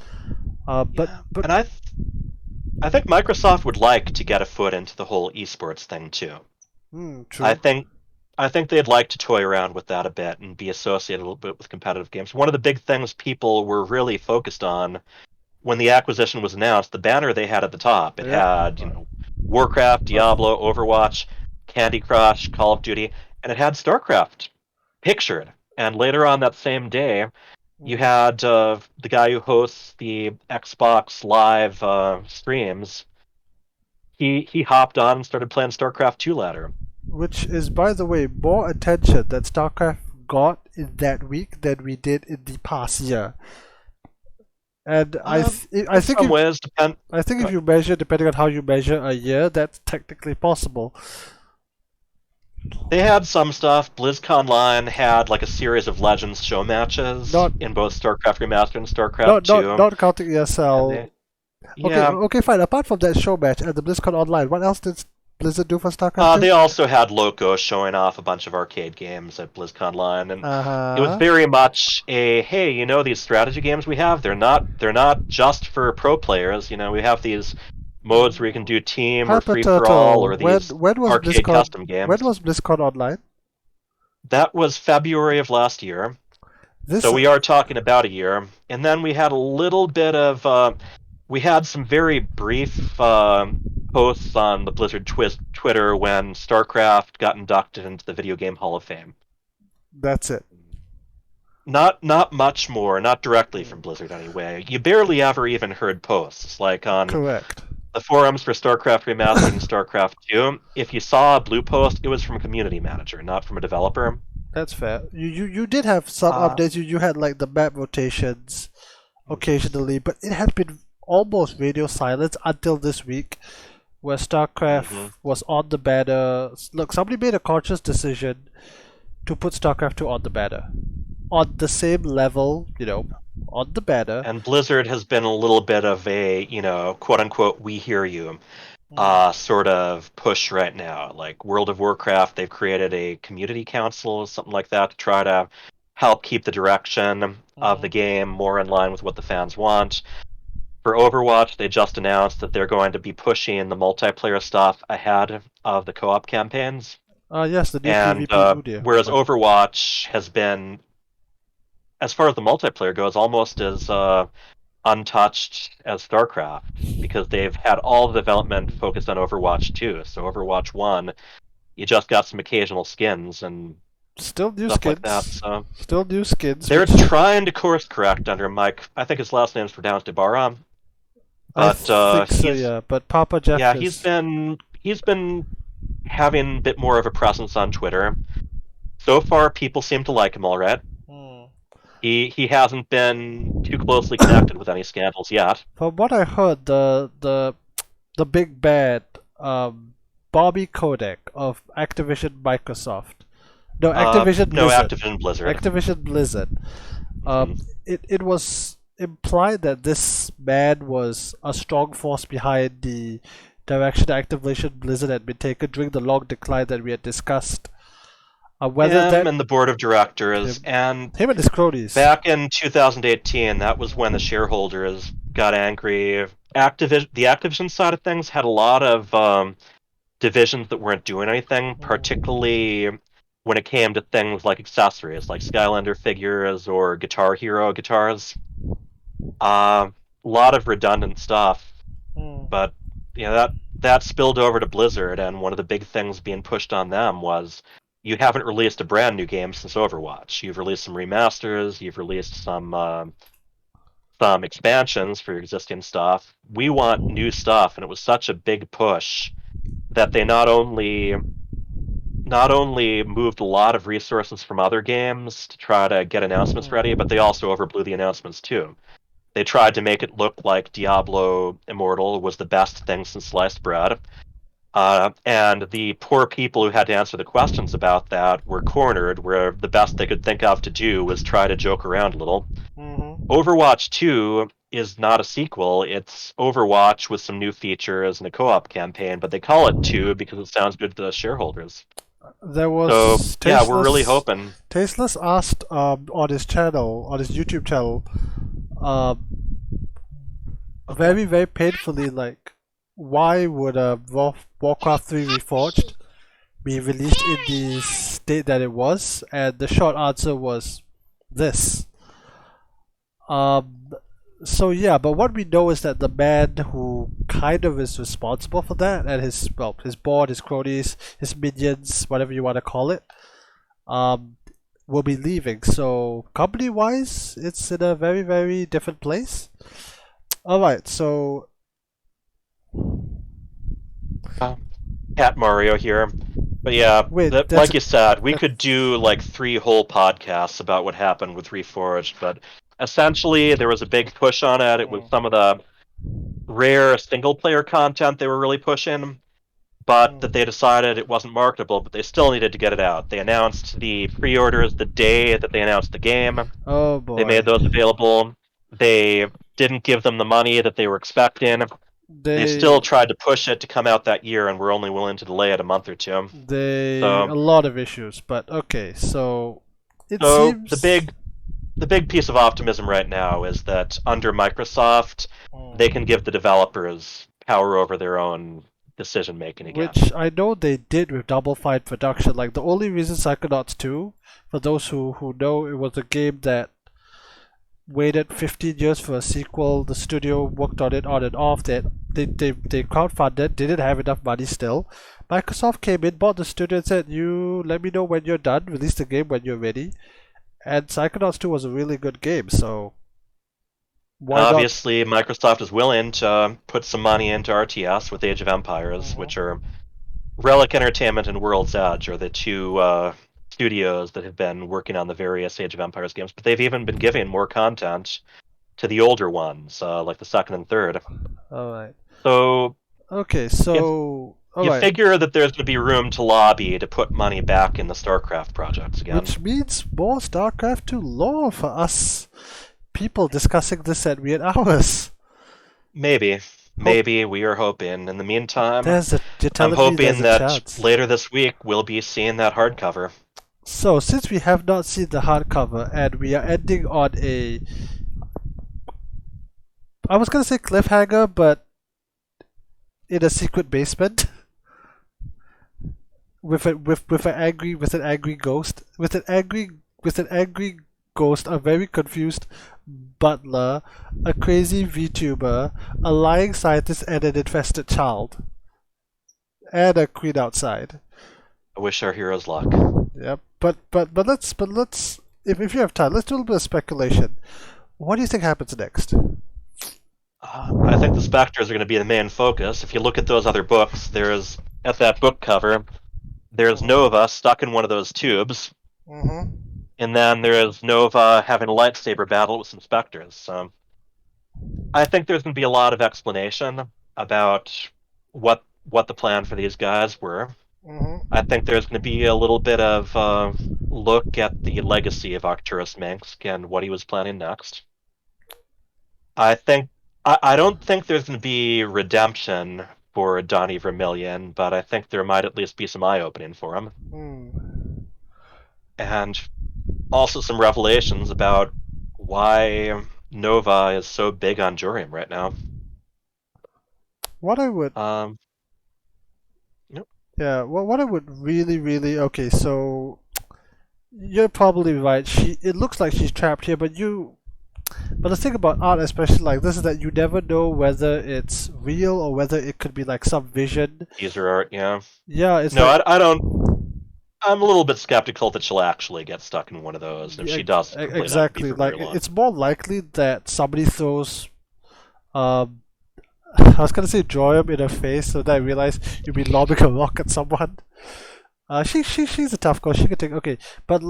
Yeah, But and I think Microsoft would like to get a foot into the whole esports thing too. I true. think I think they'd like to toy around with that a bit and be associated a little bit with competitive games. One of the big things people were really focused on when the acquisition was announced, the banner they had at the top, it Yep. had, Warcraft, Uh, Diablo, Overwatch, Candy Crush, Call of Duty, and it had StarCraft pictured. And later on that same day, you mm. had the guy who hosts the Xbox Live streams. He hopped on and started playing StarCraft 2 ladder. Which is, by the way, more attention that StarCraft got in that week than we did in the past year. And In some ways, I think if uh, you measure, depending on how you measure a year, that's technically possible. they had some stuff. BlizzCon Line had like a series of Legends show matches Not in both StarCraft Remastered and StarCraft 2. not counting And ESL. they, yeah, Okay, fine. Apart from that show match and the BlizzCon Online, what else did Blizzard do for StarCraft 2? they also had Loco showing off a bunch of arcade games at BlizzCon Line, and Uh it was huh. very much a hey, these strategy games we have, they're not just for pro players. We have these modes where you can do team or free for all, HyperTurtle. or these arcade custom When games. was BlizzCon Online? That was February of last year. So This we are talking about a year, and then we had a little bit of we had some very brief posts on the Blizzard Twitter when Starcraft got inducted into the Video Game Hall of Fame. That's it. Not much more, not directly Mm. from Blizzard anyway. You barely ever even heard posts. Like on Correct. the forums for StarCraft Remastered and StarCraft 2, if you saw a blue post, it was from a community manager, not from a developer. That's fair. You did have some Uh, updates. You had like the map rotations occasionally, but it had been almost radio silence until this week, where mhm. StarCraft was on the banner. Look, somebody made a conscious decision to put StarCraft 2 on the banner, on the same level, on the banner. And Blizzard has been a little bit of a, quote unquote, we hear you Mm, sort of push right now. Like World of Warcraft, they've created a community council, something like that, to try to help keep the direction of the mhm. game more in line with what the fans want. For Overwatch, they just announced that they're going to be pushing the multiplayer stuff ahead of the co-op campaigns. Yes, the new And PvP Udyr. whereas Overwatch has been, as far as the multiplayer goes, almost as untouched as StarCraft, because they've had all the development focused on Overwatch 2. So Overwatch 1, you just got some occasional skins and Still new stuff like that. skins. So Still new skins, they're which trying to course correct under Mike. I think his last name's pronounced Ibarra, I but think so, yeah. But Papa Jeff yeah, he's is. been having a bit more of a presence on Twitter. So far, people seem to like him all right. Hmm. He hasn't been too closely connected with any scandals yet. From what I heard, the big bad, Bobby Kotick of Activision Microsoft. No, Activision No, Blizzard. Activision Blizzard. Activision Blizzard. Hmm. It was implied that this man was a strong force behind the direction Activision Blizzard had been taken during the long decline that we had discussed. Whether Him that and the board of directors, him, and him and his cronies. back in 2018, that was when the shareholders got angry. The Activision side of things had a lot of divisions that weren't doing anything, particularly when it came to things like accessories, like Skylander figures or Guitar Hero guitars. A lot of redundant stuff, Mm, but that spilled over to Blizzard, and one of the big things being pushed on them was you haven't released a brand new game since Overwatch. You've released some remasters, you've released some expansions for your existing stuff. We want new stuff, and it was such a big push that they not only moved a lot of resources from other games to try to get announcements ready, but they also overblew the announcements too. They tried to make it look like Diablo Immortal was the best thing since sliced bread. And the poor people who had to answer the questions about that were cornered, where the best they could think of to do was try to joke around a little. hmm Overwatch 2 is not a sequel. It's Overwatch with some new features and a co-op campaign, but they call it 2 because it sounds good to the shareholders. There So, was yeah, we're really Tasteless. hoping. Tasteless asked on his channel, on his YouTube channel, um, Okay. very very painfully, like, why would Warcraft 3 Reforged be released in the state that it was? And the short answer was this. Um, so yeah, but what we know is that the man who kind of is responsible for that, and his board, his cronies, his minions, whatever you want to call it, um, will be leaving. So company wise, it's in a very very different place. All right, so Cat Mario here. But yeah, wait, like you said, we that, could do like 3 whole podcasts about what happened with Reforged, but essentially there was a big push on it. It was mm, some of the rare single player content they were really pushing, but that mm. they decided it wasn't marketable, but they still needed to get it out. They announced the pre-orders the day that they announced the game. Oh They made boy, those available. They didn't give them the money that they were expecting. They still they tried to push it to come out that year and were only willing to delay it a month or two. they So a lot of issues, but okay, so it so seems. the big piece of optimism right now is that under Microsoft, they can Mm. give the developers power over their own decision making again. Which I know they did with Double Fine production. Like the only reason Psychonauts 2, for those who know, it was a game that waited 15 years for a sequel. The studio worked on it on and off. They crowdfunded. They didn't have enough money still. Microsoft came in, bought the studio, and said, "You let me know when you're done. Release the game when you're ready." And Psychonauts 2 was a really good game, so why not? Obviously, Microsoft is willing to put some money into RTS with Age of Empires, Mhm. which are Relic Entertainment and World's Edge are the two studios that have been working on the various Age of Empires games, but they've even been giving more content to the older ones, like the second and third. All right. So Okay, you, so all you right, figure that there's going to be room to lobby to put money back in the Starcraft projects again. which means more StarCraft 2 lore for us people discussing this at weird hours. Maybe. Hope Maybe we are hoping. In the meantime, you're I'm telling me there's hoping a that chance. later this week we'll be seeing that hardcover. So, since we have not seen the hardcover and we are ending on a, I was gonna say cliffhanger, but in a secret basement with an angry ghost, with an angry ghost, a very confused butler, a crazy VTuber, a lying scientist, and an infested child, and a queen outside. I wish our heroes luck. Yep. But let's if you have time, let's do a little bit of speculation. What do you think happens next? I think the Spectres are going to be the main focus. If you look at those other books, there's at that book cover, there's Nova stuck in one of those tubes, Mm-hmm. and then there's Nova having a lightsaber battle with some Spectres. So I think there's going to be a lot of explanation about what the plan for these guys were. Mm-hmm. I think there's going to be a little bit of look at the legacy of Arcturus Minsk and what he was planning next. I think I don't think there's going to be redemption for Donnie Vermillion, but I think there might at least be some eye opening for him, Mm. and also some revelations about why Nova is so big on Jorium right now. What I would, Um, yep. yeah, what I would really, okay, so you're probably right. It looks like she's trapped here, but the thing about art, especially like this, is that you never know whether it's real or whether it could be like some vision. Teaser art, yeah. Yeah, it's No, like I don't. I'm a little bit skeptical that she'll actually get stuck in one of those, and if yeah, she does, it's probably not going to be exactly. for Like very long. it's more likely that somebody throws um I was gonna say Joyum in her face, so then I realized you'd be lobbing a rock at someone. She's a tough girl. She can take okay, but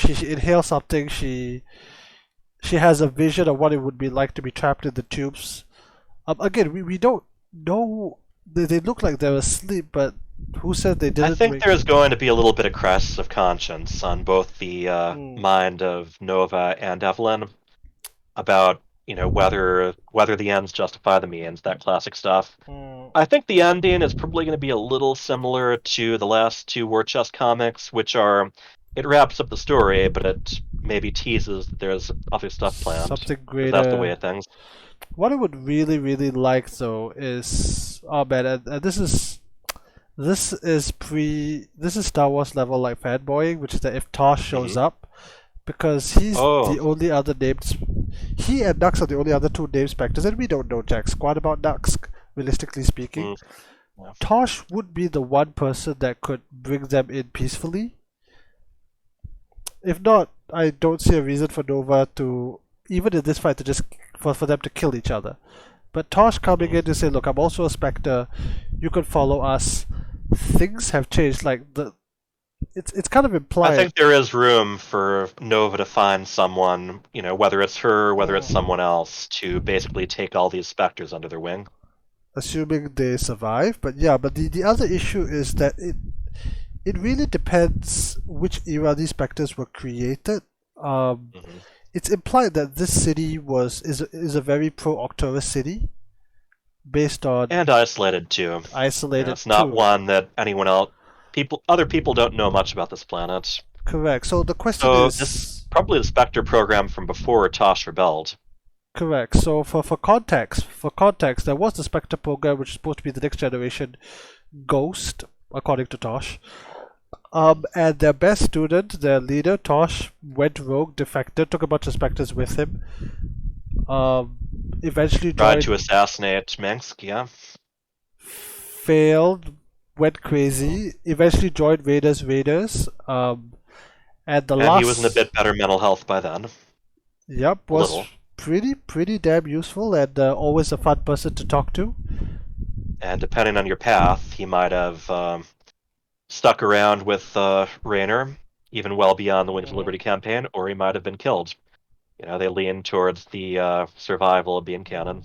she inhales something. She has a vision of what it would be like to be trapped in the tubes. Again, we don't know. They look like they're asleep, but who said they I didn't think wake? there's going to be a little bit of crisis of conscience on both the Mm, mind of Nova and Evelyn about whether the ends justify the means, that classic stuff. mm, I think the ending is probably going to be a little similar to the last two War Chest comics, which are it wraps up the story, but it maybe teases that there's other stuff planned something because that's the way greater. of things. What I would really like though is oh man, and this is Star Wars level like fanboying, which is that if Tosh shows Hmm. up, because he's Oh, the only other named he and Nux are the only other two named specters, and we don't know jack squat about Nux, realistically speaking. mm, yeah. Tosh would be the one person that could bring them in peacefully. If not, I don't see a reason for Nova to even in this fight to just for them to kill each other. But Tosh coming Mm. in to say, "Look, I'm also a Spectre. You can follow us." Things have changed. Like it's kind of I implied. think there is room for Nova to find someone, whether it's her, whether it's Mm. someone else, to basically take all these specters under their wing. Assuming they survive. But yeah, but the other issue is that it really depends which era these specters were created. Um, Hmm. it's implied that this city is a very pro Arcturus city based on And isolated too. isolated It's not too. one that other people don't know much about this planet. Correct. So the question So this is probably the Spectre program from before Tosh rebelled. correct. So for context, there was the Spectre program, which is supposed to be the next generation Ghost, according to Tosh. And their best student, their leader, Tosh, went rogue, defected, took a bunch of specters with him. Eventually Tried joined, to assassinate Minsk, yeah. failed, went Mhm. crazy. Eventually joined Raiders. And the And he was in a last, bit better mental health by then. yep, A was little. pretty damn useful and always a fun person to talk to. And depending on your path, he might have stuck around with Raynor, even well beyond the Wings of Mhm. Liberty campaign, or he might have been killed. They lean towards the survival of being canon.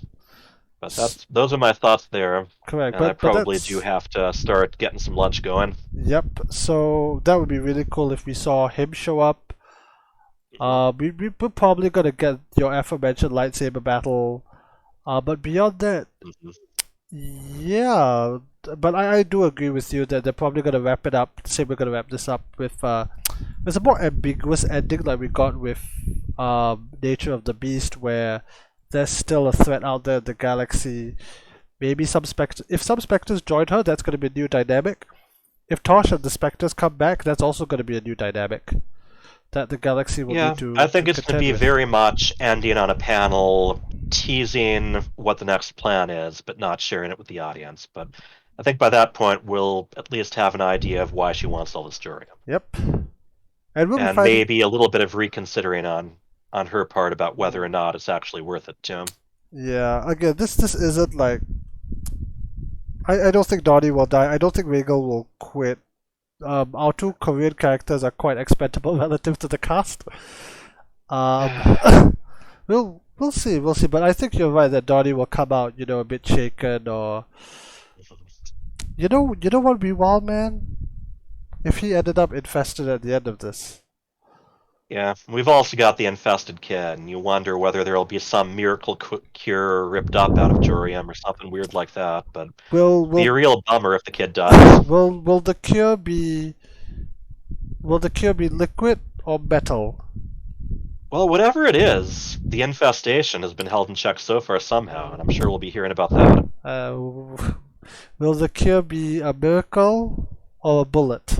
But S- those are my thoughts there, Correct, and I but probably do that's have to start getting some lunch going. yep. So that would be really cool if we saw him show up. Mhm. We're probably gonna get your aforementioned lightsaber battle. But beyond that, Mhm. yeah. But I do agree with you that they're probably gonna wrap it up. Say we're gonna wrap this up with a more ambiguous ending like we got with Nature of the Beast, where there's still a threat out there in the galaxy. Maybe if some specters join her, that's gonna be a new dynamic. If Tosh and the specters come back, that's also gonna be a new dynamic that the galaxy will need Yeah, I to think it's going to contend be with. very much ending on a panel teasing what the next plan is, but not sharing it with the audience. But I think by that point, we'll at least have an idea of why she wants all this story. Yep. And we'll be And fighting. maybe a little bit of reconsidering on her part about whether or Mm, not it's actually worth it to him. yeah. Again, this isn't like I don't think Donnie will die. I don't think Regal will quit. Our two Korean characters are quite expendable relative to the cast. Um, we'll see. But I think you're right that Donnie will come out, a bit shaken, or you know what would be wild, man? If he ended up infested at the end of this. Yeah, we've also got the infested kid, and you wonder whether there'll be some miracle cure ripped up out of Jorium or something weird like that. But Will be will a real bummer if the kid dies. will the cure be liquid or metal? Well, whatever it is, the infestation has been held in check so far somehow, and I'm sure we'll be hearing about that. Uh, will the cure be a miracle or a bullet?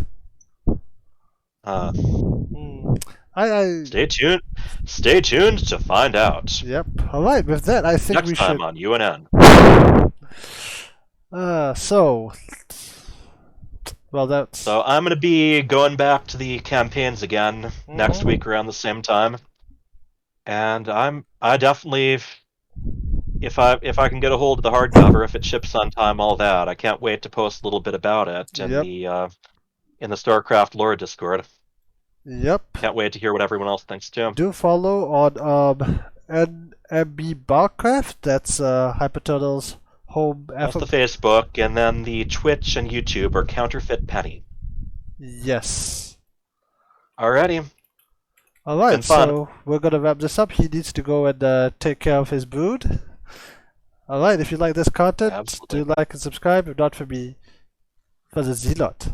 Uh, Hmm. I stay tuned. Stay tuned to find out. Yep. All right. With that, I think Next we time should. on UNN. So, well, that's. So I'm going to be going back to the campaigns again next Mhm. week around the same time, and I definitely, if I can get a hold of the hardcover, if it ships on time, all that, I can't wait to post a little bit about it Yep. in the Starcraft lore Discord. Yep. Can't wait to hear what everyone else thinks too. Do follow on NMB Barcraft. That's HyperTurtle's home That's the FM. Facebook, and then the Twitch and YouTube are Counterfeit Penny. Yes. Alrighty, All been right. fun. So we're gonna wrap this up. He needs to go and take care of his brood. All right. If you like this content, Absolutely. do like and subscribe. If not for me, for the Zealot.